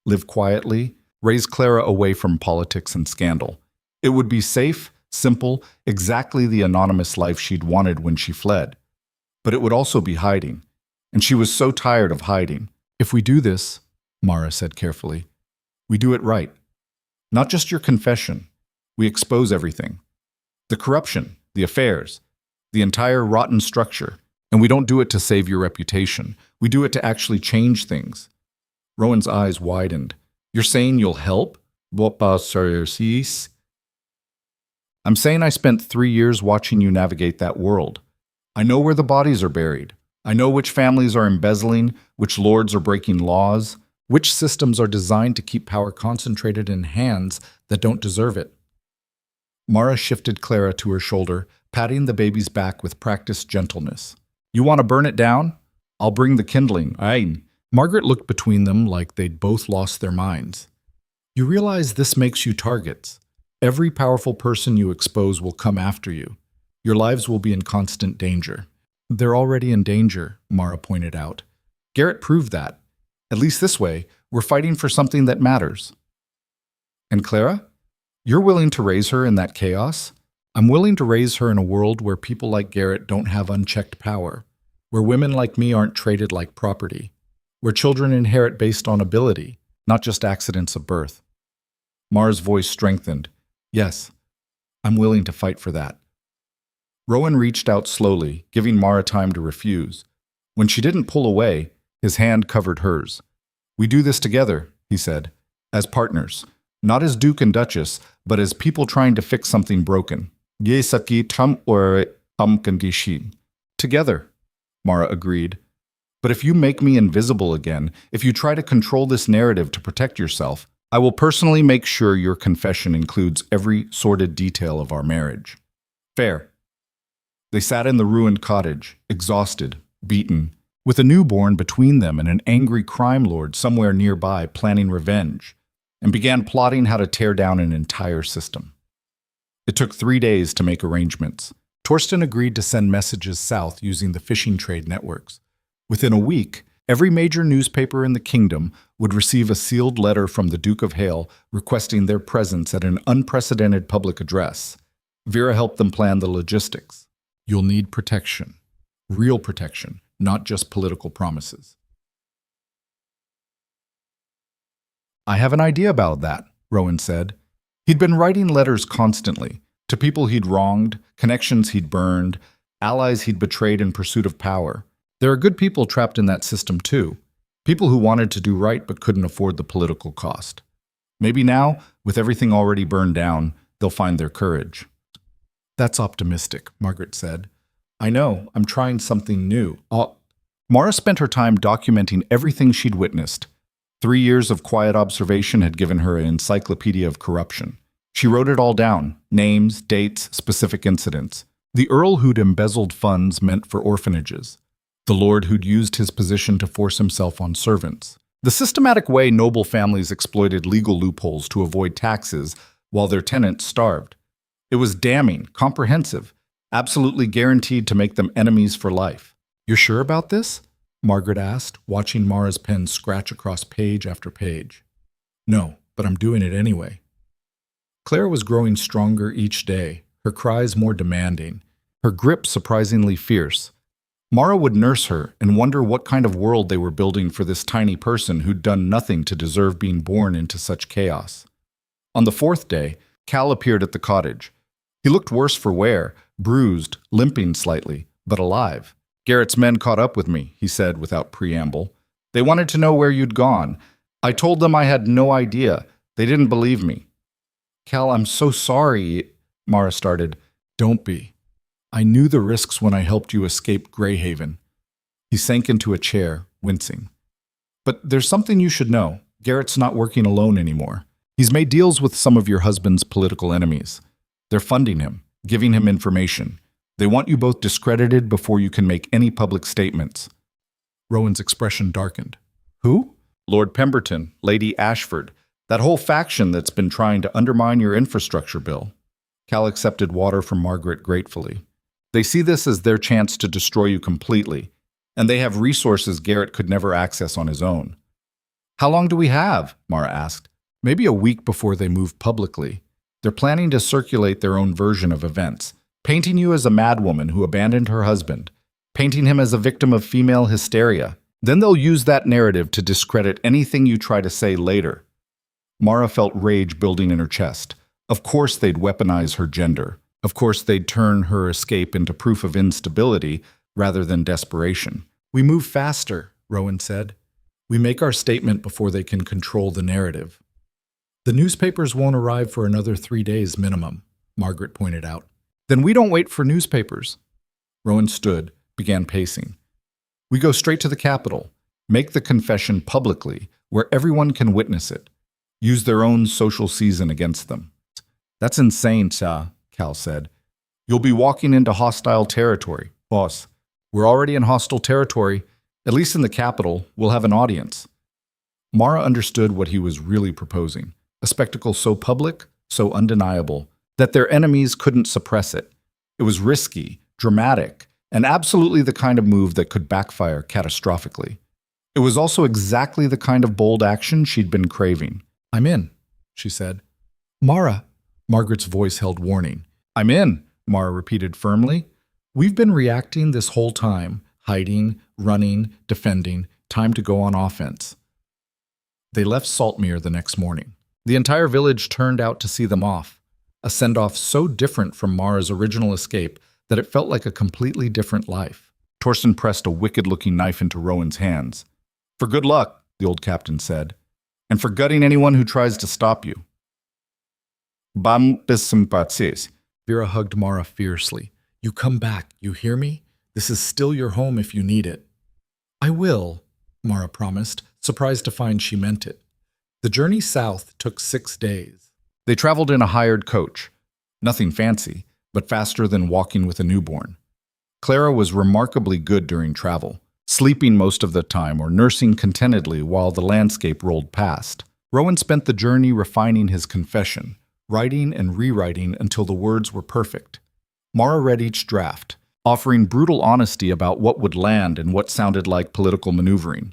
live quietly, raise Clara away from politics and scandal. It would be safe, simple, exactly the anonymous life she'd wanted when she fled. But it would also be hiding, and she was so tired of hiding. If we do this, Mara said carefully, we do it right. Not just your confession. We expose everything. The corruption, the affairs, the entire rotten structure. And we don't do it to save your reputation. We do it to actually change things. Rowan's eyes widened. You're saying you'll help? I'm saying I spent 3 years watching you navigate that world. I know where the bodies are buried. I know which families are embezzling, which lords are breaking laws, which systems are designed to keep power concentrated in hands that don't deserve it. Mara shifted Clara to her shoulder, patting the baby's back with practiced gentleness. You want to burn it down? I'll bring the kindling. Aye. Margaret looked between them like they'd both lost their minds. You realize this makes you targets. Every powerful person you expose will come after you. Your lives will be in constant danger. They're already in danger, Mara pointed out. Garrett proved that. At least this way, we're fighting for something that matters. And Clara? You're willing to raise her in that chaos? I'm willing to raise her in a world where people like Garrett don't have unchecked power, where women like me aren't traded like property, where children inherit based on ability, not just accidents of birth. Mara's voice strengthened. Yes, I'm willing to fight for that. Rowan reached out slowly, giving Mara time to refuse. When she didn't pull away, his hand covered hers. We do this together, he said, as partners, not as Duke and Duchess, but as people trying to fix something broken. Together, Mara agreed. But if you make me invisible again, if you try to control this narrative to protect yourself, I will personally make sure your confession includes every sordid detail of our marriage. Fair. They sat in the ruined cottage, exhausted, beaten, with a newborn between them and an angry crime lord somewhere nearby planning revenge, and began plotting how to tear down an entire system. It took 3 days to make arrangements. Torsten agreed to send messages south using the fishing trade networks. Within a week, every major newspaper in the kingdom would receive a sealed letter from the Duke of Heir requesting their presence at an unprecedented public address. Vera helped them plan the logistics. You'll need protection. Real protection, not just political promises. I have an idea about that, Rowan said. He'd been writing letters constantly, to people he'd wronged, connections he'd burned, allies he'd betrayed in pursuit of power. There are good people trapped in that system too, people who wanted to do right but couldn't afford the political cost. Maybe now, with everything already burned down, they'll find their courage. That's optimistic, Margaret said. I know, I'm trying something new. Mara spent her time documenting everything she'd witnessed. 3 years of quiet observation had given her an encyclopedia of corruption. She wrote it all down, names, dates, specific incidents. The earl who'd embezzled funds meant for orphanages. The lord who'd used his position to force himself on servants. The systematic way noble families exploited legal loopholes to avoid taxes while their tenants starved. It was damning, comprehensive, absolutely guaranteed to make them enemies for life. You're sure about this? Margaret asked, watching Mara's pen scratch across page after page. No, but I'm doing it anyway. Clara was growing stronger each day, her cries more demanding, her grip surprisingly fierce. Mara would nurse her and wonder what kind of world they were building for this tiny person who'd done nothing to deserve being born into such chaos. On the 4th day, Cal appeared at the cottage. He looked worse for wear, bruised, limping slightly, but alive. Garrett's men caught up with me, he said without preamble. They wanted to know where you'd gone. I told them I had no idea. They didn't believe me. Cal, I'm so sorry, Mara started. Don't be. I knew the risks when I helped you escape Greyhaven. He sank into a chair, wincing. But there's something you should know. Garrett's not working alone anymore. He's made deals with some of your husband's political enemies. They're funding him, giving him information. They want you both discredited before you can make any public statements. Rowan's expression darkened. Who? Lord Pemberton, Lady Ashford, that whole faction that's been trying to undermine your infrastructure bill. Cal accepted water from Margaret gratefully. They see this as their chance to destroy you completely, and they have resources Garrett could never access on his own. How long do we have? Mara asked. Maybe a week before they move publicly. They're planning to circulate their own version of events, painting you as a madwoman who abandoned her husband, painting him as a victim of female hysteria. Then they'll use that narrative to discredit anything you try to say later. Mara felt rage building in her chest. Of course they'd weaponize her gender. Of course they'd turn her escape into proof of instability rather than desperation. We move faster, Rowan said. We make our statement before they can control the narrative. The newspapers won't arrive for another 3 days minimum, Margaret pointed out. Then we don't wait for newspapers. Rowan stood, began pacing. We go straight to the Capitol, make the confession publicly, where everyone can witness it. Use their own social season against them. That's insane, Cha, Cal said. You'll be walking into hostile territory. Boss, we're already in hostile territory. At least in the Capitol, we'll have an audience. Mara understood what he was really proposing. A spectacle so public, so undeniable, that their enemies couldn't suppress it. It was risky, dramatic, and absolutely the kind of move that could backfire catastrophically. It was also exactly the kind of bold action she'd been craving. I'm in, she said. Mara, Margaret's voice held warning. I'm in, Mara repeated firmly. We've been reacting this whole time, hiding, running, defending, time to go on offense. They left Saltmir the next morning. The entire village turned out to see them off, a send-off so different from Mara's original escape that it felt like a completely different life. Torsten pressed a wicked-looking knife into Rowan's hands. For good luck, the old captain said, and for gutting anyone who tries to stop you. Bam bis sympathies. Vera hugged Mara fiercely. You come back, you hear me? This is still your home if you need it. I will, Mara promised, surprised to find she meant it. The journey south took 6 days. They traveled in a hired coach. Nothing fancy, but faster than walking with a newborn. Clara was remarkably good during travel, sleeping most of the time or nursing contentedly while the landscape rolled past. Rowan spent the journey refining his confession, writing and rewriting until the words were perfect. Mara read each draft, offering brutal honesty about what would land and what sounded like political maneuvering.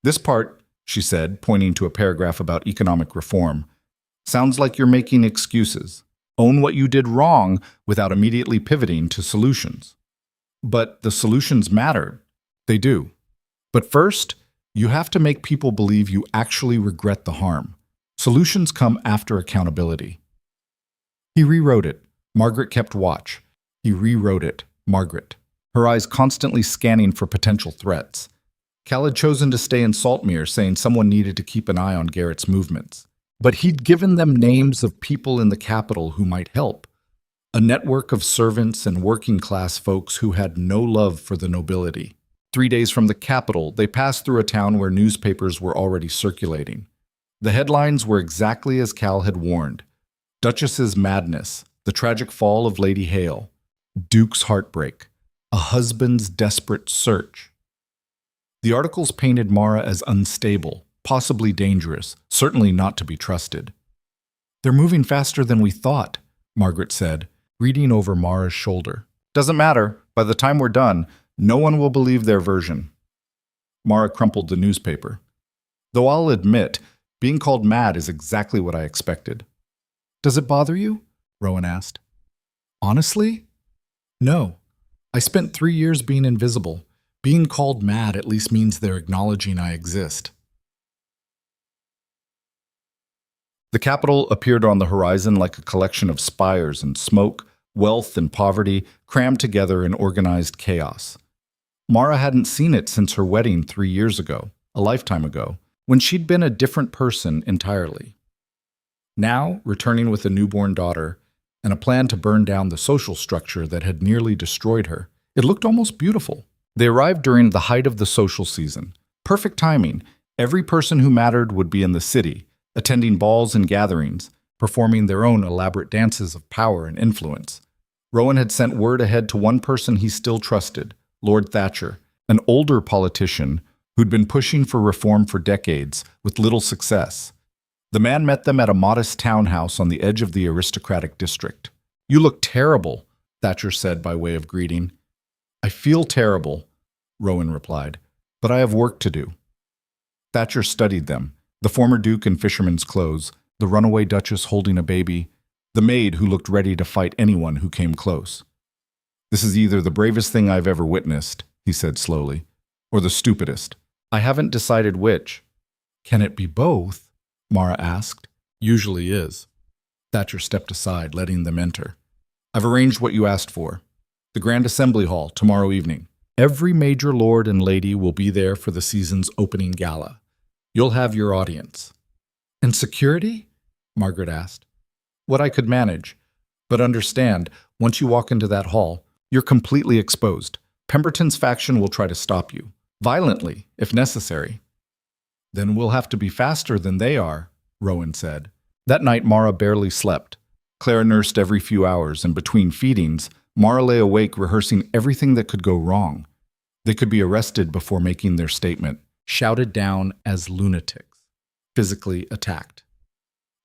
This part, she said, pointing to a paragraph about economic reform, sounds like you're making excuses. Own what you did wrong without immediately pivoting to solutions. But the solutions matter. They do. But first, you have to make people believe you actually regret the harm. Solutions come after accountability. He rewrote it. Margaret kept watch. He rewrote it. Margaret, her eyes constantly scanning for potential threats. Cal had chosen to stay in Saltmir, saying someone needed to keep an eye on Garrett's movements. But he'd given them names of people in the capital who might help. A network of servants and working-class folks who had no love for the nobility. 3 days from the capital, they passed through a town where newspapers were already circulating. The headlines were exactly as Cal had warned. Duchess's madness, the tragic fall of Lady Hale, Duke's heartbreak, a husband's desperate search. The articles painted Mara as unstable, possibly dangerous, certainly not to be trusted. They're moving faster than we thought, Margaret said, reading over Mara's shoulder. Doesn't matter. By the time we're done, no one will believe their version. Mara crumpled the newspaper. Though I'll admit, being called mad is exactly what I expected. Does it bother you? Rowan asked. Honestly? No. I spent 3 years being invisible. Being called mad at least means they're acknowledging I exist. The capital appeared on the horizon like a collection of spires and smoke, wealth and poverty crammed together in organized chaos. Mara hadn't seen it since her wedding 3 years ago, a lifetime ago, when she'd been a different person entirely. Now, returning with a newborn daughter and a plan to burn down the social structure that had nearly destroyed her, it looked almost beautiful. They arrived during the height of the social season. Perfect timing. Every person who mattered would be in the city, attending balls and gatherings, performing their own elaborate dances of power and influence. Rowan had sent word ahead to one person he still trusted, Lord Thatcher, an older politician who'd been pushing for reform for decades with little success. The man met them at a modest townhouse on the edge of the aristocratic district. "You look terrible," Thatcher said by way of greeting. "I feel terrible," Rowan replied, "but I have work to do." Thatcher studied them, the former duke in fisherman's clothes, the runaway duchess holding a baby, the maid who looked ready to fight anyone who came close. "This is either the bravest thing I've ever witnessed," he said slowly, "or the stupidest. I haven't decided which." "Can it be both?" Mara asked. "Usually is." Thatcher stepped aside, letting them enter. "I've arranged what you asked for. The Grand Assembly Hall, tomorrow evening. Every major lord and lady will be there for the season's opening gala. You'll have your audience." "And security?" Margaret asked. "What I could manage. But understand, once you walk into that hall, you're completely exposed. Pemberton's faction will try to stop you. Violently, if necessary." "Then we'll have to be faster than they are," Rowan said. That night, Mara barely slept. Clara nursed every few hours, and between feedings, Mara lay awake rehearsing everything that could go wrong. They could be arrested before making their statement, shouted down as lunatics, physically attacked.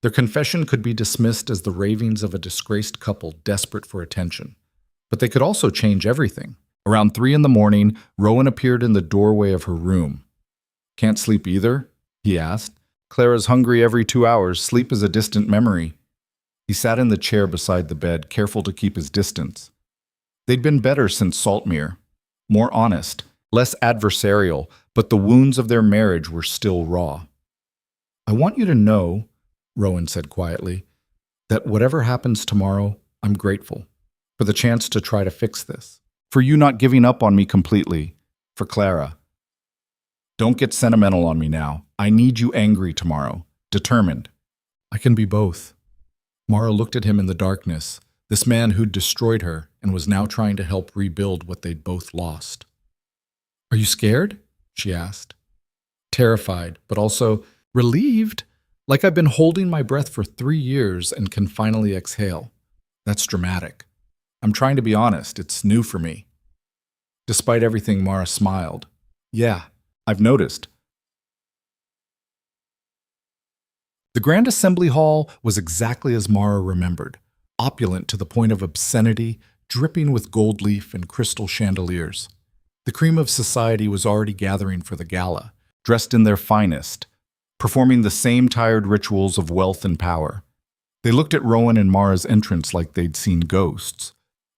Their confession could be dismissed as the ravings of a disgraced couple desperate for attention. But they could also change everything. Around 3 a.m, Rowan appeared in the doorway of her room. "Can't sleep either?" he asked. "Clara's hungry every 2 hours. Sleep is a distant memory." He sat in the chair beside the bed, careful to keep his distance. They'd been better since Saltmir. More honest, less adversarial, but the wounds of their marriage were still raw. "I want you to know," Rowan said quietly, "that whatever happens tomorrow, I'm grateful. For the chance to try to fix this. For you not giving up on me completely. For Clara. Don't get sentimental on me now. I need you angry tomorrow. Determined." "I can be both." Mara looked at him in the darkness, this man who'd destroyed her and was now trying to help rebuild what they'd both lost. "Are you scared?" she asked. Terrified, but also relieved, like I've been holding my breath for 3 years and can finally exhale. That's dramatic. I'm trying to be honest, it's new for me. Despite everything, Mara smiled. "Yeah, I've noticed." The Grand Assembly Hall was exactly as Mara remembered, opulent to the point of obscenity, dripping with gold leaf and crystal chandeliers. The cream of society was already gathering for the gala, dressed in their finest, performing the same tired rituals of wealth and power. They looked at Rowan and Mara's entrance like they'd seen ghosts,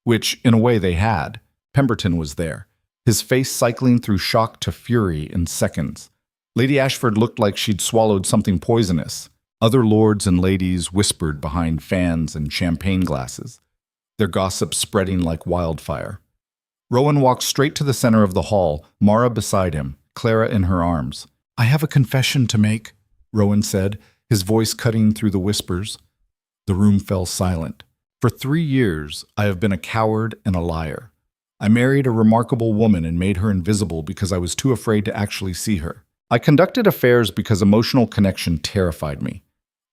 which, in a way, they had. Pemberton was there, his face cycling through shock to fury in seconds. Lady Ashford looked like she'd swallowed something poisonous. Other lords and ladies whispered behind fans and champagne glasses, their gossip spreading like wildfire. Rowan walked straight to the center of the hall, Mara beside him, Clara in her arms. "I have a confession to make," Rowan said, his voice cutting through the whispers. The room fell silent. "For 3 years, I have been a coward and a liar. I married a remarkable woman and made her invisible because I was too afraid to actually see her. I conducted affairs because emotional connection terrified me.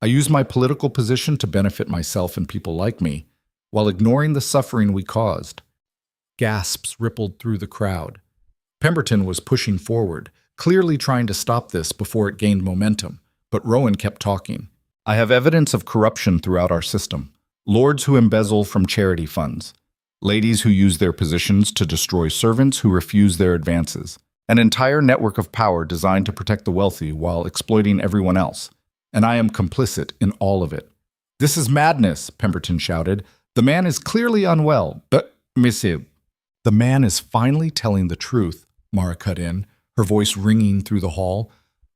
I used my political position to benefit myself and people like me, while ignoring the suffering we caused." Gasps rippled through the crowd. Pemberton was pushing forward, clearly trying to stop this before it gained momentum, but Rowan kept talking. "I have evidence of corruption throughout our system. Lords who embezzle from charity funds. Ladies who use their positions to destroy servants who refuse their advances. An entire network of power designed to protect the wealthy while exploiting everyone else. And I am complicit in all of it." "This is madness," Pemberton shouted. "The man is clearly unwell, but, monsieur..." "The man is finally telling the truth," Mara cut in, her voice ringing through the hall.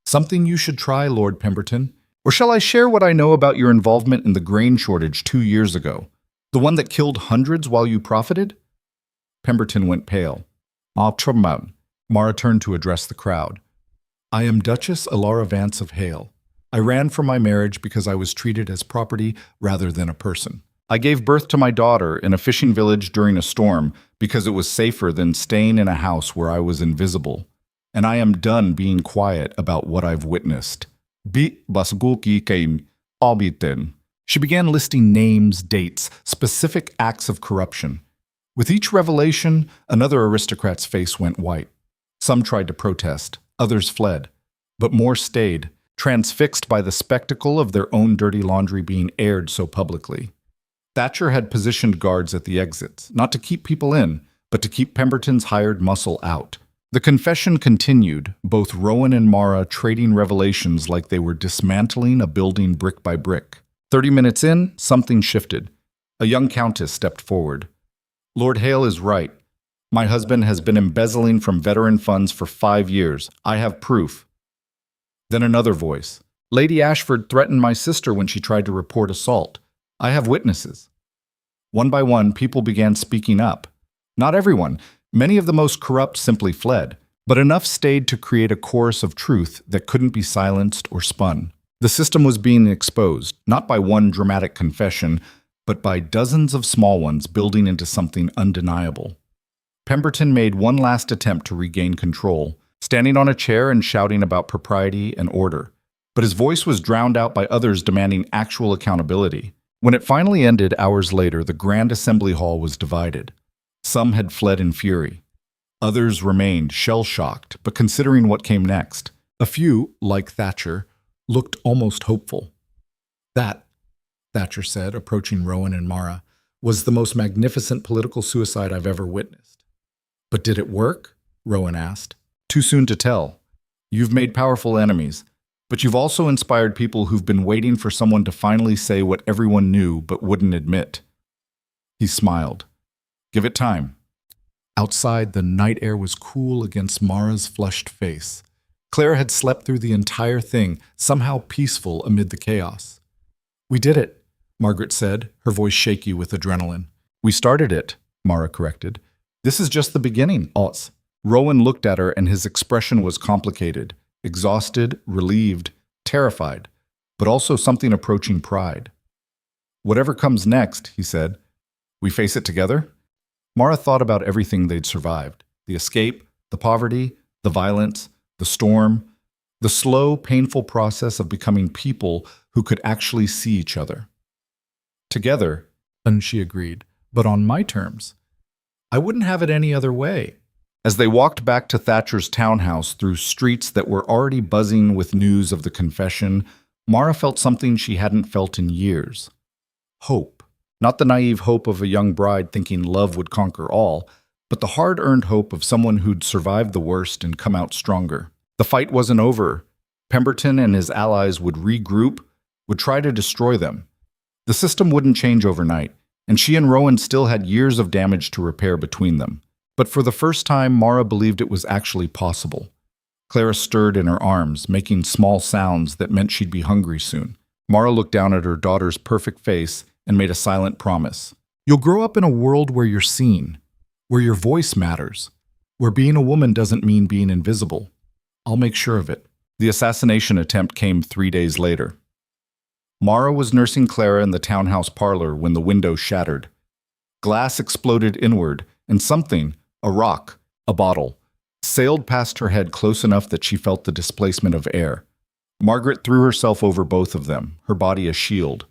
"Something you should try, Lord Pemberton. Or shall I share what I know about your involvement in the grain shortage 2 years ago? The one that killed hundreds while you profited?" Pemberton went pale. "Ultimatum." Mara turned to address the crowd. "I am Duchess Alara Vance of Hale. I ran from my marriage because I was treated as property rather than a person. I gave birth to my daughter in a fishing village during a storm because it was safer than staying in a house where I was invisible. And I am done being quiet about what I've witnessed. She began listing names, dates, specific acts of corruption. With each revelation, another aristocrat's face went white. Some tried to protest, Others fled, but more stayed, transfixed by the spectacle of their own dirty laundry being aired so publicly. Thatcher had positioned guards at the exits, not to keep people in, but to keep Pemberton's hired muscle out. The confession continued, both Rowan and Mara trading revelations like they were dismantling a building brick by brick. 30 minutes in, something shifted. A young countess stepped forward. "Lord Hale is right. My husband has been embezzling from veteran funds for 5 years. I have proof." Then another voice. "Lady Ashford threatened my sister when she tried to report assault. I have witnesses." One by one, people began speaking up. Not everyone. Many of the most corrupt simply fled, but enough stayed to create a chorus of truth that couldn't be silenced or spun. The system was being exposed, not by one dramatic confession, but by dozens of small ones building into something undeniable. Pemberton made one last attempt to regain control, standing on a chair and shouting about propriety and order. But his voice was drowned out by others demanding actual accountability. When it finally ended hours later, the Grand Assembly Hall was divided. Some had fled in fury. Others remained shell-shocked, but considering what came next. A few, like Thatcher, looked almost hopeful. "That," Thatcher said, approaching Rowan and Mara, "was the most magnificent political suicide I've ever witnessed." "But did it work?" Rowan asked. "Too soon to tell. You've made powerful enemies, but you've also inspired people who've been waiting for someone to finally say what everyone knew but wouldn't admit." He smiled. "Give it time." Outside, the night air was cool against Mara's flushed face. Clara had slept through the entire thing, somehow peaceful amid the chaos. "We did it," Margaret said, her voice shaky with adrenaline. "We started it," Mara corrected. "This is just the beginning, Oz." Rowan looked at her and his expression was complicated, exhausted, relieved, terrified, but also something approaching pride. "Whatever comes next," he said, "we face it together?" Mara thought about everything they'd survived. The escape, the poverty, the violence, the storm, the slow, painful process of becoming people who could actually see each other. "Together," and she agreed, "but on my terms. I wouldn't have it any other way." As they walked back to Thatcher's townhouse through streets that were already buzzing with news of the confession, Mara felt something she hadn't felt in years. Hope. Not the naive hope of a young bride thinking love would conquer all, but the hard-earned hope of someone who'd survived the worst and come out stronger. The fight wasn't over. Pemberton and his allies would regroup, would try to destroy them. The system wouldn't change overnight, and she and Rowan still had years of damage to repair between them. But for the first time, Mara believed it was actually possible. Clara stirred in her arms, making small sounds that meant she'd be hungry soon. Mara looked down at her daughter's perfect face and made a silent promise. "You'll grow up in a world where you're seen, where your voice matters, where being a woman doesn't mean being invisible. I'll make sure of it." The assassination attempt came 3 days later. Mara was nursing Clara in the townhouse parlor when the window shattered. Glass exploded inward, and something, a rock, a bottle, sailed past her head close enough that she felt the displacement of air. Margaret threw herself over both of them, her body a shield.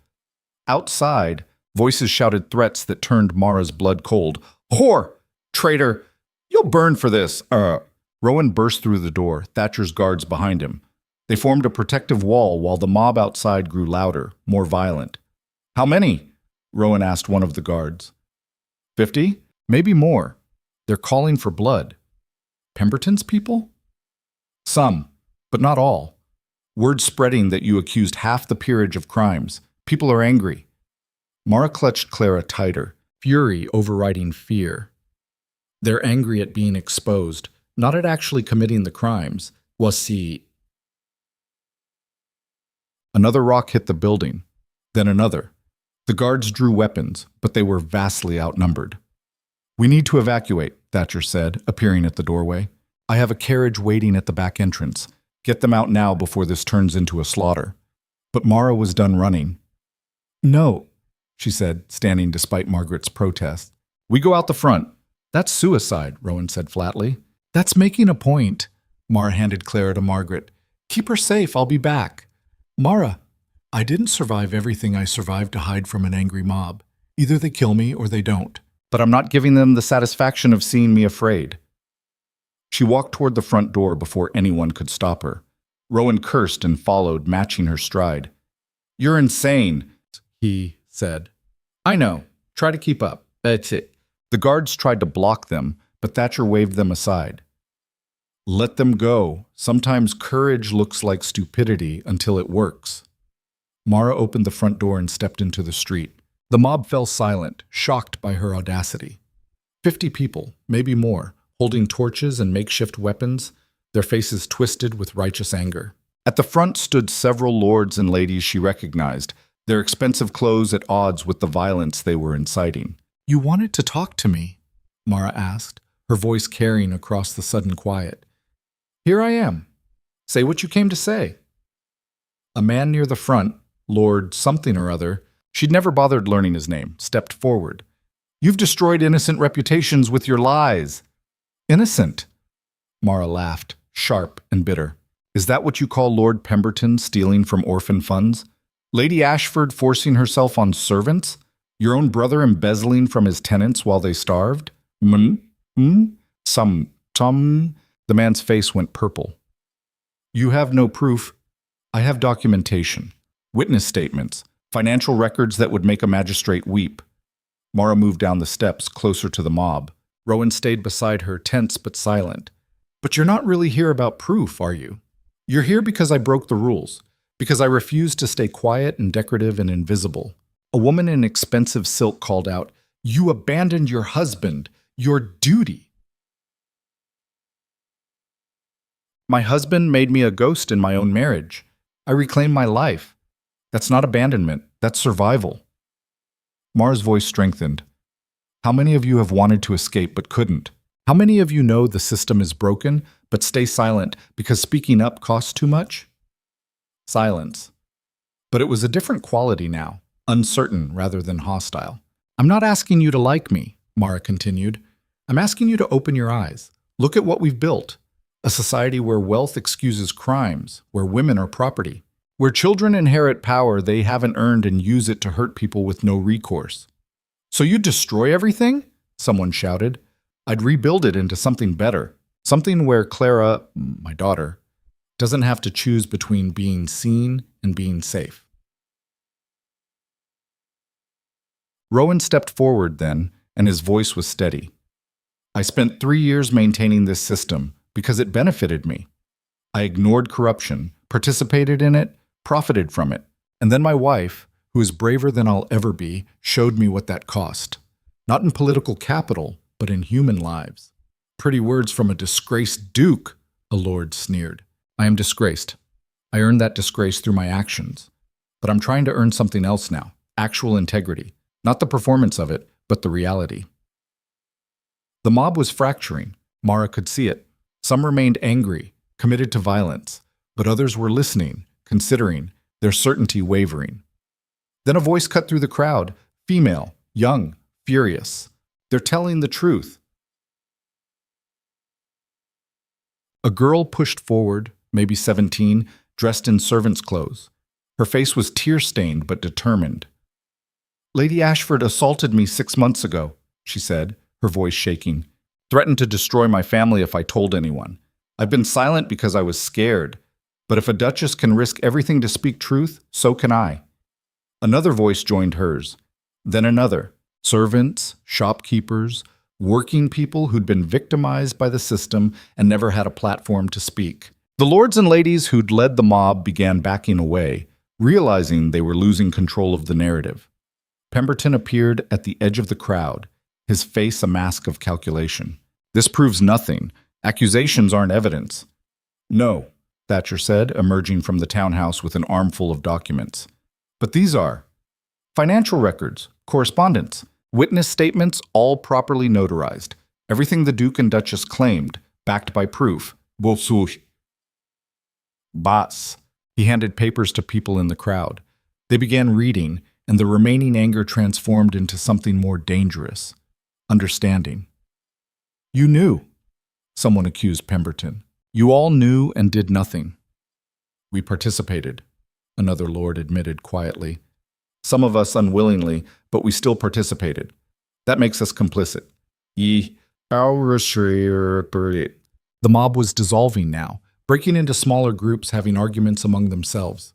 Outside, voices shouted threats that turned Mara's blood cold. "Whore! Traitor! You'll burn for this!" Rowan burst through the door, Thatcher's guards behind him. They formed a protective wall while the mob outside grew louder, more violent. "How many?" Rowan asked one of the guards. 50? Maybe more. They're calling for blood." "Pemberton's people?" "Some, but not all. Word spreading that you accused half the peerage of crimes. People are angry." Mara clutched Clara tighter, fury overriding fear. "They're angry at being exposed, not at actually committing the crimes. Voici." Another rock hit the building, then another. The guards drew weapons, but they were vastly outnumbered. "We need to evacuate," Thatcher said, appearing at the doorway. "I have a carriage waiting at the back entrance. Get them out now before this turns into a slaughter." But Mara was done running. "No," she said, standing despite Margaret's protest. "We go out the front." "That's suicide," Rowan said flatly. "That's making a point." Mara handed Clara to Margaret. "Keep her safe, I'll be back." "Mara, I didn't survive everything I survived to hide from an angry mob. Either they kill me or they don't. But I'm not giving them the satisfaction of seeing me afraid." She She walked toward the front door before anyone could stop her. Rowan cursed and followed, matching her stride. "You're insane," he said. "I know. Try to keep up. That's it." The guards tried to block them, but Thatcher waved them aside. "Let them go. Sometimes courage looks like stupidity until it works." Mara opened the front door and stepped into the street. The mob fell silent, shocked by her audacity. 50 people, maybe more, holding torches and makeshift weapons, their faces twisted with righteous anger. At the front stood several lords and ladies she recognized, their expensive clothes at odds with the violence they were inciting. "You wanted to talk to me?" Mara asked, her voice carrying across the sudden quiet. "Here I am. Say what you came to say." A man near the front, Lord something or other, she'd never bothered learning his name, stepped forward. "You've destroyed innocent reputations with your lies." "Innocent?" Mara laughed, sharp and bitter. "Is that what you call Lord Pemberton stealing from orphan funds? Lady Ashford forcing herself on servants? Your own brother embezzling from his tenants while they starved? Some. The man's face went purple. "You have no proof. I have documentation. Witness statements. Financial records that would make a magistrate weep." Mara moved down the steps, closer to the mob. Rowan stayed beside her, tense but silent. "But you're not really here about proof, are you? You're here because I broke the rules, because I refused to stay quiet and decorative and invisible." A woman in expensive silk called out, "You abandoned your husband, your duty." "My husband made me a ghost in my own marriage. I reclaimed my life. That's not abandonment, that's survival." Mara's voice strengthened. "How many of you have wanted to escape but couldn't? How many of you know the system is broken but stay silent because speaking up costs too much?" Silence. But it was a different quality now, uncertain rather than hostile. "I'm not asking you to like me," Mara continued. "I'm asking you to open your eyes. Look at what we've built. A society where wealth excuses crimes, where women are property, where children inherit power they haven't earned and use it to hurt people with no recourse." "So you'd destroy everything?" someone shouted. "I'd rebuild it into something better, something where Clara, my daughter, doesn't have to choose between being seen and being safe." Rowan stepped forward then, and his voice was steady. "I spent 3 years maintaining this system because it benefited me. I ignored corruption, participated in it, profited from it. And then my wife, who is braver than I'll ever be, showed me what that cost. Not in political capital, but in human lives." "Pretty words from a disgraced duke," a lord sneered. "I am disgraced. I earned that disgrace through my actions. But I'm trying to earn something else now, actual integrity. Not the performance of it, but the reality." The mob was fracturing. Mara could see it. Some remained angry, committed to violence, but others were listening, considering, their certainty wavering. Then a voice cut through the crowd, female, young, furious. "They're telling the truth." A girl pushed forward, maybe 17, dressed in servant's clothes. Her face was tear-stained but determined. "Lady Ashford assaulted me 6 months ago," she said, her voice shaking. "Threatened to destroy my family if I told anyone. I've been silent because I was scared. But if a duchess can risk everything to speak truth, so can I." Another voice joined hers. Then another. Servants, shopkeepers, working people who'd been victimized by the system and never had a platform to speak. The lords and ladies who'd led the mob began backing away, realizing they were losing control of the narrative. Pemberton appeared at the edge of the crowd, his face a mask of calculation. "This proves nothing. Accusations aren't evidence." "No," Thatcher said, emerging from the townhouse with an armful of documents. "But these are financial records, correspondence, witness statements, all properly notarized. Everything the Duke and Duchess claimed, backed by proof." "Bas." He handed papers to people in the crowd. They began reading, and the remaining anger transformed into something more dangerous. Understanding. "You knew," someone accused Pemberton. "You all knew and did nothing." "We participated," another lord admitted quietly. "Some of us unwillingly, but we still participated. That makes us complicit." The mob was dissolving now, breaking into smaller groups, having arguments among themselves.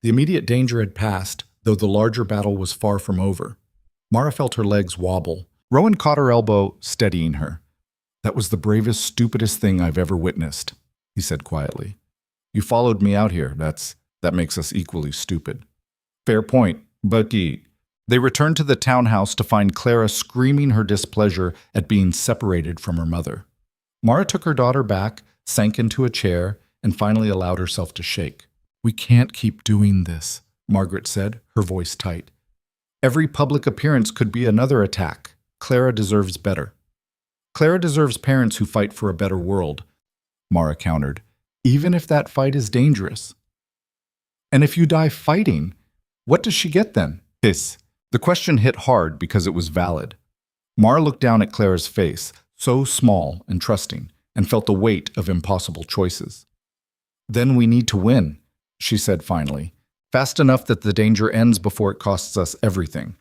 The immediate danger had passed, though the larger battle was far from over. Mara felt her legs wobble. Rowan caught her elbow, steadying her. "That was the bravest, stupidest thing I've ever witnessed," he said quietly. "You followed me out here. That makes us equally stupid." "Fair point, Bucky." They returned to the townhouse to find Clara screaming her displeasure at being separated from her mother. Mara took her daughter back, sank into a chair, and finally allowed herself to shake. "We can't keep doing this," Margaret said, her voice tight. "Every public appearance could be another attack. Clara deserves better." "Clara deserves parents who fight for a better world," Mara countered, "even if that fight is dangerous." "And if you die fighting, what does she get then?" Hiss. The question hit hard because it was valid. Mara looked down at Clara's face, so small and trusting, and felt the weight of impossible choices. "Then we need to win," she said finally, "fast enough that the danger ends before it costs us everything."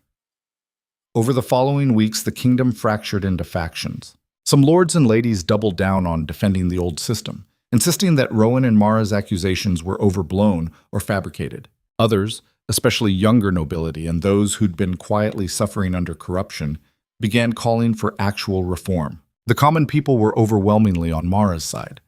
Over the following weeks, the kingdom fractured into factions. Some lords and ladies doubled down on defending the old system, insisting that Rowan and Mara's accusations were overblown or fabricated. Others, especially younger nobility and those who'd been quietly suffering under corruption, began calling for actual reform. The common people were overwhelmingly on Mara's side.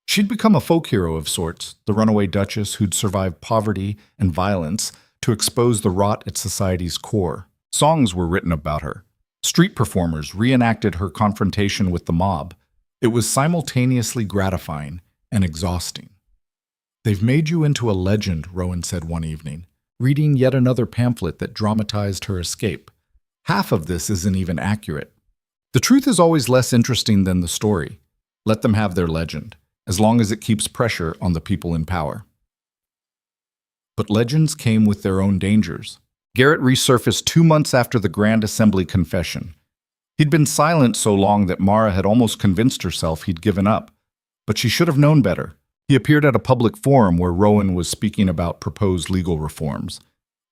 She'd become a folk hero of sorts, the runaway duchess who'd survived poverty and violence to expose the rot at society's core. Songs were written about her. Street performers reenacted her confrontation with the mob. It was simultaneously gratifying and exhausting. "They've made you into a legend," Rowan said one evening, reading yet another pamphlet that dramatized her escape. "Half of this isn't even accurate. The truth is always less interesting than the story. Let them have their legend, as long as it keeps pressure on the people in power." But legends came with their own dangers. Garrett resurfaced 2 months after the Grand Assembly confession. He'd been silent so long that Mara had almost convinced herself he'd given up, but she should have known better. He appeared at a public forum where Rowan was speaking about proposed legal reforms.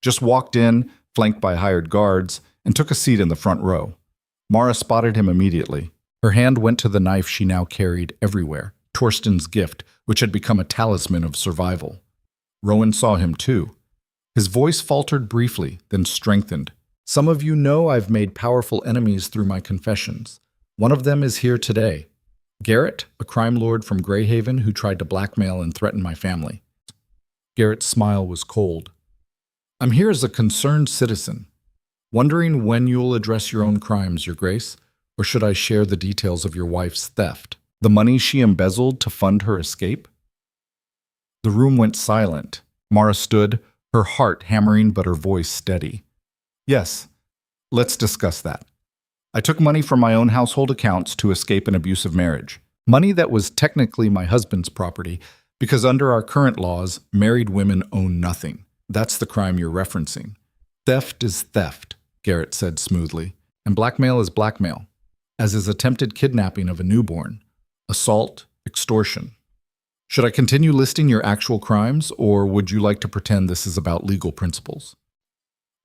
Just walked in, flanked by hired guards, and took a seat in the front row. Mara spotted him immediately. Her hand went to the knife she now carried everywhere, Torsten's gift, which had become a talisman of survival. Rowan saw him too. His voice faltered briefly, then strengthened. "Some of you know I've made powerful enemies through my confessions. One of them is here today. Garrett, a crime lord from Greyhaven who tried to blackmail and threaten my family." Garrett's smile was cold. "I'm here as a concerned citizen, wondering when you'll address your own crimes, Your Grace, or should I share the details of your wife's theft? The money she embezzled to fund her escape?" The room went silent. Mara stood, her heart hammering but her voice steady. "Yes, let's discuss that. I took money from my own household accounts to escape an abusive marriage. Money that was technically my husband's property, because under our current laws, married women own nothing. That's the crime you're referencing." "Theft is theft," Garrett said smoothly, "and blackmail is blackmail, as is attempted kidnapping of a newborn, assault, extortion. Should I continue listing your actual crimes, or would you like to pretend this is about legal principles?"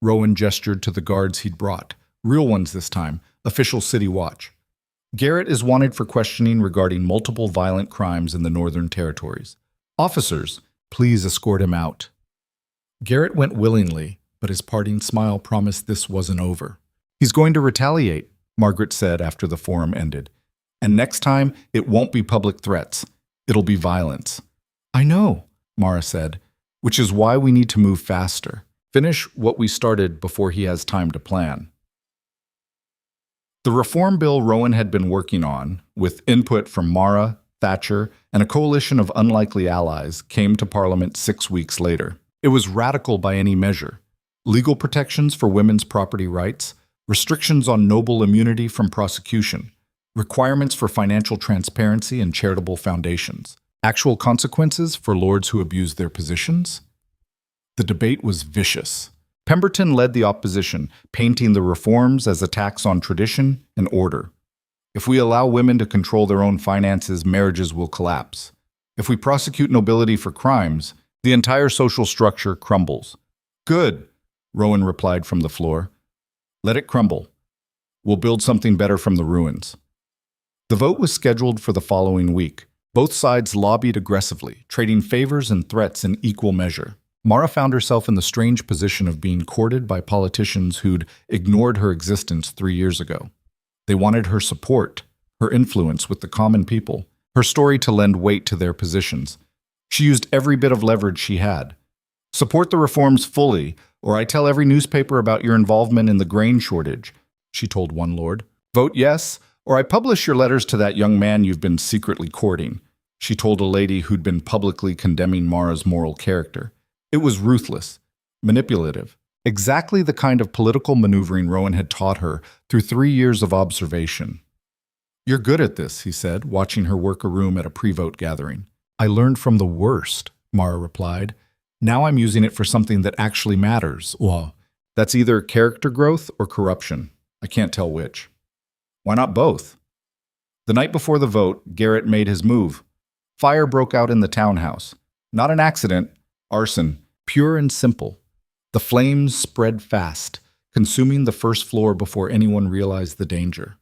Rowan gestured to the guards he'd brought, real ones this time, official city watch. "Garrett is wanted for questioning regarding multiple violent crimes in the Northern Territories. Officers, please escort him out." Garrett went willingly, but his parting smile promised this wasn't over. "He's going to retaliate," Margaret said after the forum ended. "And next time, it won't be public threats. It'll be violence." "I know," Mara said, "which is why we need to move faster. Finish what we started before he has time to plan." The reform bill Rowan had been working on, with input from Mara, Thatcher, and a coalition of unlikely allies, came to Parliament 6 weeks later. It was radical by any measure. Legal protections for women's property rights, restrictions on noble immunity from prosecution, requirements for financial transparency and charitable foundations, actual consequences for lords who abuse their positions. The debate was vicious. Pemberton led the opposition, painting the reforms as attacks on tradition and order. "If we allow women to control their own finances, marriages will collapse. If we prosecute nobility for crimes, the entire social structure crumbles." "Good," Rowan replied from the floor. "Let it crumble. We'll build something better from the ruins." The vote was scheduled for the following week. Both sides lobbied aggressively, trading favors and threats in equal measure. Mara found herself in the strange position of being courted by politicians who'd ignored her existence 3 years ago. They wanted her support, her influence with the common people, her story to lend weight to their positions. She used every bit of leverage she had. "Support the reforms fully, or I tell every newspaper about your involvement in the grain shortage," she told one lord. "Vote yes, or I publish your letters to that young man you've been secretly courting," she told a lady who'd been publicly condemning Mara's moral character. It was ruthless, manipulative, exactly the kind of political maneuvering Rowan had taught her through 3 years of observation. "You're good at this," he said, watching her work a room at a pre-vote gathering. "I learned from the worst," Mara replied. "Now I'm using it for something that actually matters." Well, that's either character growth or corruption. I can't tell which. Why not both? The night before the vote, Garrett made his move. Fire broke out in the townhouse. Not an accident, arson, pure and simple. The flames spread fast, consuming the first floor before anyone realized the danger.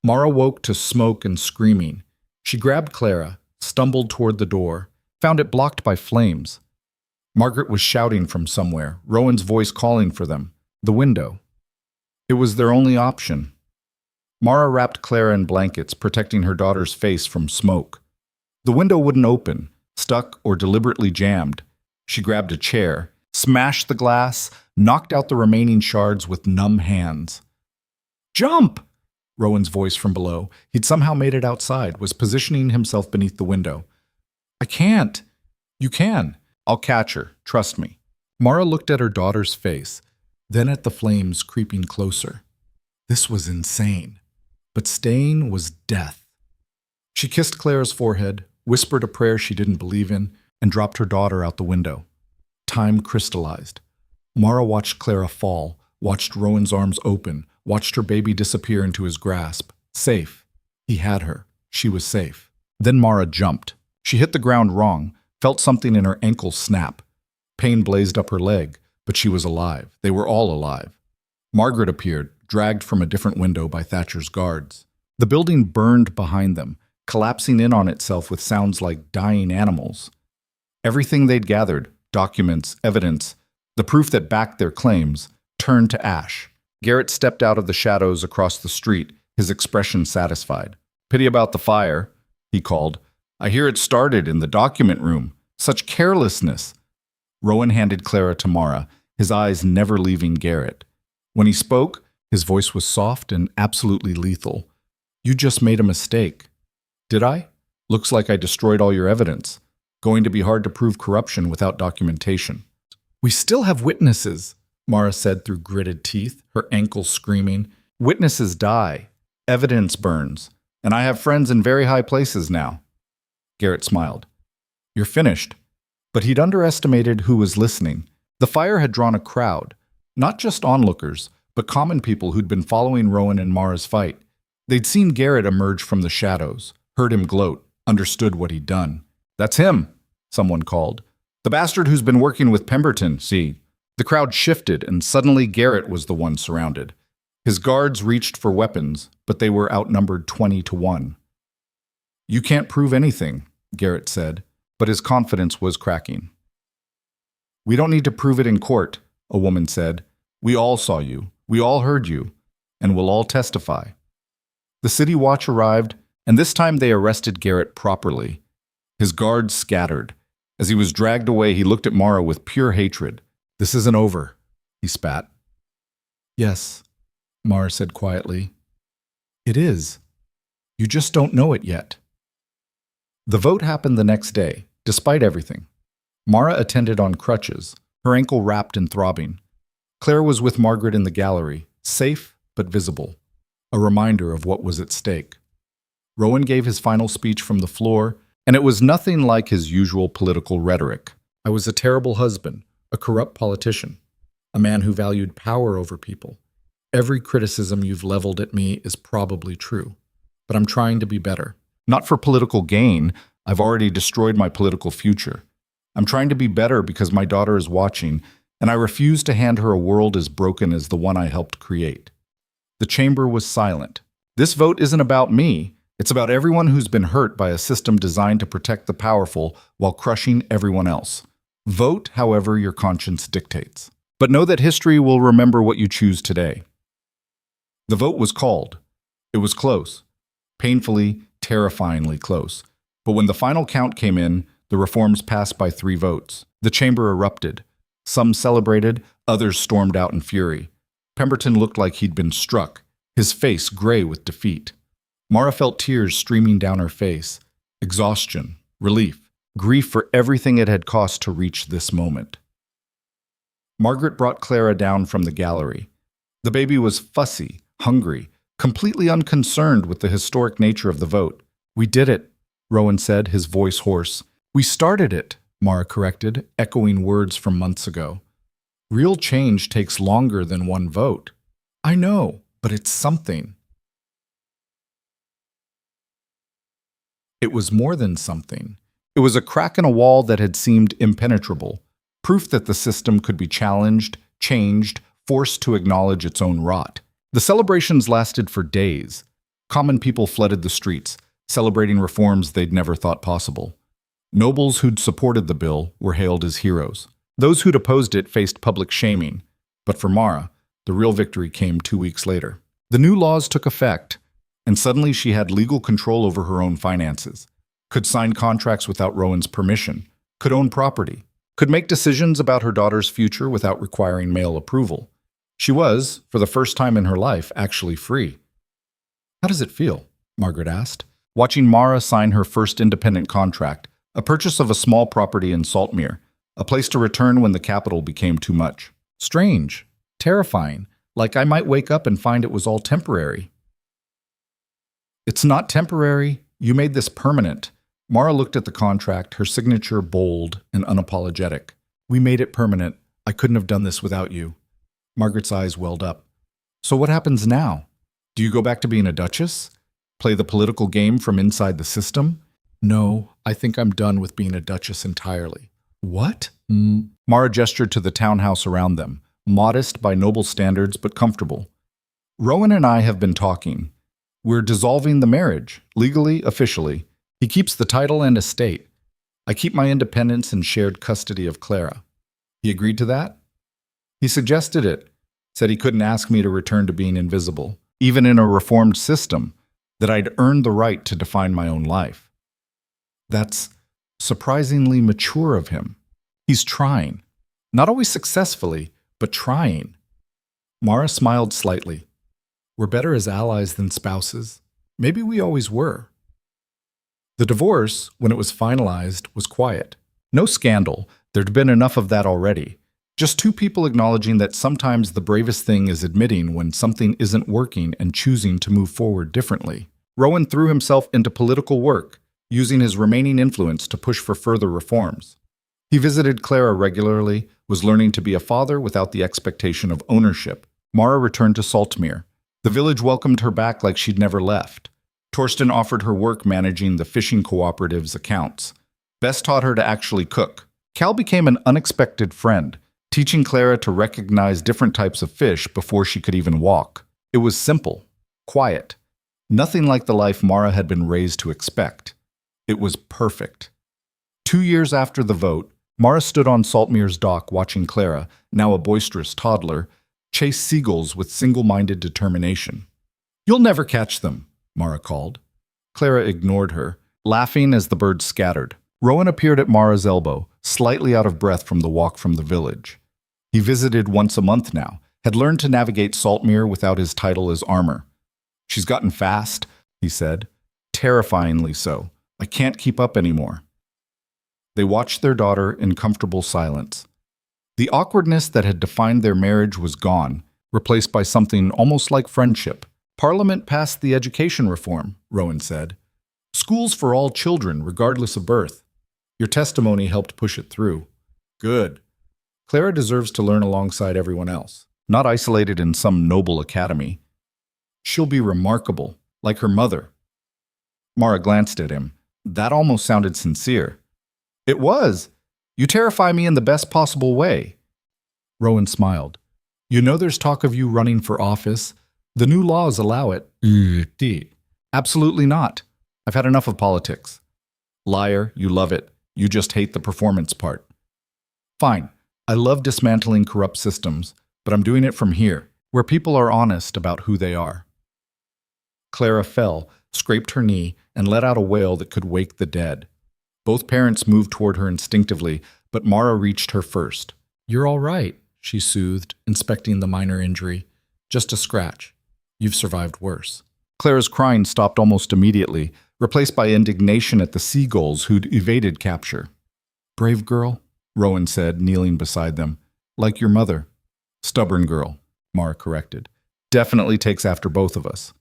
Mara woke to smoke and screaming. She grabbed Clara, stumbled toward the door, found it blocked by flames. Margaret was shouting from somewhere, Rowan's voice calling for them. The window. It was their only option. Mara wrapped Clara in blankets, protecting her daughter's face from smoke. The window wouldn't open, stuck or deliberately jammed. She grabbed a chair, smashed the glass, knocked out the remaining shards with numb hands. "Jump!" Rowan's voice from below. He'd somehow made it outside, was positioning himself beneath the window. "I can't." "You can. I'll catch her. Trust me." Mara looked at her daughter's face, then at the flames creeping closer. This was insane. But staying was death. She kissed Clara's forehead, whispered a prayer she didn't believe in, and dropped her daughter out the window. Time crystallized. Mara watched Clara fall, watched Rowan's arms open, watched her baby disappear into his grasp. Safe. He had her. She was safe. Then Mara jumped. She hit the ground wrong, felt something in her ankle snap. Pain blazed up her leg, but she was alive. They were all alive. Margaret appeared, dragged from a different window by Thatcher's guards. The building burned behind them, collapsing in on itself with sounds like dying animals. Everything they'd gathered, documents, evidence, the proof that backed their claims, turned to ash. Garrett stepped out of the shadows across the street, his expression satisfied. "Pity about the fire," he called. "I hear it started in the document room. Such carelessness." Rowan handed Clara to Mara, his eyes never leaving Garrett. When he spoke, his voice was soft and absolutely lethal. "You just made a mistake." "Did I? Looks like I destroyed all your evidence. Going to be hard to prove corruption without documentation." "We still have witnesses," Mara said through gritted teeth, her ankles screaming. "Witnesses die. Evidence burns. And I have friends in very high places now." Garrett smiled. "You're finished." But he'd underestimated who was listening. The fire had drawn a crowd, not just onlookers, but common people who'd been following Rowan and Mara's fight. They'd seen Garrett emerge from the shadows, heard him gloat, understood what he'd done. "That's him," someone called. "The bastard who's been working with Pemberton, see." The crowd shifted, and suddenly Garrett was the one surrounded. His guards reached for weapons, but they were outnumbered 20-1. "You can't prove anything," Garrett said, but his confidence was cracking. "We don't need to prove it in court," a woman said. "We all saw you, we all heard you, and we'll all testify." The city watch arrived, and this time they arrested Garrett properly. His guards scattered. As he was dragged away, he looked at Mara with pure hatred. "This isn't over," he spat. "Yes," Mara said quietly. "It is. You just don't know it yet." The vote happened the next day, despite everything. Mara attended on crutches, her ankle wrapped and throbbing. Clara was with Margaret in the gallery, safe but visible, a reminder of what was at stake. Rowan gave his final speech from the floor, and it was nothing like his usual political rhetoric. "I was a terrible husband, a corrupt politician, a man who valued power over people. Every criticism you've leveled at me is probably true, but I'm trying to be better. Not for political gain. I've already destroyed my political future. I'm trying to be better because my daughter is watching, and I refuse to hand her a world as broken as the one I helped create." The chamber was silent. "This vote isn't about me. It's about everyone who's been hurt by a system designed to protect the powerful while crushing everyone else. Vote however your conscience dictates. But know that history will remember what you choose today. The vote was called. It was close. Painfully, terrifyingly close. But when the final count came in, the reforms passed by 3 votes. The chamber erupted. Some celebrated, others stormed out in fury. Pemberton looked like he'd been struck, his face gray with defeat. Mara felt tears streaming down her face. Exhaustion, relief, grief for everything it had cost to reach this moment. Margaret brought Clara down from the gallery. The baby was fussy, hungry, completely unconcerned with the historic nature of the vote. "We did it," Rowan said, his voice hoarse. "We started it," Mara corrected, echoing words from months ago. "Real change takes longer than one vote." "I know, but it's something." It was more than something. It was a crack in a wall that had seemed impenetrable, proof that the system could be challenged, changed, forced to acknowledge its own rot. The celebrations lasted for days. Common people flooded the streets, celebrating reforms they'd never thought possible. Nobles who'd supported the bill were hailed as heroes. Those who'd opposed it faced public shaming. But for Mara, the real victory came 2 weeks later. The new laws took effect, and suddenly she had legal control over her own finances, could sign contracts without Rowan's permission, could own property, could make decisions about her daughter's future without requiring male approval. She was, for the first time in her life, actually free. "How does it feel?" Margaret asked, watching Mara sign her first independent contract, a purchase of a small property in Saltmir, a place to return when the capital became too much. "Strange, terrifying, like I might wake up and find it was all temporary." "It's not temporary. You made this permanent." Mara looked at the contract, her signature bold and unapologetic. "We made it permanent. I couldn't have done this without you." Margaret's eyes welled up. "So what happens now? Do you go back to being a duchess? Play the political game from inside the system?" "No, I think I'm done with being a duchess entirely." "What?" Mara gestured to the townhouse around them, modest by noble standards but comfortable. "Rowan and I have been talking. We're dissolving the marriage, legally, officially. He keeps the title and estate. I keep my independence and shared custody of Clara." "He agreed to that?" "He suggested it, said he couldn't ask me to return to being invisible, even in a reformed system, that I'd earned the right to define my own life." "That's surprisingly mature of him. He's trying. Not always successfully, but trying." Mara smiled slightly. "We're better as allies than spouses. Maybe we always were." The divorce, when it was finalized, was quiet. No scandal. There'd been enough of that already. Just 2 people acknowledging that sometimes the bravest thing is admitting when something isn't working and choosing to move forward differently. Rowan threw himself into political work, using his remaining influence to push for further reforms. He visited Clara regularly, was learning to be a father without the expectation of ownership. Mara returned to Saltmir. The village welcomed her back like she'd never left. Torsten offered her work managing the fishing cooperative's accounts. Bess taught her to actually cook. Cal became an unexpected friend, teaching Clara to recognize different types of fish before she could even walk. It was simple, quiet, nothing like the life Mara had been raised to expect. It was perfect. 2 years after the vote, Mara stood on Saltmir's dock watching Clara, now a boisterous toddler, chase seagulls with single-minded determination. "You'll never catch them," Mara called. Clara ignored her, laughing as the birds scattered. Rowan appeared at Mara's elbow, slightly out of breath from the walk from the village. He visited once a month now, had learned to navigate Saltmir without his title as armor. "She's gotten fast," he said. "Terrifyingly so. I can't keep up anymore." They watched their daughter in comfortable silence. The awkwardness that had defined their marriage was gone, replaced by something almost like friendship. "Parliament passed the education reform," Rowan said. "Schools for all children, regardless of birth. Your testimony helped push it through." "Good. Clara deserves to learn alongside everyone else, not isolated in some noble academy. She'll be remarkable, like her mother." Mara glanced at him. That almost sounded sincere. "It was. You terrify me in the best possible way." Rowan smiled. "You know there's talk of you running for office. The new laws allow it." "Absolutely not. I've had enough of politics. Liar, you love it. You just hate the performance part. Fine. I love dismantling corrupt systems, but I'm doing it from here, where people are honest about who they are. Clara fell, scraped her knee, and let out a wail that could wake the dead. Both parents moved toward her instinctively, but Mara reached her first. "You're all right," she soothed, inspecting the minor injury. "Just a scratch. You've survived worse." Clara's crying stopped almost immediately, replaced by indignation at the seagulls who'd evaded capture. "Brave girl," Rowan said, kneeling beside them. "Like your mother." "Stubborn girl," Mara corrected. "Definitely takes after both of us."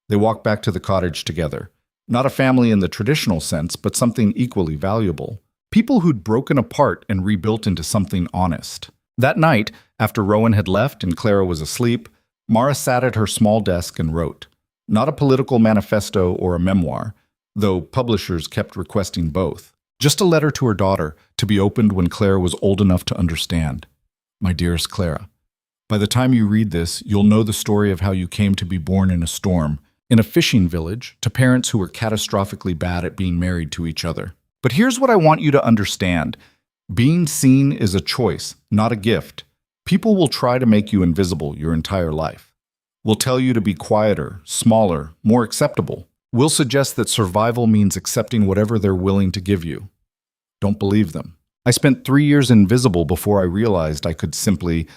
They walked back to the cottage together. Not a family in the traditional sense, but something equally valuable. People who'd broken apart and rebuilt into something honest. That night, after Rowan had left and Clara was asleep, Mara sat at her small desk and wrote. Not a political manifesto or a memoir, though publishers kept requesting both. Just a letter to her daughter, to be opened when Clara was old enough to understand. "My dearest Clara, by the time you read this, you'll know the story of how you came to be born in a storm, in a fishing village, to parents who were catastrophically bad at being married to each other. But here's what I want you to understand. Being seen is a choice, not a gift. People will try to make you invisible your entire life. Will tell you to be quieter, smaller, more acceptable. Will suggest that survival means accepting whatever they're willing to give you. Don't believe them. I spent 3 years invisible before I realized I could simply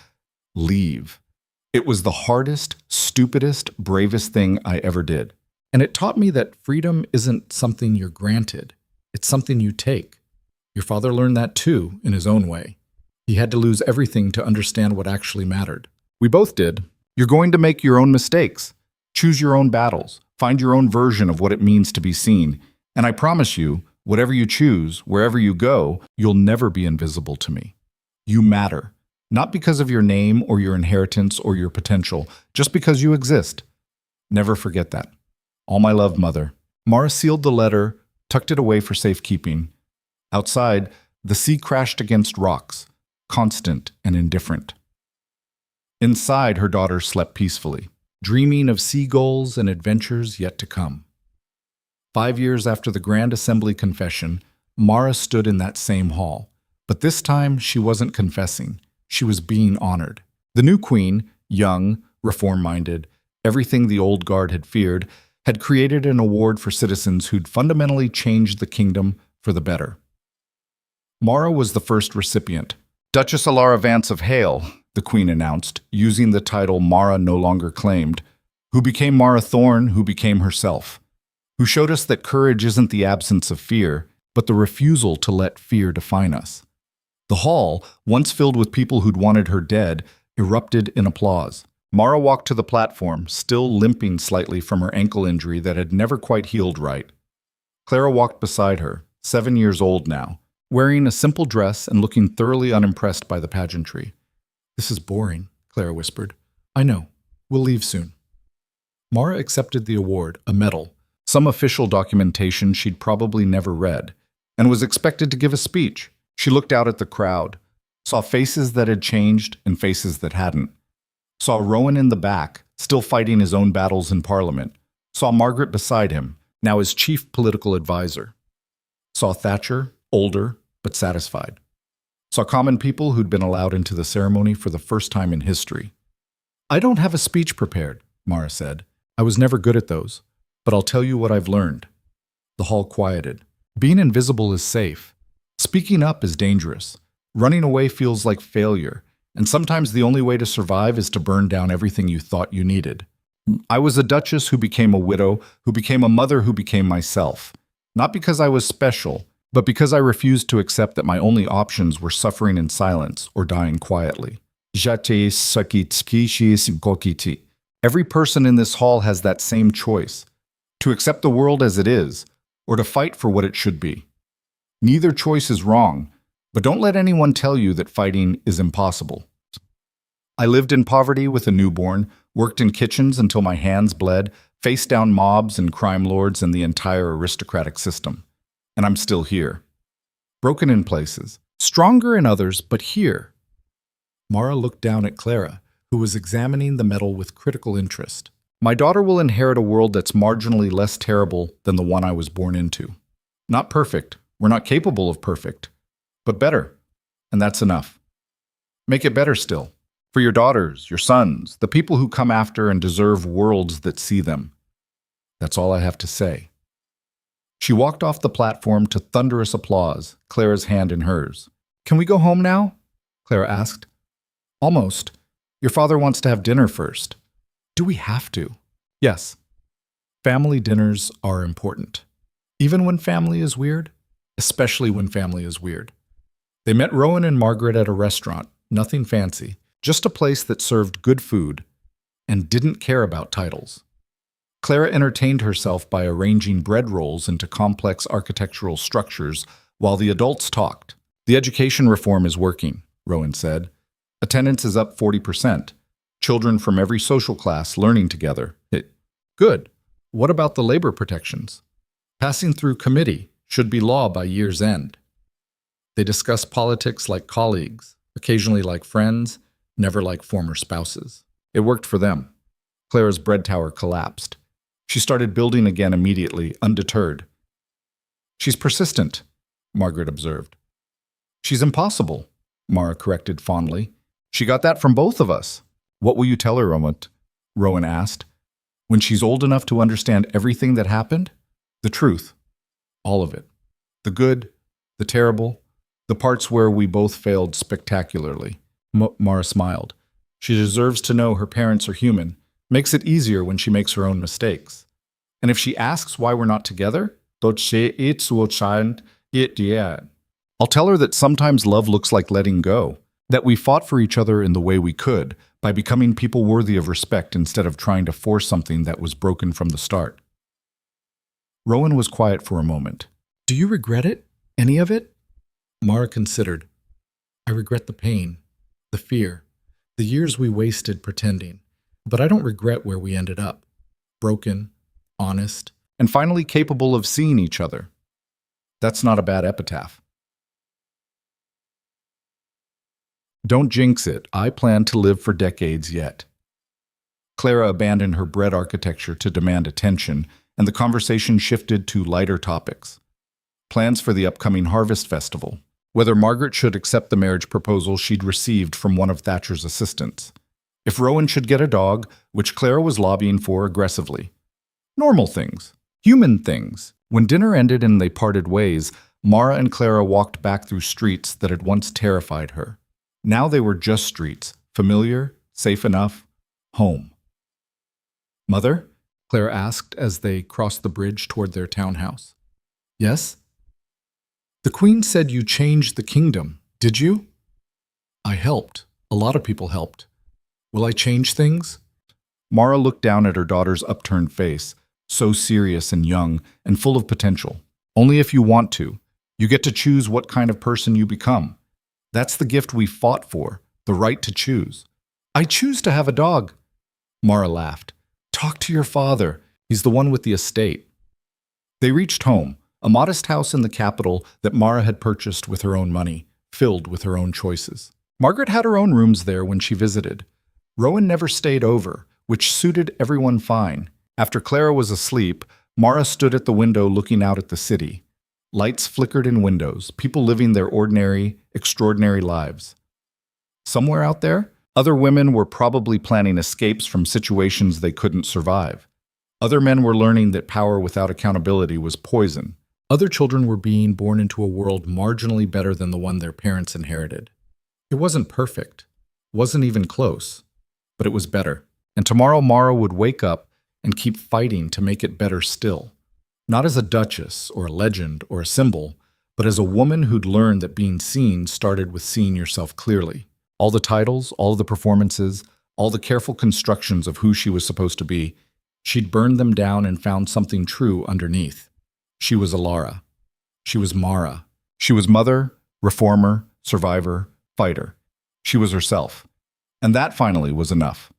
leave. It was the hardest, stupidest, bravest thing I ever did. And it taught me that freedom isn't something you're granted. It's something you take. Your father learned that too, in his own way. He had to lose everything to understand what actually mattered. We both did. You're going to make your own mistakes. Choose your own battles. Find your own version of what it means to be seen. And I promise you, whatever you choose, wherever you go, you'll never be invisible to me. You matter. Not because of your name or your inheritance or your potential, just because you exist. Never forget that. All my love, Mother." Mara sealed the letter, tucked it away for safekeeping. Outside, the sea crashed against rocks, constant and indifferent. Inside, her daughter slept peacefully, dreaming of seagulls and adventures yet to come. 5 years after the Grand Assembly confession, Mara stood in that same hall. But this time, she wasn't confessing. She was being honored. The new queen, young, reform-minded, everything the old guard had feared, had created an award for citizens who'd fundamentally changed the kingdom for the better. Mara was the first recipient. "Duchess Alara Vance of Hale," the queen announced, using the title Mara no longer claimed, who became Mara Thorne, who became herself, who showed us that courage isn't the absence of fear, but the refusal to let fear define us. The hall, once filled with people who'd wanted her dead, erupted in applause. Mara walked to the platform, still limping slightly from her ankle injury that had never quite healed right. Clara walked beside her, 7 years old now, wearing a simple dress and looking thoroughly unimpressed by the pageantry. "This is boring," Clara whispered. "I know. We'll leave soon." Mara accepted the award, a medal, some official documentation she'd probably never read, and was expected to give a speech. She looked out at the crowd, saw faces that had changed and faces that hadn't. Saw Rowan in the back, still fighting his own battles in Parliament. Saw Margaret beside him, now his chief political advisor. Saw Thatcher, older but satisfied. Saw common people who'd been allowed into the ceremony for the first time in history. "I don't have a speech prepared," Mara said. "I was never good at those, but I'll tell you what I've learned." The hall quieted. Being invisible is safe. Speaking up is dangerous. Running away feels like failure, and sometimes the only way to survive is to burn down everything you thought you needed. I was a duchess who became a widow, who became a mother who became myself. Not because I was special, but because I refused to accept that my only options were suffering in silence or dying quietly. Every person in this hall has that same choice, to accept the world as it is, or to fight for what it should be. Neither choice is wrong, but don't let anyone tell you that fighting is impossible. I lived in poverty with a newborn, worked in kitchens until my hands bled, faced down mobs and crime lords and the entire aristocratic system. And I'm still here. Broken in places, stronger in others, but here. Mara looked down at Clara, who was examining the medal with critical interest. My daughter will inherit a world that's marginally less terrible than the one I was born into. Not perfect. We're not capable of perfect. But better. And that's enough. Make it better still. For your daughters, your sons, the people who come after and deserve worlds that see them. That's all I have to say. She walked off the platform to thunderous applause, Clara's hand in hers. Can we go home now? Clara asked. Almost. Your father wants to have dinner first. Do we have to? Yes. Family dinners are important. Even when family is weird, especially when family is weird. They met Rowan and Margaret at a restaurant, nothing fancy, just a place that served good food and didn't care about titles. Clara entertained herself by arranging bread rolls into complex architectural structures while the adults talked. The education reform is working, Rowan said. Attendance is up 40%. Children from every social class learning together. Good. What about the labor protections? Passing through committee should be law by year's end. They discuss politics like colleagues, occasionally like friends, never like former spouses. It worked for them. Clara's bread tower collapsed. She started building again immediately, undeterred. She's persistent, Margaret observed. She's impossible, Mara corrected fondly. She got that from both of us. What will you tell her, Rowan asked. When she's old enough to understand everything that happened? The truth. All of it. The good, the terrible, the parts where we both failed spectacularly. Mara smiled. She deserves to know her parents are human. Makes it easier when she makes her own mistakes. And if she asks why we're not together, I'll tell her that sometimes love looks like letting go, that we fought for each other in the way we could, by becoming people worthy of respect instead of trying to force something that was broken from the start. Rowan was quiet for a moment. Do you regret it? Any of it? Mara considered. I regret the pain, the fear, the years we wasted pretending. But I don't regret where we ended up. Broken, honest, and finally capable of seeing each other. That's not a bad epitaph. Don't jinx it. I plan to live for decades yet. Clara abandoned her bread architecture to demand attention, and the conversation shifted to lighter topics. Plans for the upcoming harvest festival. Whether Margaret should accept the marriage proposal she'd received from one of Thatcher's assistants. If Rowan should get a dog, which Clara was lobbying for aggressively. Normal things. Human things. When dinner ended and they parted ways, Mara and Clara walked back through streets that had once terrified her. Now they were just streets, familiar, safe enough, home. Mother? Clara asked as they crossed the bridge toward their townhouse. Yes? The Queen said you changed the kingdom, did you? I helped. A lot of people helped. Will I change things? Mara looked down at her daughter's upturned face, so serious and young and full of potential. Only if you want to. You get to choose what kind of person you become. That's the gift we fought for, the right to choose. I choose to have a dog. Mara laughed. Talk to your father. He's the one with the estate. They reached home, a modest house in the capital that Mara had purchased with her own money, filled with her own choices. Margaret had her own rooms there when she visited. Rowan never stayed over, which suited everyone fine. After Clara was asleep, Mara stood at the window looking out at the city. Lights flickered in windows, people living their ordinary, extraordinary lives. Somewhere out there, other women were probably planning escapes from situations they couldn't survive. Other men were learning that power without accountability was poison. Other children were being born into a world marginally better than the one their parents inherited. It wasn't perfect, wasn't even close, but it was better. And tomorrow Mara would wake up and keep fighting to make it better still. Not as a duchess or a legend or a symbol, but as a woman who'd learned that being seen started with seeing yourself clearly. All the titles, all the performances, all the careful constructions of who she was supposed to be, she'd burned them down and found something true underneath. She was Alara. She was Mara. She was mother, reformer, survivor, fighter. She was herself. And that finally was enough.